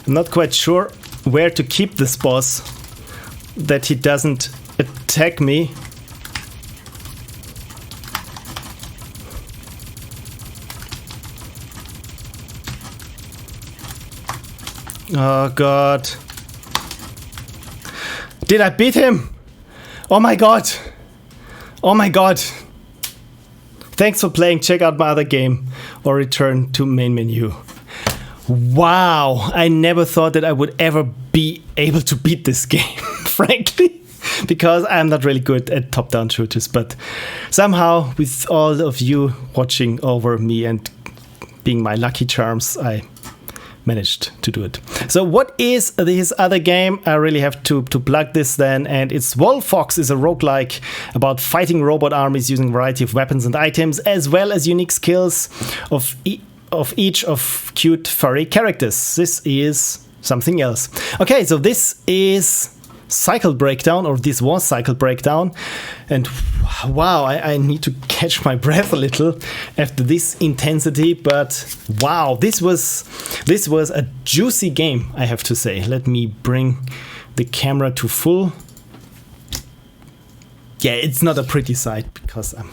I'm not quite sure where to keep this boss, that he doesn't attack me. Oh god. Did I beat him? Oh my god. Oh my god. Thanks for playing. Check out my other game or return to main menu. Wow. I never thought that I would ever be able to beat this game, frankly. Because I'm not really good at top-down shooters, but somehow with all of you watching over me and being my lucky charms, I managed to do it. So what is this other game? I really have to plug this then, and it's Wolfox is a roguelike about fighting robot armies using a variety of weapons and items, as well as unique skills of each of cute furry characters. This is something else. Okay, so this is Cycle Breakdown, or this was Cycle Breakdown, and wow, I need to catch my breath a little after this intensity, but wow, this was a juicy game, I have to say. Let me bring the camera to full. Yeah, it's not a pretty sight because I'm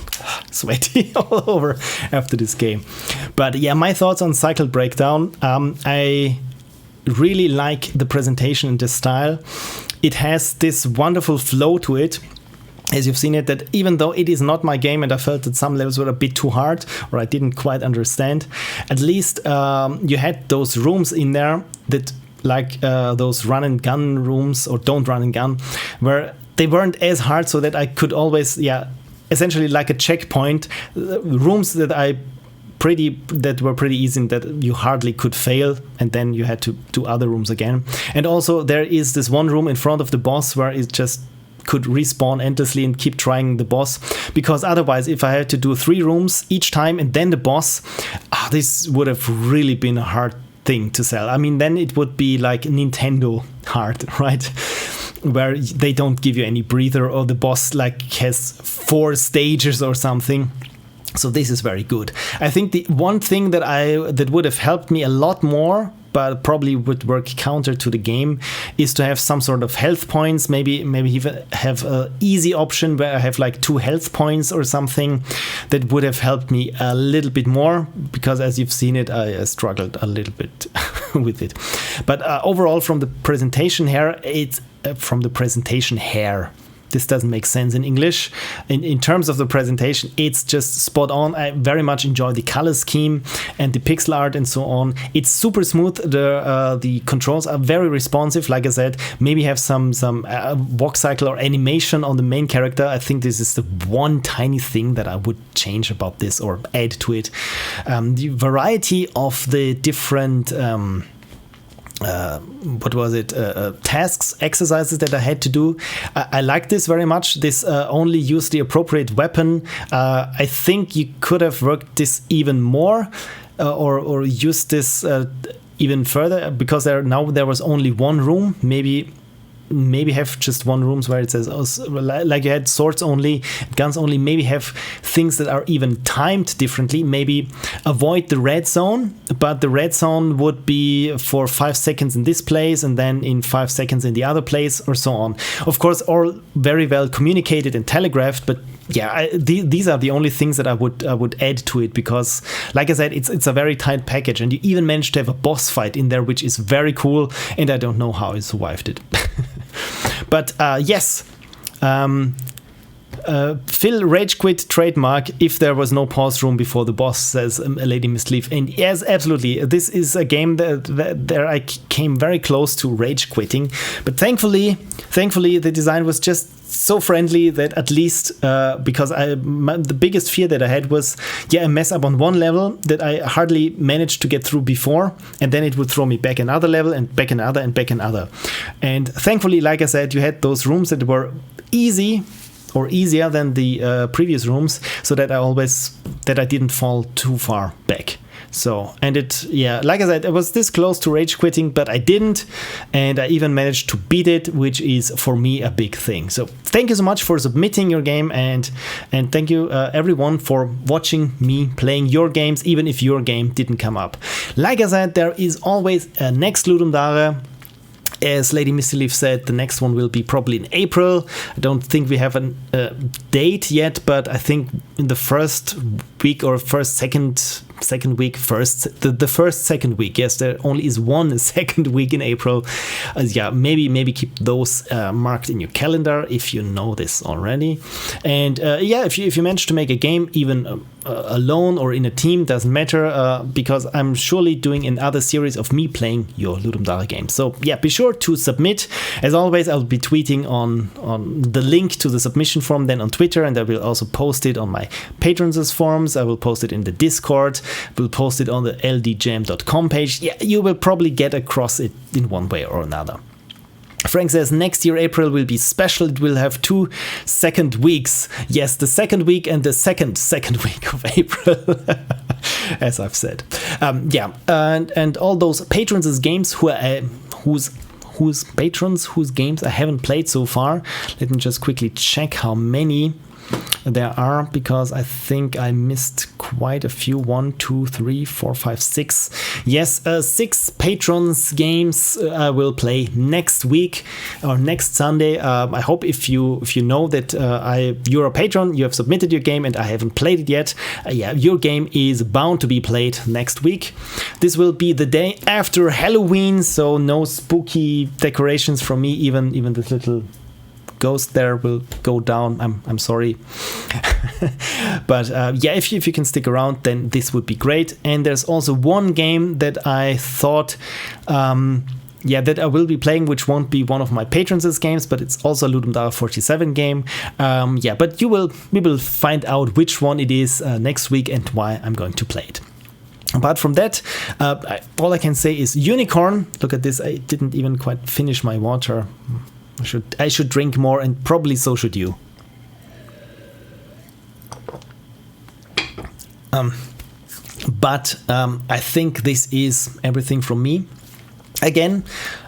sweaty all over after this game. But yeah, my thoughts on Cycle Breakdown. I really like the presentation and the style. It has this wonderful flow to it, as you've seen it, that even though it is not my game and I felt that some levels were a bit too hard or I didn't quite understand, at least you had those rooms in there that like those run and gun rooms, or don't run and gun, where they weren't as hard, so that I could always, essentially like a checkpoint, rooms that were pretty easy and that you hardly could fail, and then you had to do other rooms again. And also there is this one room in front of the boss where it just could respawn endlessly and keep trying the boss, because otherwise if I had to do 3 rooms each time and then the boss, this would have really been a hard thing to sell. I mean, then it would be like Nintendo hard, right? Where they don't give you any breather, or the boss like has 4 stages or something. So this is very good. I think the one thing that would have helped me a lot more, but probably would work counter to the game, is to have some sort of health points. Maybe even have an easy option where I have like 2 health points or something. That would have helped me a little bit more, because as you've seen it, I struggled a little bit with it. But overall, from the presentation here, this doesn't make sense in English. In terms of the presentation, it's just spot on. I very much enjoy the color scheme and the pixel art and so on. It's super smooth. The controls are very responsive. Like I said, maybe have some walk cycle or animation on the main character. I think this is the one tiny thing that I would change about this or add to it. The variety of the different tasks, exercises that I had to do. I like this very much. This only used the appropriate weapon. I think you could have worked this even more, or used this even further, because there was only one room. Maybe have just one rooms where it says, like you had swords only, guns only. Maybe have things that are even timed differently. Maybe avoid the red zone, but the red zone would be for 5 seconds in this place and then in 5 seconds in the other place, or so on. Of course, all very well communicated and telegraphed, but yeah, these are the only things that I would add to it, because, like I said, it's a very tight package, and you even managed to have a boss fight in there, which is very cool, and I don't know how I survived it. But yes, Phil Rage Quit trademark, if there was no pause room before the boss, says Lady Misleaf. And yes, absolutely, this is a game that I came very close to rage quitting, but thankfully the design was just so friendly that at least, because the biggest fear that I had was, I mess up on one level that I hardly managed to get through before, and then it would throw me back another level and back another and back another. And thankfully, like I said, you had those rooms that were easy or easier than the previous rooms, so that I didn't fall too far back. So, and like I said, I was this close to rage quitting, but I didn't, and I even managed to beat it, which is for me a big thing. So thank you so much for submitting your game, and thank you everyone for watching me playing your games, even if your game didn't come up. Like I said, there is always a next Ludum Dare. As Lady Misty Leaf said, the next one will be probably in April. I don't think we have a date yet, but I think in the first week or second second week, the first second week. Yes, there only is one second week in April. Maybe keep those marked in your calendar if you know this already. And if you manage to make a game, even alone or in a team, doesn't matter, because I'm surely doing another series of me playing your Ludum Dare game. So yeah, be sure to submit. As always, I'll be tweeting on the link to the submission form then on Twitter, and I will also post it on my patrons' forums. I will post it in the Discord. We'll post it on the ldjam.com page. Yeah, you will probably get across it in one way or another. Frank says next year April will be special. It will have 2 second weeks. Yes, the second week and the second week of April, as I've said. And all those patrons' games whose patrons whose games I haven't played so far. Let me just quickly check how many there are, because I think I missed quite a few. 1, 2, 3, 4, 5, 6. Yes, 6 patrons games I will play next week or next Sunday. I hope if you know that you're a patron, you have submitted your game and I haven't played it yet, your game is bound to be played next week. This will be the day after Halloween, so no spooky decorations from me. Even this little ghost there will go down. I'm sorry. But if you can stick around, then this would be great. And there's also one game that I thought that I will be playing, which won't be one of my patrons' games, but it's also a Ludum Dare 47 game. But we will find out which one it is next week and why I'm going to play it. Apart from that, all I can say is unicorn. Look at this. I didn't even quite finish my water. I should drink more, and probably so should you. But I think this is everything from me. Again,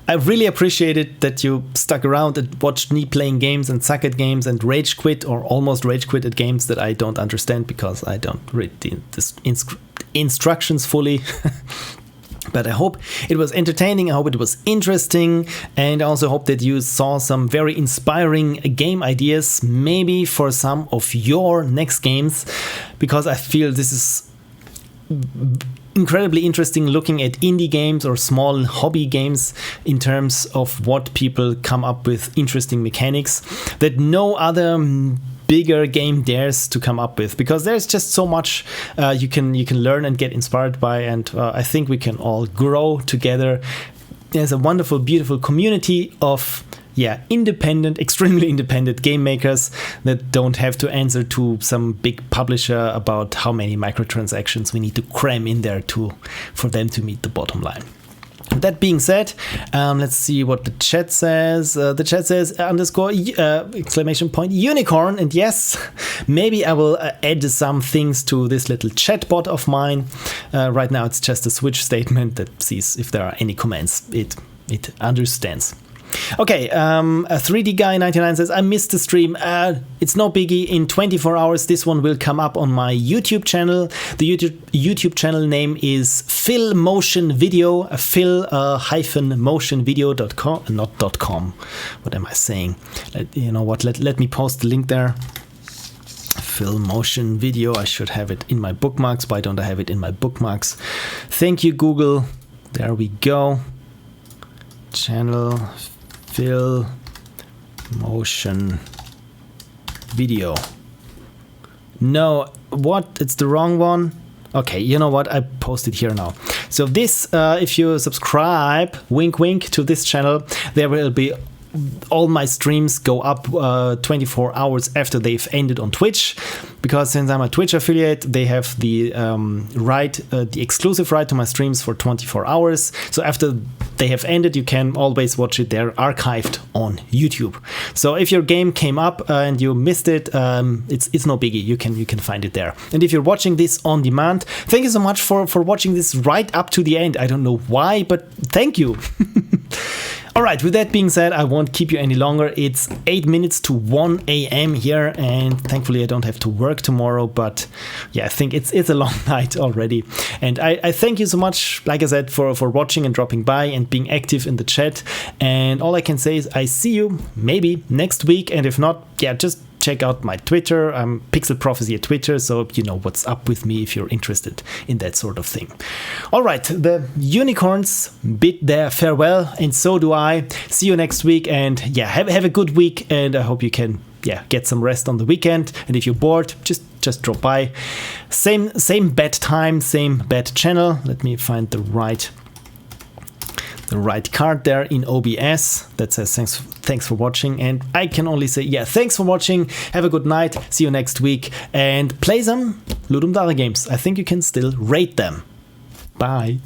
I really appreciated that you stuck around and watched me playing games and suck at games and rage quit or almost rage quit at games that I don't understand because I don't read the instructions fully. But I hope it was entertaining, I hope it was interesting, and I also hope that you saw some very inspiring game ideas, maybe for some of your next games, because I feel this is incredibly interesting looking at indie games or small hobby games in terms of what people come up with interesting mechanics that no other bigger game dares to come up with, because there's just so much you can learn and get inspired by, and I think we can all grow together. There's a wonderful, beautiful community of extremely independent game makers that don't have to answer to some big publisher about how many microtransactions we need to cram in there for them to meet the bottom line. That being said, let's see what the chat says. The chat says !! Unicorn. And yes, maybe I will add some things to this little chatbot of mine. Right now it's just a switch statement that sees if there are any comments. It understands. Okay, a 3D guy 99 says, I missed the stream. It's no biggie. In 24 hours, this one will come up on my YouTube channel. The YouTube channel name is Phil Motion Video, Phil-motionvideo.com, not .com. What am I saying? You know what? Let me post the link there. Phil Motion Video. I should have it in my bookmarks. Why don't I have it in my bookmarks? Thank you, Google. There we go. Channel Phil Motion Video. No, what? It's the wrong one. Okay, you know what? I post it here now. So this, if you subscribe, wink wink, to this channel, there will be all my streams go up 24 hours after they've ended on Twitch, because since I'm a Twitch affiliate, they have the the exclusive right to my streams for 24 hours. So after they have ended, you can always watch it there archived on YouTube. So if your game came up and you missed it, it's no biggie. You can find it there. And if you're watching this on demand, thank you so much for watching this right up to the end. I don't know why, but thank you. All right, with that being said, I won't keep you any longer. It's 8 minutes to 1 a.m. here, and thankfully I don't have to work tomorrow, but yeah, I think it's a long night already. And I thank you so much, like I said, for watching and dropping by and being active in the chat. And all I can say is I see you maybe next week, and if not, yeah, just check out my Twitter. I'm Pixel Prophecy at Twitter, so you know what's up with me if you're interested in that sort of thing. All right, the unicorns bid their farewell, and so do I. See you next week, and yeah, have a good week, and I hope you can get some rest on the weekend. And if you're bored, just drop by. Same bad time, same bad channel. Let me find the right card there in OBS that says thanks for watching, and I can only say thanks for watching. Have a good night, see you next week, and play some Ludum Dare games. I think you can still rate them. Bye.